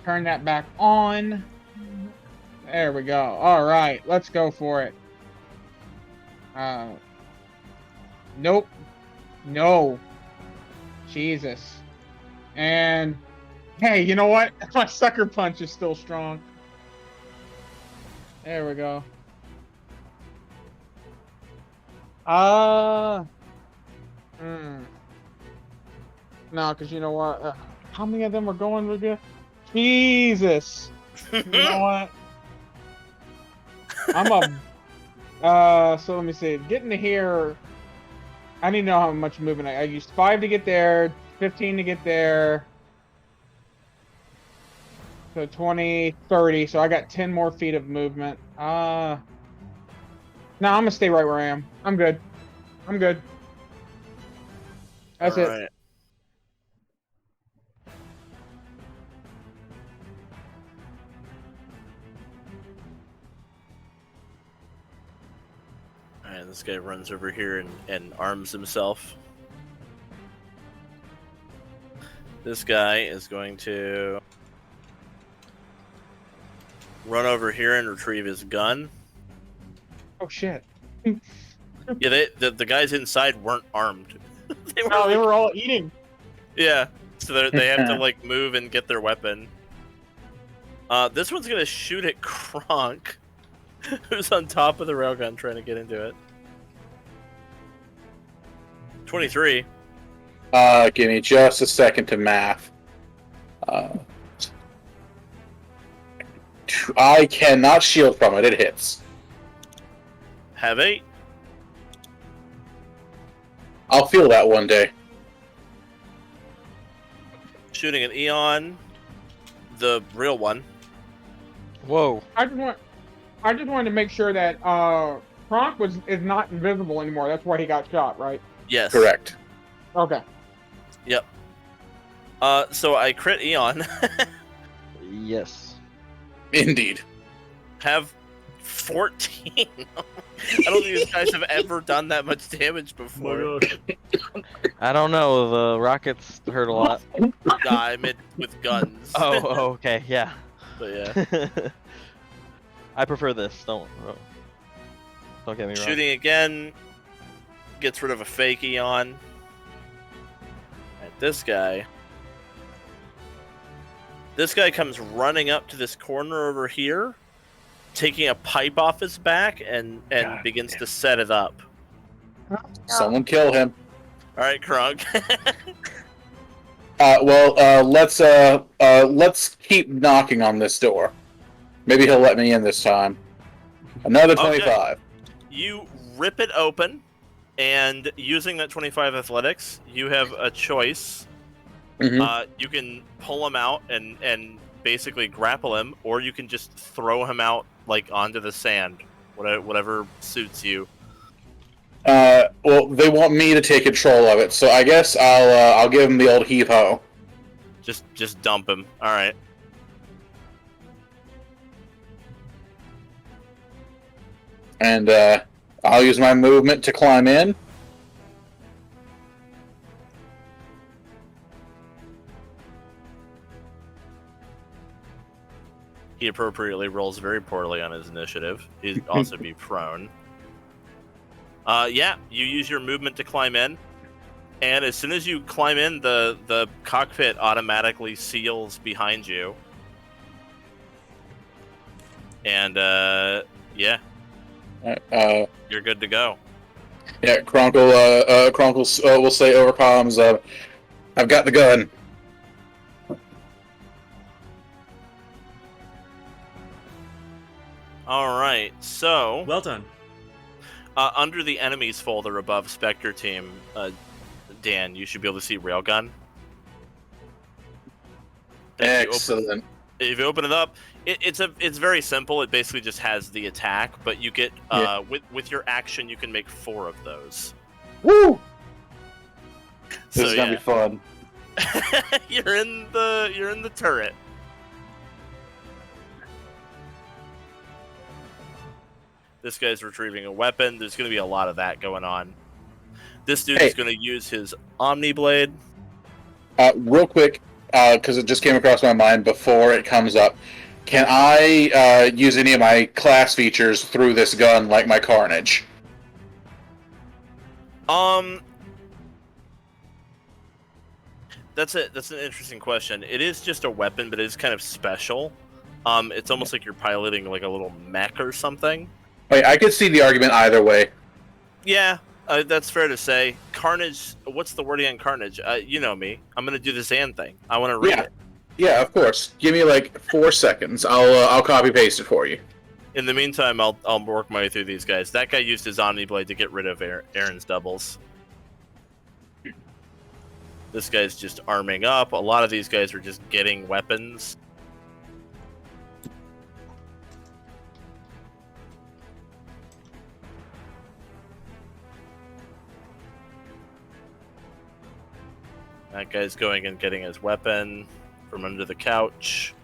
turn that back on. There we go. All right. Let's go for it. Nope. No. Jesus. And hey, you know what? My sucker punch is still strong. There we go. No, because you know what? How many of them are going with you? Jesus. You know what? So let me see. Getting to here, I need to know how much movement I used 5 to get there, 15 to get there. So 20, 30. So I got 10 more feet of movement. No, I'm gonna stay right where I am. I'm good. I'm good. That's it. Alright, this guy runs over here and arms himself. This guy is going to run over here and retrieve his gun. Oh shit. Yeah, the guys inside weren't armed. They were all eating. Yeah, so they have to like move and get their weapon. This one's gonna shoot at Kronk, who's on top of the railgun trying to get into it. 23. Give me just a second to math. I cannot shield from it. It hits. Have 8. I'll feel that one day. Shooting at Eon, the real one. Whoa. I just wanted to make sure that Kronk is not invisible anymore. That's why he got shot, right? Yes. Correct. Okay. Yep. So I crit Eon. Yes. Indeed. Have 14. I don't think these guys have ever done that much damage before. Oh my gosh. I don't know. The rockets hurt a lot. Nah, I meant with guns. Oh, okay, yeah. But yeah. I prefer this. Don't get me wrong. Shooting again gets rid of a fake Eon. And this guy comes running up to this corner over here, taking a pipe off his back and begins to set it up. Someone kill him. All right, Kronk. Let's keep knocking on this door. Maybe he'll let me in this time. Another 25. Okay. You rip it open, and using that 25 athletics, you have a choice. Mm-hmm. You can pull him out and basically grapple him, or you can just throw him out like onto the sand, whatever suits you. Well, they want me to take control of it, so I guess I'll give him the old heave ho. Just dump him. All right. And I'll use my movement to climb in. He appropriately rolls very poorly on his initiative. He'd also be prone. Yeah, you use your movement to climb in, and as soon as you climb in, the cockpit automatically seals behind you. And yeah, you're good to go. Yeah, Kronk will say over comms, I've got the gun. All right, so Well done. under the enemies folder above Spectre Team, Dan, you should be able to see Railgun. Excellent. If you open it up, it's very simple. It basically just has the attack, but you get with your action you can make 4 of those. Woo! This So, is gonna be fun. you're in the turret. This guy's retrieving a weapon. There's going to be a lot of that going on. This dude is going to use his Omni Blade. Real quick, because it just came across my mind before it comes up. Can I use any of my class features through this gun, like my Carnage? That's an interesting question. It is just a weapon, but it is kind of special. It's almost like you're piloting like a little mech or something. Wait, I could see the argument either way. Yeah, that's fair to say. Carnage. What's the wording on Carnage? You know me. I'm gonna do the Zan thing. I want to read it. Yeah, of course. Give me like 4 seconds. I'll copy paste it for you. In the meantime, I'll work my way through these guys. That guy used his Omni Blade to get rid of Aaron's doubles. This guy's just arming up. A lot of these guys are just getting weapons. That guy's going and getting his weapon from under the couch.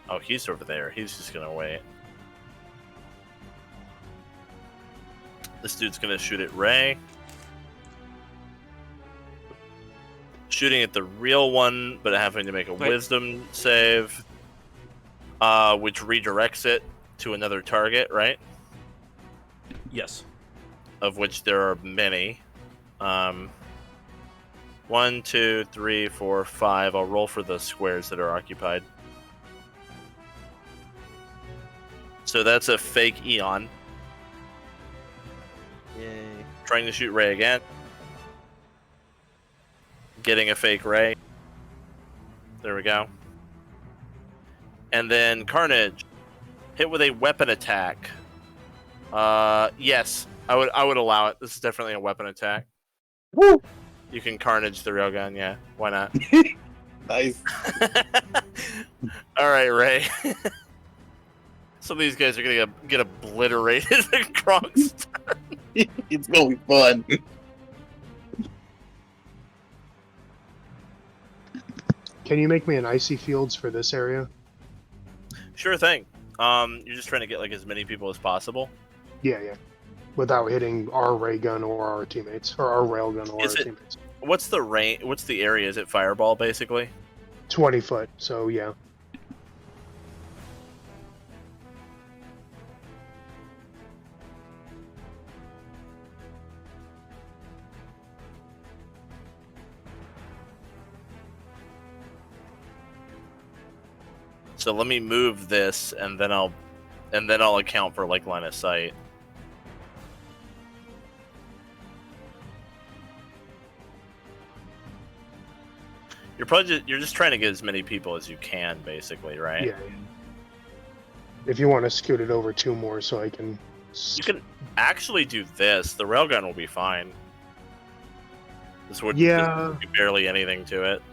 Oh, he's over there. He's just gonna wait. This dude's gonna shoot at Ray. Shooting at the real one, but having to make a wisdom save, which redirects it to another target, right? Yes. Of which there are many. 1, 2, 3, 4, 5. I'll roll for the squares that are occupied. So that's a fake Eon. Yay. Trying to shoot Ray again. Getting a fake Ray. There we go. And then Carnage. Hit with a weapon attack. Yes. I would allow it. This is definitely a weapon attack. Woo! You can Carnage the railgun, yeah. Why not? Nice. Alright, Ray. Some of these guys are gonna get obliterated in Kronk's. It's gonna be fun. Can you make me an icy fields for this area? Sure thing. You're just trying to get like as many people as possible. Yeah, yeah. Without hitting our ray gun or our teammates, or our railgun or our teammates. What's the range? What's the area? Is it fireball basically? 20 foot. So yeah. So let me move this, and then I'll account for like line of sight. You're just trying to get as many people as you can, basically, right? Yeah. If you want to scoot it over 2 more, so I can. You can actually do this. The railgun will be fine. This would do barely anything to it.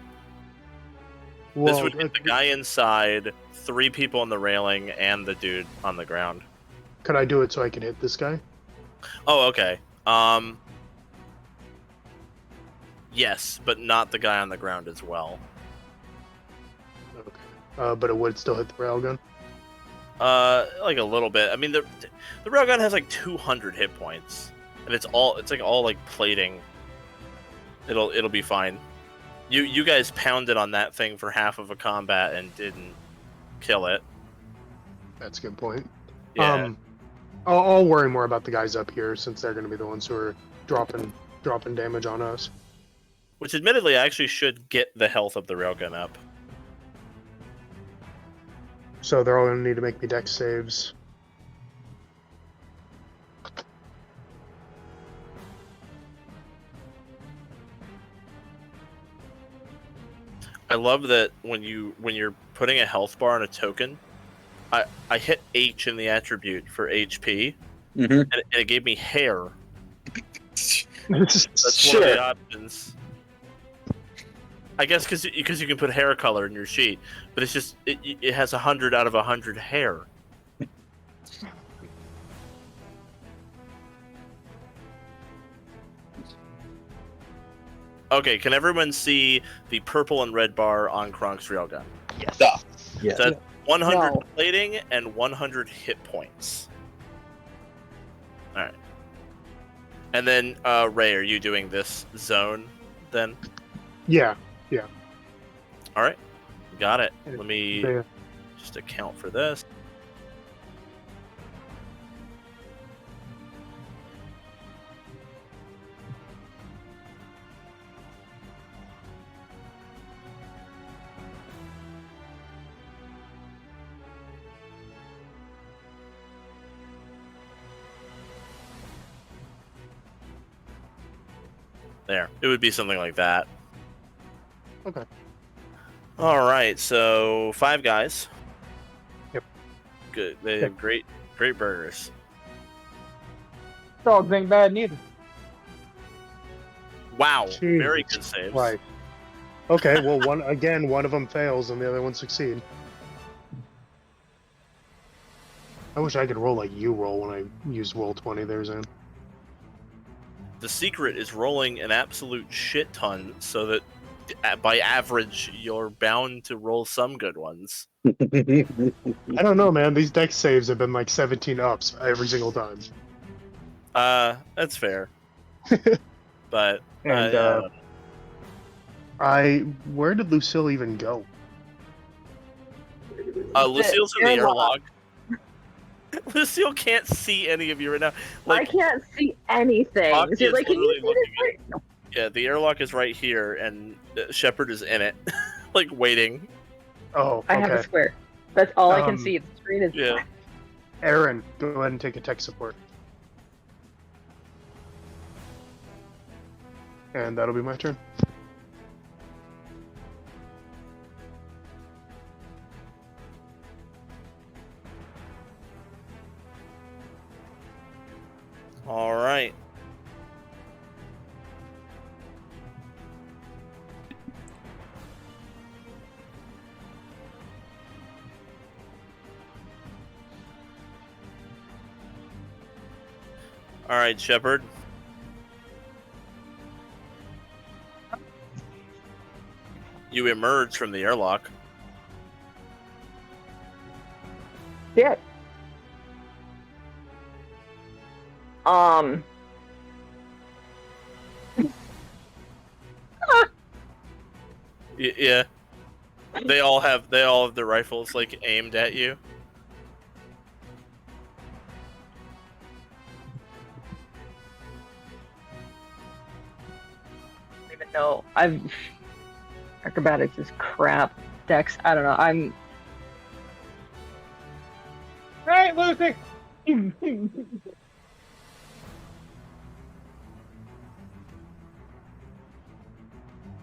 Well, this would hit the guy inside, 3 people on the railing, and the dude on the ground. Could I do it so I can hit this guy? Oh, okay. Yes, but not the guy on the ground as well. Okay. But it would still hit the railgun? Like a little bit. I mean, the railgun has like 200 hit points, and it's like all like plating. It'll be fine. You guys pounded on that thing for half of a combat and didn't kill it. That's a good point. Yeah. I'll worry more about the guys up here since they're going to be the ones who are dropping damage on us. Which, admittedly, I actually should get the health of the railgun up. So they're all going to need to make me dex saves. I love that when you're putting a health bar on a token, I hit H in the attribute for HP, and it gave me hair. That's one of the options. I guess because you can put hair color in your sheet, but it's just it has 100 out of 100 hair. Okay, can everyone see the purple and red bar on Kronk's railgun? Yes. Yeah. So that's 100 No. plating and 100 hit points. All right. And then, Ray, are you doing this zone then? Yeah. All right. Got it. Let me There. just account for this. There. It would be something like that. Okay. All right. So 5 guys. Yep. Good. They have great burgers. Dogs ain't bad neither. Wow. Jeez. Very good saves. Right. Okay, well, one of them fails and the other one succeed. I wish I could roll like you roll when I use roll 20 there, Zan. The secret is rolling an absolute shit ton so that by average you're bound to roll some good ones. I don't know, man. These dex saves have been like 17 ups every single time. That's fair. But And where did Lucille even go? Lucille's in the airlock. airlock. Lucille can't see any of you right now. I can't see anything. Fox Is it is like, can you literally see looking this? Right? Yeah, the airlock is right here, and Shepard is in it, like waiting. Oh, I have a okay. square. That's all I can Um, see. The screen is Yeah. black. Aryn, go ahead and take a tech support. And that'll be my turn. All right. All right, Shepard. You emerge from the airlock. Shit. Yeah. They all have their rifles like aimed at you. I don't even know. Acrobatics is crap. Dex, I don't know. Right, Lucy.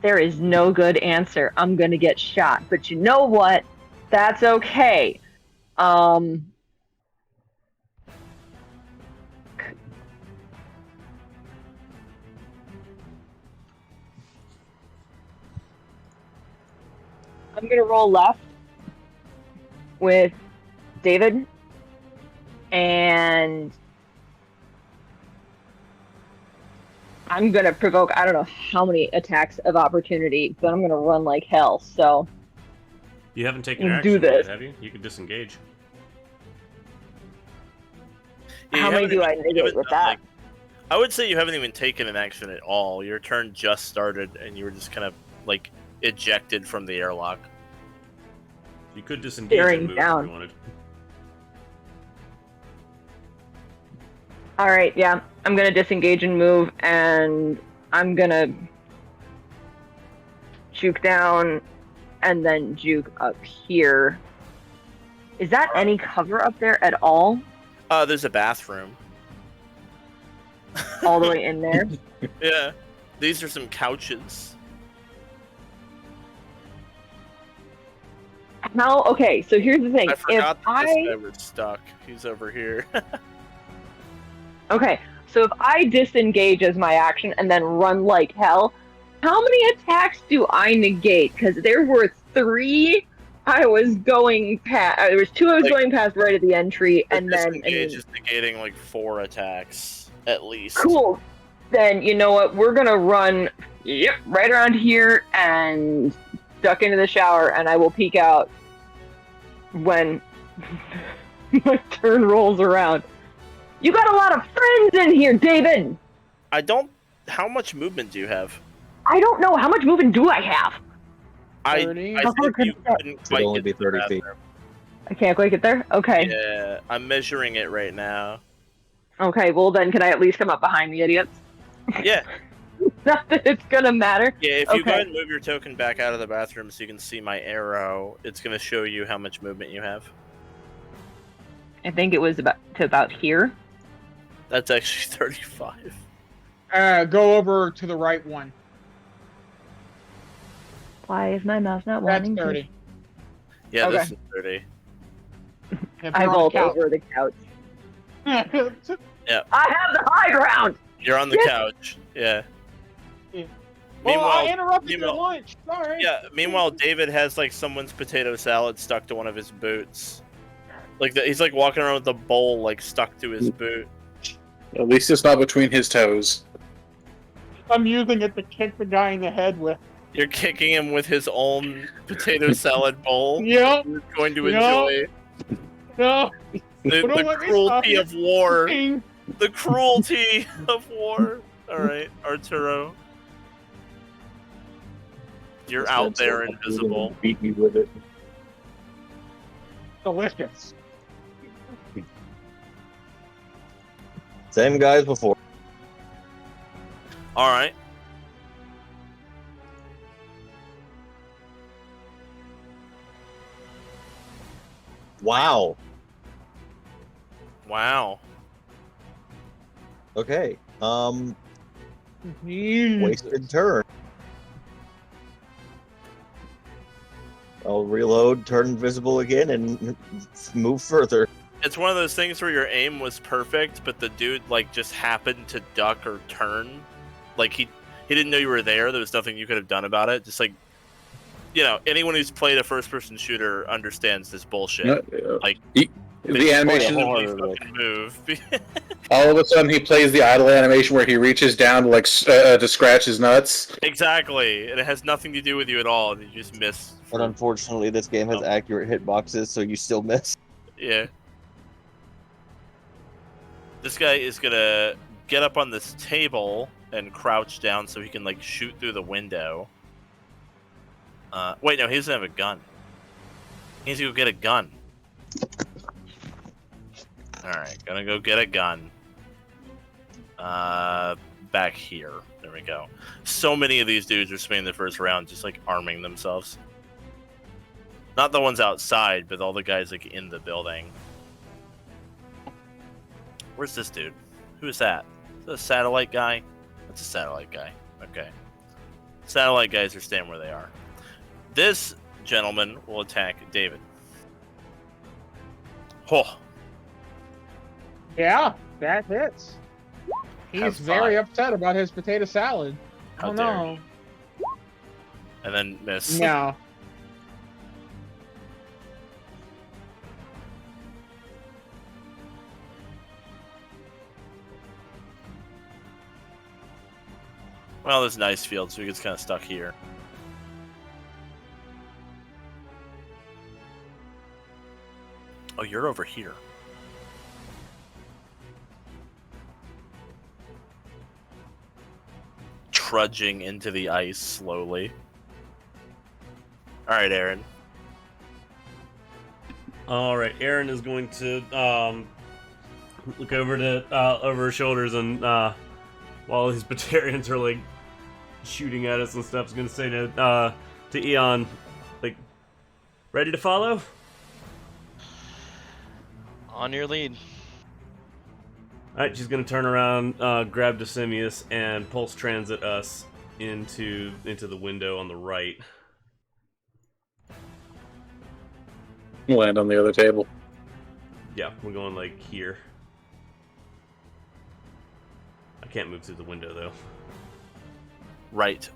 There is no good answer. I'm gonna get shot. But you know what? That's okay. I'm gonna roll left with David, and I'm gonna provoke I don't know how many attacks of opportunity, but I'm gonna run like hell. So You haven't taken You action do this. yet, have you? You can disengage. Yeah, how you many haven't do I even- you negate haven't with done, that? like- I would say you haven't even taken an action at all. Your turn just started, and you were just kind of like ejected from the airlock. You could disengage Staring and move down. if you wanted. All right, yeah, I'm gonna disengage and move, and I'm gonna juke down, and then juke up here. Is that any cover up there at all? There's a bathroom. All the way in there? Yeah, these are some couches. How? Okay, so here's the thing. I forgot If that this guy was stuck. He's over here. Okay, so if I disengage as my action and then run like hell, how many attacks do I negate? Because there were 3 I was going past. There was 2 I was Like, going past right at the entry, The and then I disengage mean, is negating like 4 attacks at least. cool. Then you know what? We're gonna run, right around here and duck into the shower, and I will peek out when my turn rolls around. You got a lot of friends in here, David. I don't. How much movement do you have? I don't know how much movement do I have. 30. I How far think could you I- couldn't Should quite only get be to the 30 feet. bathroom. I can't quite get there. Okay. Yeah, I'm measuring it right now. Okay. Well, then, can I at least come up behind the idiots? Yeah, Not that it's gonna matter. yeah. If you go Okay. ahead and move your token back out of the bathroom so you can see my arrow, it's gonna show you how much movement you have. I think it was about here. That's actually 35. Go over to the right one. Why is my mouse not That's wanting 30. Yeah, Okay. this is 30. If to? I you're on rolled the over the couch. couch. I have the high ground. You're on the Yes. couch. Yeah. Yeah. Meanwhile, I interrupted your meanwhile- lunch. Sorry. yeah. Meanwhile, David has like someone's potato salad stuck to one of his boots. Like he's like walking around with a bowl like stuck to his boot. At least it's not between his toes. I'm using it to kick the guy in the head with. You're kicking him with his own potato salad bowl. Yep. He's going to Yep. enjoy No. the Don't let me cruelty stop of war. Ding. The cruelty of war. All right, Arturo. You're out there invisible. Beat me with it. Delicious. Same guys before. All right. Wow. Wow. Okay. Jesus. Wasted turn. I'll reload, turn invisible again, and move further. It's one of those things where your aim was perfect, but the dude like just happened to duck or turn. Like he didn't know you were there. There was nothing you could have done about it. Just like, you know, anyone who's played a first-person shooter understands this bullshit. Like, The animation. wholeheartedly. fucking move. All of a sudden, he plays the idle animation where he reaches down to to scratch his nuts. Exactly, and it has nothing to do with you at all, and you just miss. But unfortunately, this game has accurate hitboxes, so you still miss. Yeah. This guy is gonna get up on this table and crouch down so he can like shoot through the window. Wait, no, he doesn't have a gun. He needs to go get a gun. Alright, gonna go get a gun. Back here. There we go. So many of these dudes are spending the first round just like arming themselves. Not the ones outside, but all the guys like in the building. Where's this dude? Who is that? Is that a satellite guy? That's a satellite guy. Okay. Satellite guys are staying where they are. This gentleman will attack David. Oh. Yeah, that hits. He's Have very fun. upset about his potato salad. How Oh dare no. you. And then miss. No. Well, there's an ice field, so he gets kind of stuck here. Oh, you're over here. Trudging into the ice slowly. Alright, Aryn. Alright, Aryn is going to look over her shoulders and while his Batarians are like shooting at us and stuff, is gonna say to Eon, like, ready to follow? On your lead. Alright, she's gonna turn around, grab Decimius, and pulse transit us into the window on the right. Land on the other table. Yeah, we're going like here. I can't move through the window though. Right.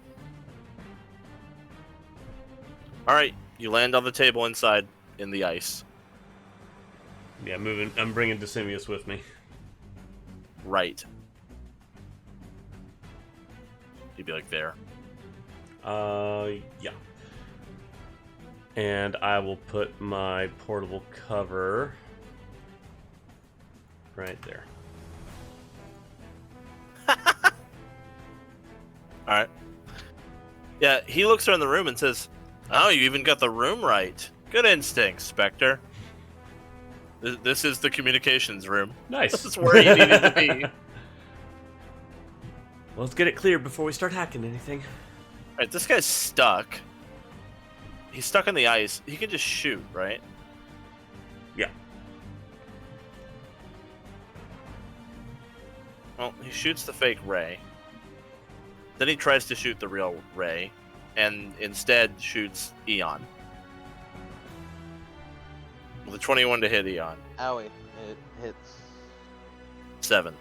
Alright, you land on the table inside in the ice. Yeah, moving. I'm bringing Decimius with me. Right. He'd be like there. Yeah. And I will put my portable cover right there. Alright. Yeah, he looks around the room and says, "Oh, you even got the room right. Good instincts, Spectre. This is the communications room. Nice. This is where you needed to be." Well, let's get it cleared before we start hacking anything. Alright, this guy's stuck. He's stuck in the ice. He can just shoot, right? Yeah. Well, he shoots the fake ray. Then he tries to shoot the real ray, and instead shoots Eon. With a 21 to hit Eon. Owie. It hits. 7.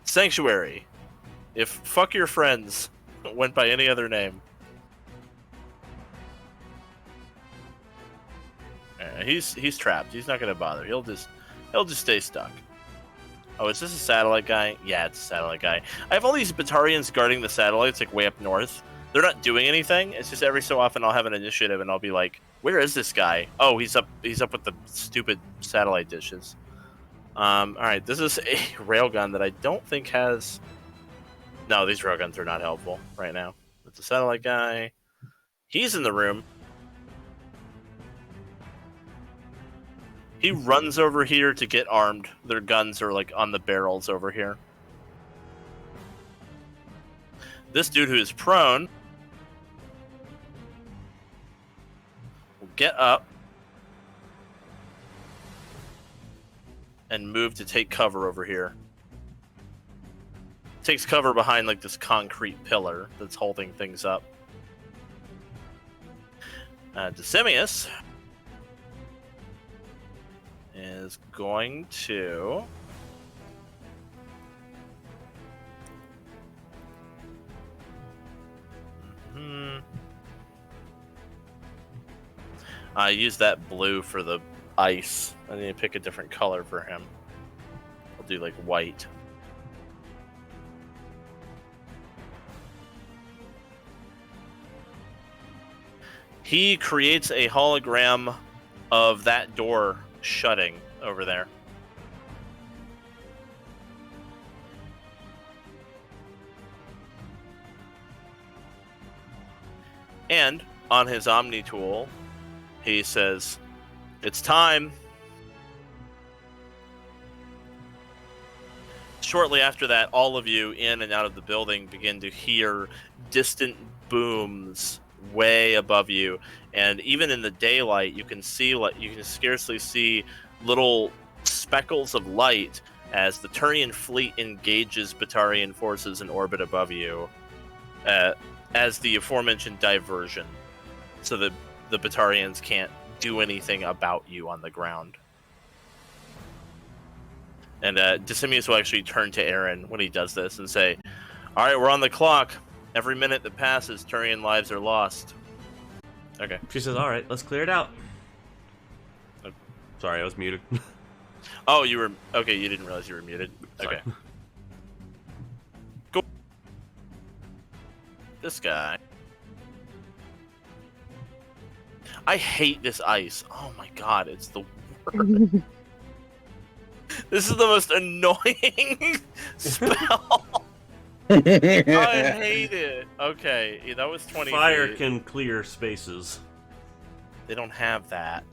Sanctuary. If fuck your friends went by any other name. He's trapped. He's not gonna bother. He'll just stay stuck. Oh, is this a satellite guy? Yeah, it's a satellite guy. I have all these Batarians guarding the satellites, like way up north. They're not doing anything. It's just every so often I'll have an initiative and I'll be like, "Where is this guy? Oh, he's up with the stupid satellite dishes." All right, this is a railgun that I don't think has. No, these railguns are not helpful right now. It's a satellite guy. He's in the room. He runs over here to get armed. Their guns are like on the barrels over here. This dude who is prone will get up and move to take cover over here. Takes cover behind like this concrete pillar that's holding things up. Decimius is going to I use that blue for the ice. I need to pick a different color for him. I'll do like white. He creates a hologram of that door shutting over there. And on his Omni tool, he says, "It's time." Shortly after that, all of you in and out of the building begin to hear distant booms way above you, and even in the daylight, you can scarcely see little speckles of light as the Turian fleet engages Batarian forces in orbit above you, as the aforementioned diversion, so that the Batarians can't do anything about you on the ground. And Decimus will actually turn to Aryn when he does this and say, "All right, we're on the clock. Every minute that passes, Turian lives are lost." Okay. She says, "All right, let's clear it out." Sorry, I was muted. Oh, you were... Okay, you didn't realize you were muted. Sorry. Okay. Cool. This guy. I hate this ice. Oh my god, it's the worst. This is the most annoying spell. I hate it. Okay, yeah, that was 20 Fire feet. can clear spaces. They don't have that.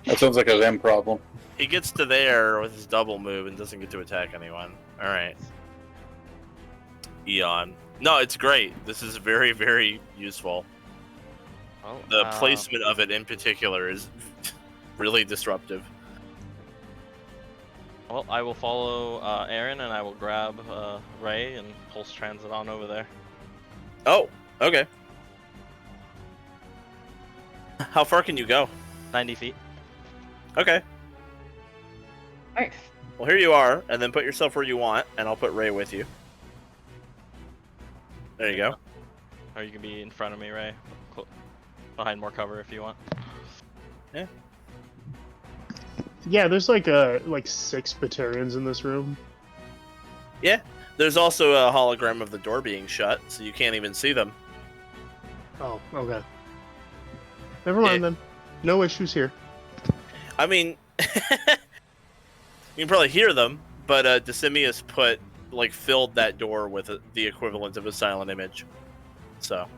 That sounds like a them problem. He gets to there with his double move and doesn't get to attack anyone. Alright. Eon. No, it's great. This is very, very useful. Oh, The placement of it in particular is really disruptive. Well, I will follow Aryn, and I will grab Ray and pulse transit on over there. Oh, okay. How far can you go? 90 feet. Okay. Nice. Well, here you are, and then put yourself where you want, and I'll put Ray with you. There you go. Or you can be in front of me, Ray. Behind more cover if you want. Yeah. Yeah, there's like 6 Batarians in this room. Yeah. There's also a hologram of the door being shut, so you can't even see them. Oh, okay. Never mind then. No issues here. I mean, you can probably hear them, but Decimus filled that door with the equivalent of a silent image. So.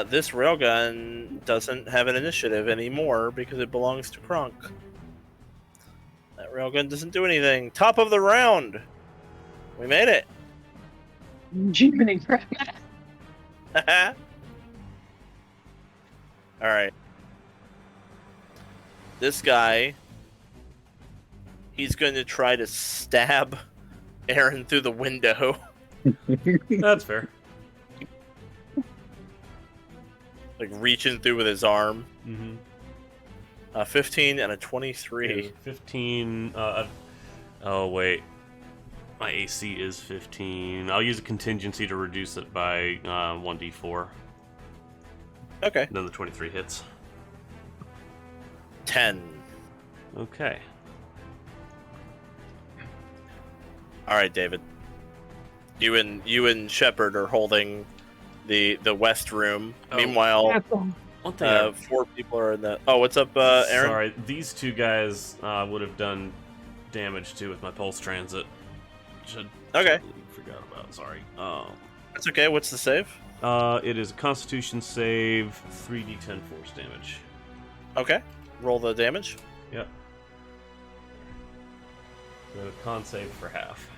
This railgun doesn't have an initiative anymore because it belongs to Kronk. That railgun doesn't do anything. Top of the round! We made it! Jiminy crap. Alright. This guy, he's going to try to stab Aryn through the window. That's fair. Reaching through with his arm. Mm-hmm. 15 and a 23. 15. Oh, wait. My AC is 15. I'll use a contingency to reduce it by 1d4. Okay. Then the 23 hits. 10. Okay. Alright, David. You and Shepard are holding the west room. Oh. Meanwhile, One thing 4 people are in the... Oh, what's up, Aryn? Sorry, these 2 guys would have done damage too with my pulse transit. Okay. Forgot about. Sorry. That's okay. What's the save? It is a Constitution save, 3d10 force damage. Okay. Roll the damage. Yep. So con save for half.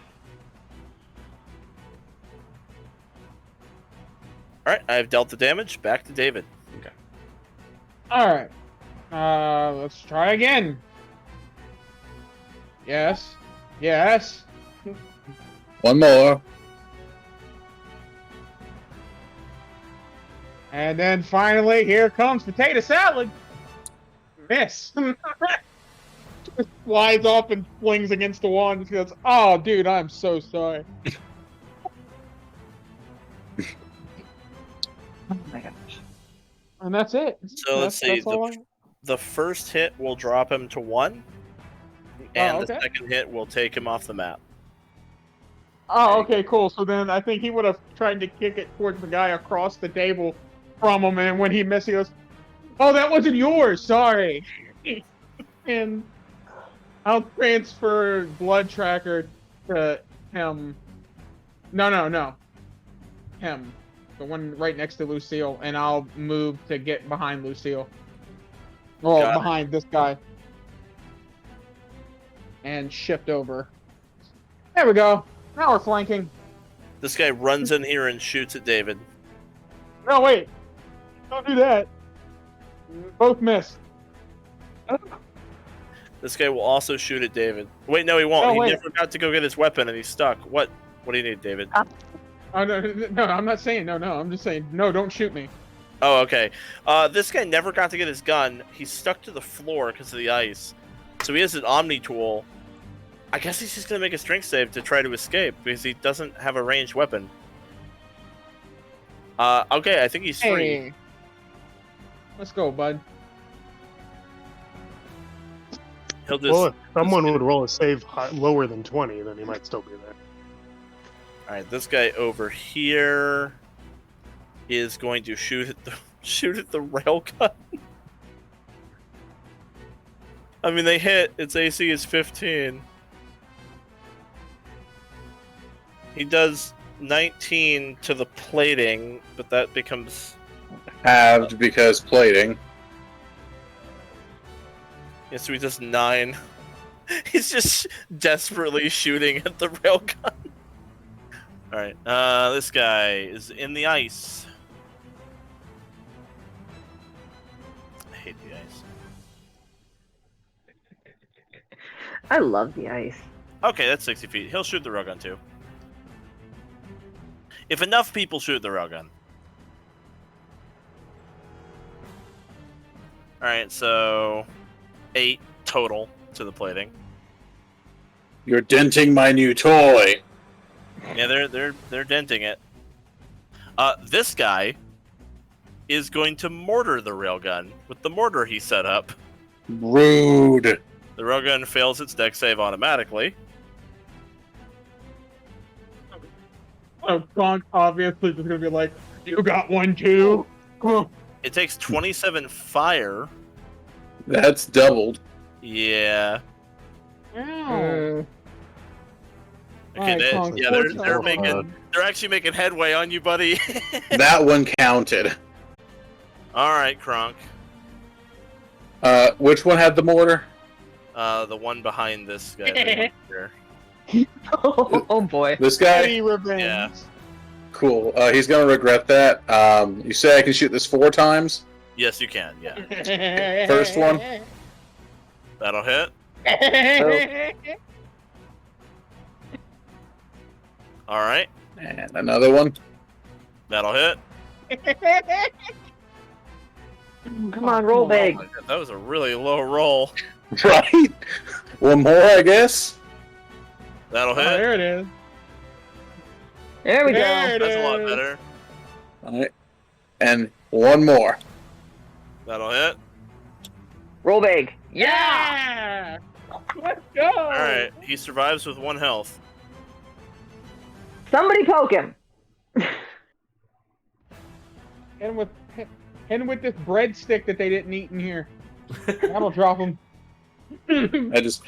Alright, I've dealt the damage. Back to David. Okay. Alright. Let's try again. Yes. Yes. One more. And then finally, here comes potato salad. Miss. Just flies off and flings against the wall and just goes, "Oh, dude, I'm so sorry." And that's it. So let's see. That's all The first hit will drop him to 1, and okay. the second hit will take him off the map. Oh, okay, cool. So then I think he would have tried to kick it towards the guy across the table from him, and when he missed, he goes, "Oh, that wasn't yours. Sorry." And I'll transfer Blood Tracker to him. No. Him. The one right next to Lucille, and I'll move to get behind Lucille. Well, Got it. behind this guy. And shift over. There we go. Now we're flanking. This guy runs in here and shoots at David. No, wait. Don't do that. Both missed. This guy will also shoot at David. Wait, no, he won't. Oh, He wait. never got to go get his weapon, and he's stuck. What do you need, David? Oh, no, I'm not saying no. I'm just saying no. Don't shoot me. Oh, okay. This guy never got to get his gun. He's stuck to the floor because of the ice. So he has an Omni tool. I guess he's just going to make a strength save to try to escape because he doesn't have a ranged weapon. Okay, I think he's free. Hey. Let's go, bud. He'll just... Well, if someone would roll a save lower than 20, then he might still be there. Alright, this guy over here is going to shoot at the railgun. I mean, they hit. Its AC is 15. He does 19 to the plating, but that becomes... Halved because plating. Yeah, so he does 9. He's just desperately shooting at the railgun. Alright, this guy is in the ice. I hate the ice. I love the ice. Okay, that's 60 feet. He'll shoot the railgun too. If enough people shoot the railgun. Alright, so 8 total to the plating. You're denting my new toy. Yeah, they're denting it. This guy is going to mortar the railgun with the mortar he set up. Rude. The railgun fails its dex save automatically. So Kronk obviously is gonna be like, "You got one too." It takes 27 fire. That's doubled. Yeah. Ow. Okay, Alright, Kronk, yeah, they're actually making headway on you, buddy. That one counted. All right, Kronk. Which one had the mortar? The one behind this guy. Here. Oh boy. This guy? Petty revenge. Yeah. Cool. He's gonna regret that. You say I can shoot this 4 times? Yes, you can. Yeah, First one? that'll hit. All right, And another one? that'll hit. Come on, roll big. Oh my God, that was a really low roll. Right? One more, I guess? That'll Oh, hit. there it is. There we There go. it That's a lot is. better. Alright. And one more. That'll hit. Roll big. Yeah. Let's go. All right, he survives with 1 health. Somebody poke him. And with this breadstick that they didn't eat in here. That'll drop him. I just...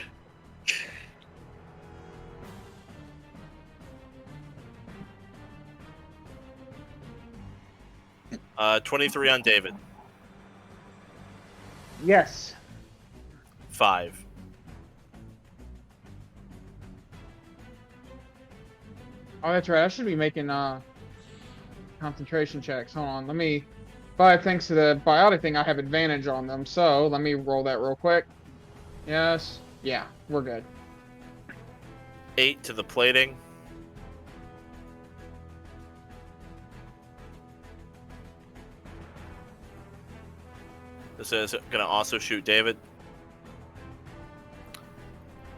23 on David. Yes. 5. Oh, that's right. I should be making concentration checks. Hold on. Let me. But thanks to the biotic thing, I have advantage on them. So let me roll that real quick. Yes. Yeah, we're good. 8 to the plating. This is going to also shoot David.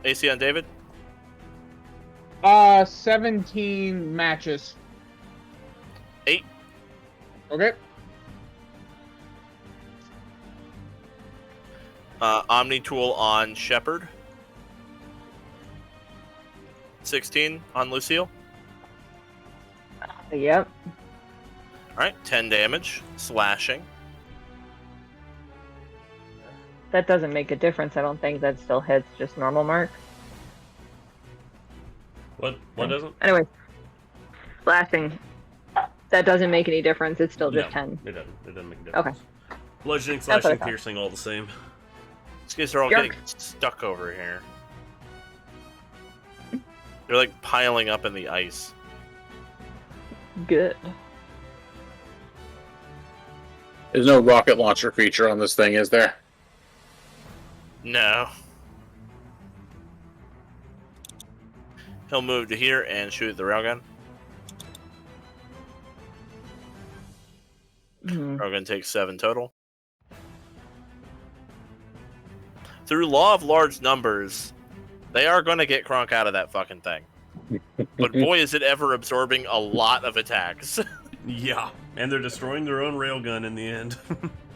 AC on David? 17 matches. 8. Okay. Omni Tool on Shepard. 16 on Lucille. Yep. Alright, 10 damage. Slashing. That doesn't make a difference. I don't think that still hits just normal mark. What doesn't? Anyway, slashing. That doesn't make any difference. It's still just No, 10. It doesn't make a difference. Okay. Bludgeoning, That's what I slashing, thought. piercing, all the same. These guys are all Yark. getting stuck over here. They're like piling up in the ice. Good. There's no rocket launcher feature on this thing, is there? No. He'll move to here and shoot the railgun. Krogan takes 7 total. Through law of large numbers, they are going to get Kronk out of that fucking thing. But boy, is it ever absorbing a lot of attacks. Yeah, and they're destroying their own railgun in the end.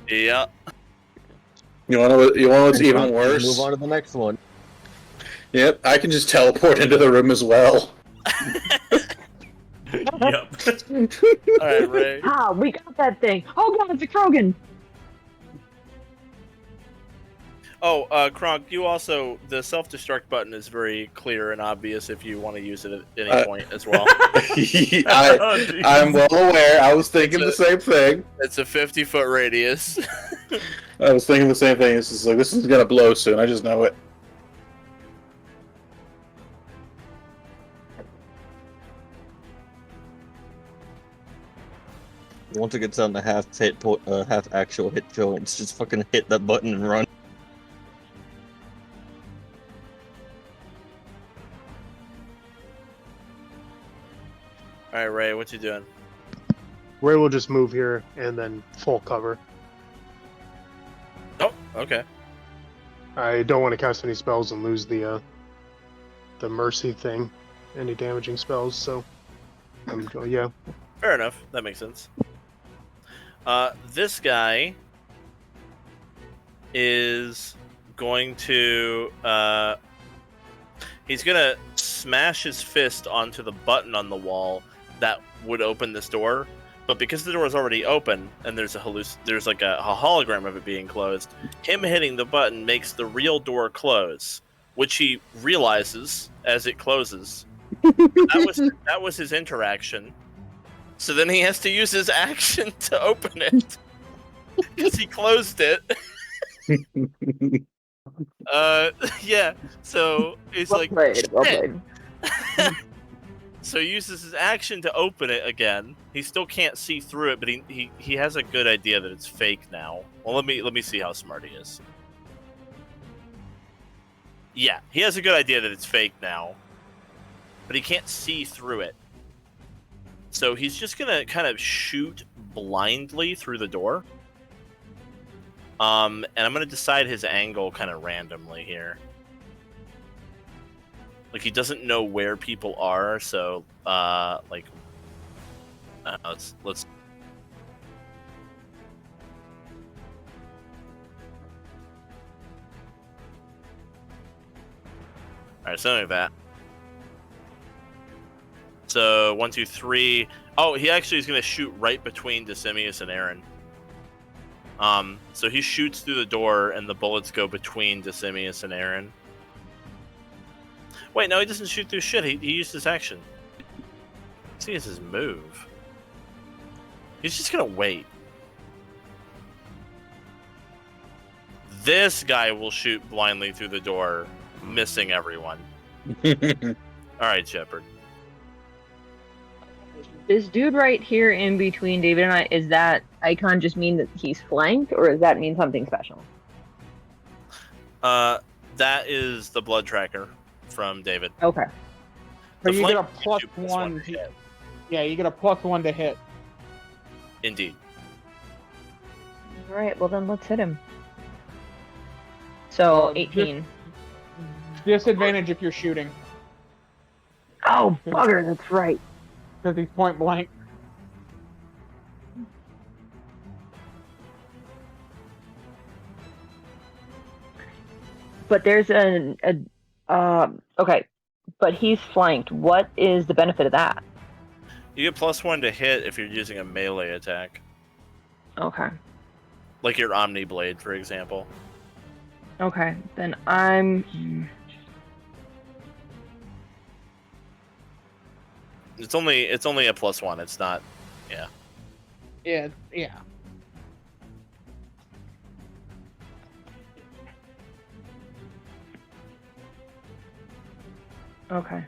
Yeah. You want to know what's even worse? Move on to the next one. Yep, I can just teleport into the room as well. Yep. Alright, Ray. Ah, we got that thing. Oh god, it's a Krogan. Oh, Kronk, you also, the self-destruct button is very clear and obvious if you want to use it at any point as well. I'm well aware. I was thinking the same thing. It's a 50-foot radius. I was thinking the same thing. It's just like, this is going to blow soon. I just know it. Once it gets down to half actual hit points, just fucking hit that button and run. Alright, Ray, what you doing? Ray will just move here and then full cover. Oh, okay. I don't want to cast any spells and lose the mercy thing, any damaging spells. So, yeah. Fair enough. That makes sense. This guy is going to he's gonna smash his fist onto the button on the wall that would open this door, but because the door is already open and there's a hologram of it being closed, him hitting the button makes the real door close, which he realizes as it closes. That was his interaction. So then he has to use his action to open it because he closed it. Yeah. So he's Well like, played, well "Shit." played. So he uses his action to open it again. He still can't see through it, but he has a good idea that it's fake now. Well, let me see how smart he is. Yeah, he has a good idea that it's fake now, but he can't see through it. So he's just gonna kind of shoot blindly through the door. And I'm gonna decide his angle kind of randomly here. Like, he doesn't know where people are, so let's. All right, something like that. So 1, 2, 3. Oh, he actually is going to shoot right between Decimius and Aryn. So he shoots through the door, and the bullets go between Decimius and Aryn. Wait, no, he doesn't shoot through shit. He used his action. See, it's his move. He's just going to wait. This guy will shoot blindly through the door, missing everyone. All right, Shepard. This dude right here in between David and I, is that icon just mean that he's flanked, or does that mean something special? That is the blood tracker from David. Okay. So The you get a flank plus you do one. to hit. Yeah, you get a +1 to hit. Indeed. All right, well then let's hit him. So 18. Disadvantage if you're shooting, Oh, bugger, that's right. because he's point blank. But there's okay, but he's flanked. What is the benefit of that? You get +1 to hit if you're using a melee attack, Okay. like your Omni Blade, for example. Okay, then I'm. It's only a +1. It's not. Yeah. Okay.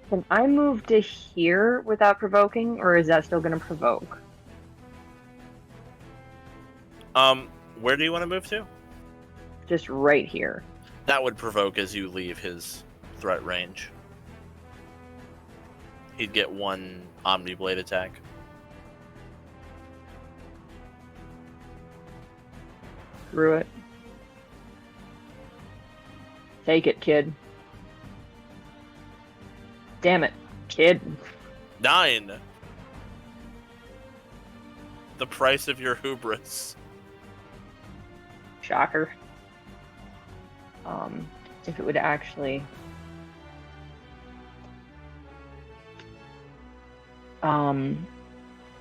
Can I move to here without provoking, or is that still going to provoke? Where do you want to move to? Just right here. That would provoke as you leave his threat range. He'd get 1 Omni Blade attack. Screw it. Take it, kid. Damn it, kid. 9. The price of your hubris. Shocker. If it would actually... So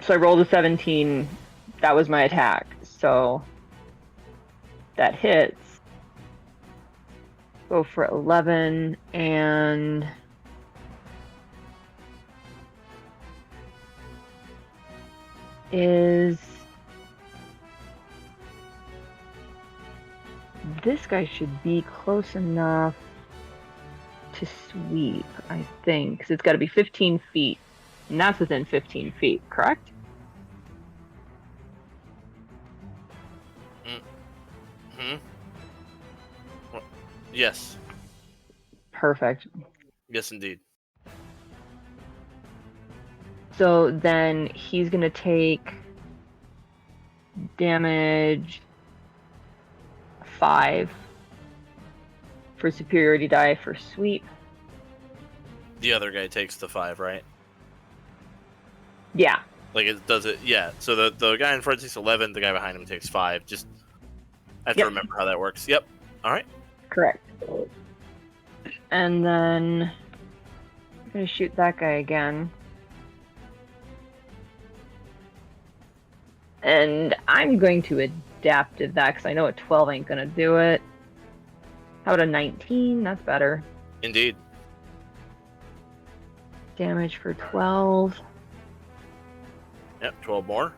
I rolled a 17. That was my attack. So that hits. Go for 11 and... is... This guy should be close enough to sweep, I think, because it's got to be 15 feet. And that's within 15 feet, correct? Yes. Perfect. Yes, indeed. So then he's going to take damage 5 for superiority die for sweep. The other guy takes the 5, right? Yeah. Like, it does it, yeah. So the guy in front takes 11, the guy behind him takes 5. Just, I have to remember how that works. Yep. Alright. Correct. And then I'm going to shoot that guy again. And I'm going to adapt to that because I know a 12 ain't going to do it. How about a 19? That's better. Indeed. Damage for 12. Yep, 12 more.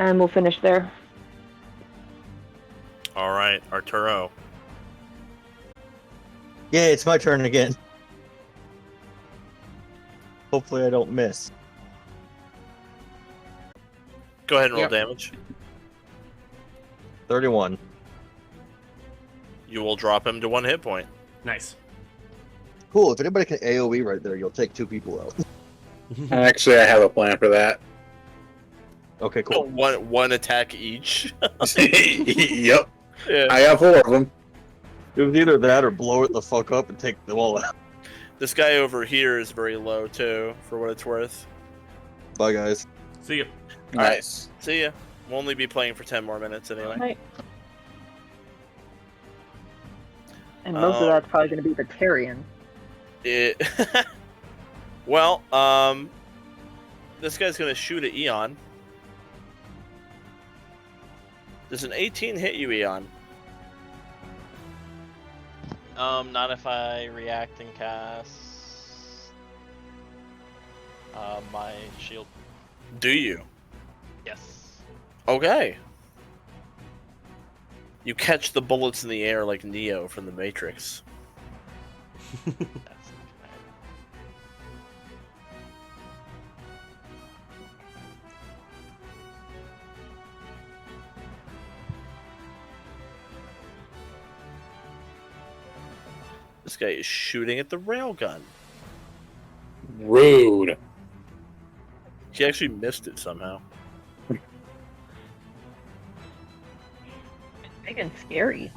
And we'll finish there. Alright, Arturo. Yeah, it's my turn again. Hopefully I don't miss. Go ahead and roll Yep. damage. 31. You will drop him to 1 hit point. Nice. Cool, if anybody can AoE right there, you'll take 2 people out. Actually, I have a plan for that. Okay, cool. One attack each. Yep. Yeah. I have 4 of them. It was either that or blow it the fuck up and take them all out. This guy over here is very low too, for what it's worth. Bye, guys. See ya. Nice. See ya. We'll only be playing for 10 more minutes anyway. Right. And most of that's probably going to be Batarian. It well, this guy's gonna shoot at Eon. Does an 18 hit you, Eon? Not if I react and cast my shield. Do you? Yes. Okay. You catch the bullets in the air like Neo from the Matrix. That's okay. This guy is shooting at the railgun. Rude. He actually missed it somehow. Big and scary.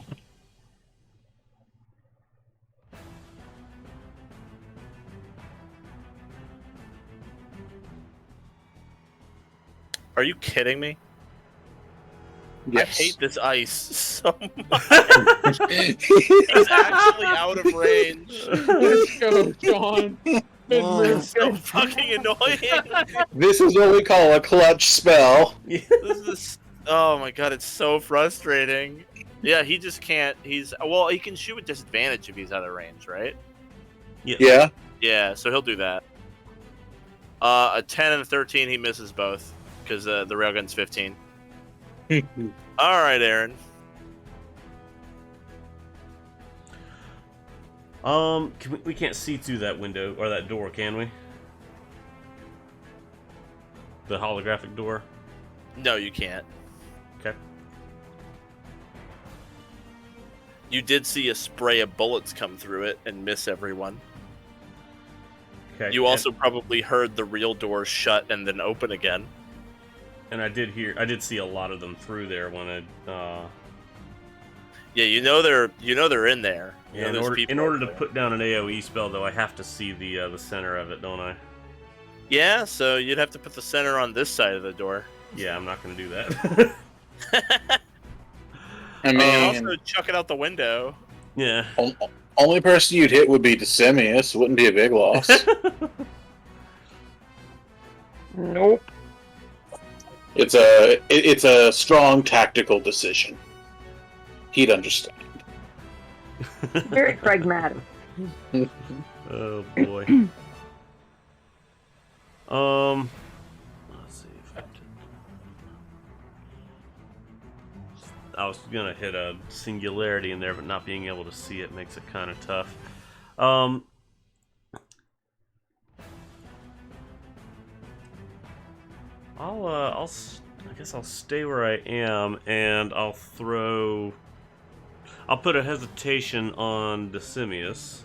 Are you kidding me? Yes. I hate this ice so much. He's actually out of range. Let's go, Sean. Good move. It's so fucking annoying. This is what we call a clutch spell. This is, oh my god, it's so frustrating. Yeah, he just can't. He can shoot with disadvantage if he's out of range, right? Yeah. Yeah, so he'll do that. A 10 and a 13, he misses both because the railgun's 15. All right, Aryn. We can't see through that window or that door, can we? The holographic door. No, you can't. Okay. You did see a spray of bullets come through it and miss everyone. Okay. You also probably heard the real door shut and then open again. And I did see a lot of them through there when it. Yeah, you know they're in there. You Yeah, know in order to put down an AoE spell, though, I have to see the center of it, don't I? Yeah, so you'd have to put the center on this side of the door. Yeah, I'm not going to do that. I mean, also chuck it out the window. Yeah. Only person you'd hit would be Decimius. Wouldn't be a big loss. Nope. It's a strong tactical decision. He'd understand. Very pragmatic. Oh boy. Let's see if I was gonna hit a singularity in there, but not being able to see it makes it kind of tough. I guess I'll stay where I am, and I'll put a hesitation on Decimius.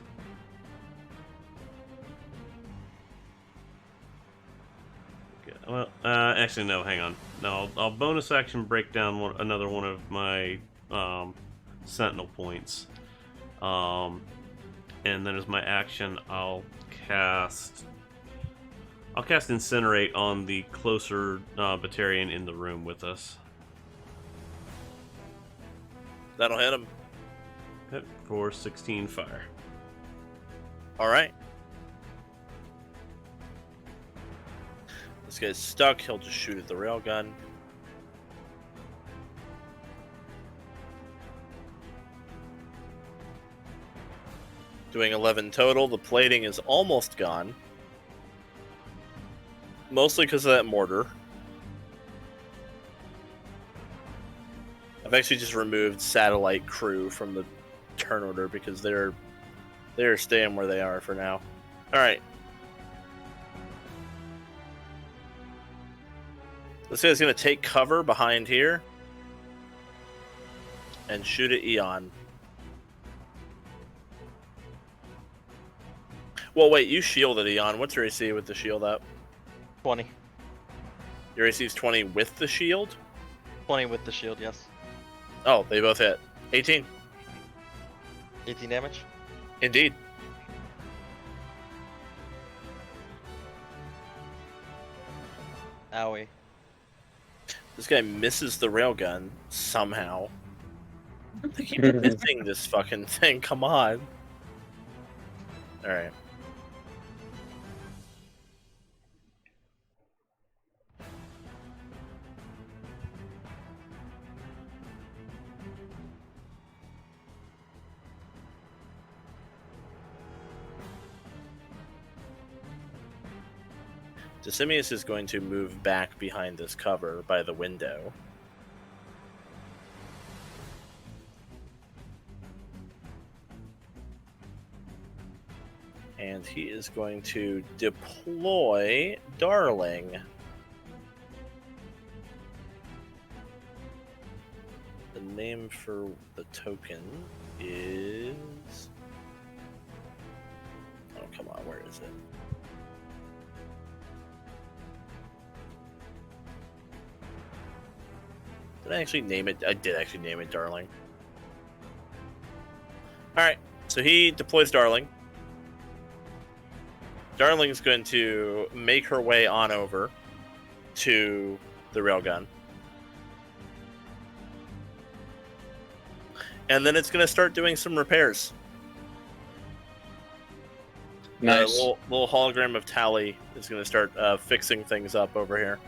Okay, well, actually, no, hang on. No, I'll bonus action break down another one of my Sentinel points. And then as my action, I'll cast Incinerate on the closer Batarian in the room with us. That'll hit him. Hit for 16 fire. All right. This guy's stuck. He'll just shoot at the railgun. Doing 11 total. The plating is almost gone. Mostly because of that mortar. I've actually just removed satellite crew from the turn order because they're staying where they are for now. All right. This guy's going to take cover behind here and shoot at Eon. Well, wait, you shielded Eon. What's your AC with the shield up? 20. Your AC is 20 with the shield? 20 with the shield, yes. Oh, they both hit. 18. 18 damage? Indeed. Owie. This guy misses the railgun somehow. They keep missing this fucking thing. Come on. Alright. Decimius is going to move back behind this cover by the window. And he is going to deploy Darling. The name for the token is... Oh, come on, where is it? Did I actually name it? I did actually name it Darling. Alright, so he deploys Darling. Darling is going to make her way on over to the railgun. And then it's going to start doing some repairs. Nice. The little hologram of Tally is going to start fixing things up over here.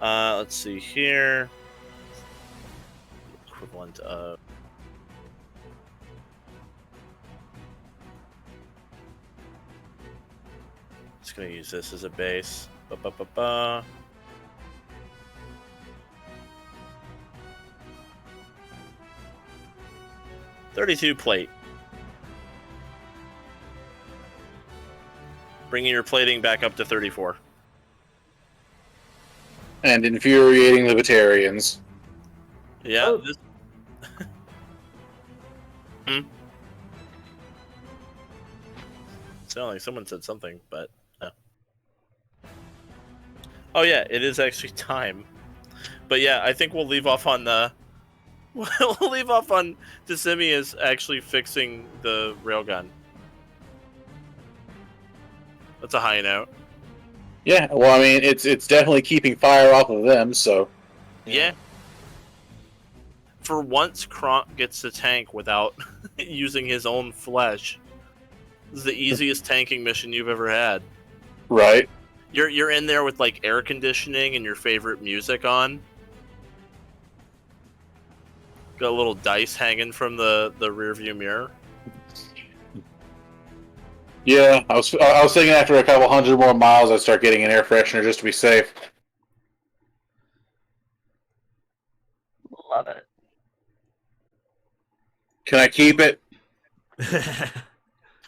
Let's see here. Equivalent of... Just going to use this as a base. Ba-ba-ba-ba. $32 plate. Bringing your plating back up to 34. And infuriating the Batarians. Yeah. Oh. This... Sound like someone said something, but no. Oh yeah, it is actually time. But yeah, I think we'll leave off on the. We'll leave off on Decimius actually fixing the railgun. That's a high note. Yeah, well, I mean, it's definitely keeping fire off of them, so... Yeah. For once, Kronk gets to tank without using his own flesh. This is the easiest tanking mission you've ever had. Right. You're in there with, like, air conditioning and your favorite music on. Got a little dice hanging from the rearview mirror. Yeah, I was thinking after a couple hundred more miles, I'd start getting an air freshener just to be safe. Love it. Can I keep it?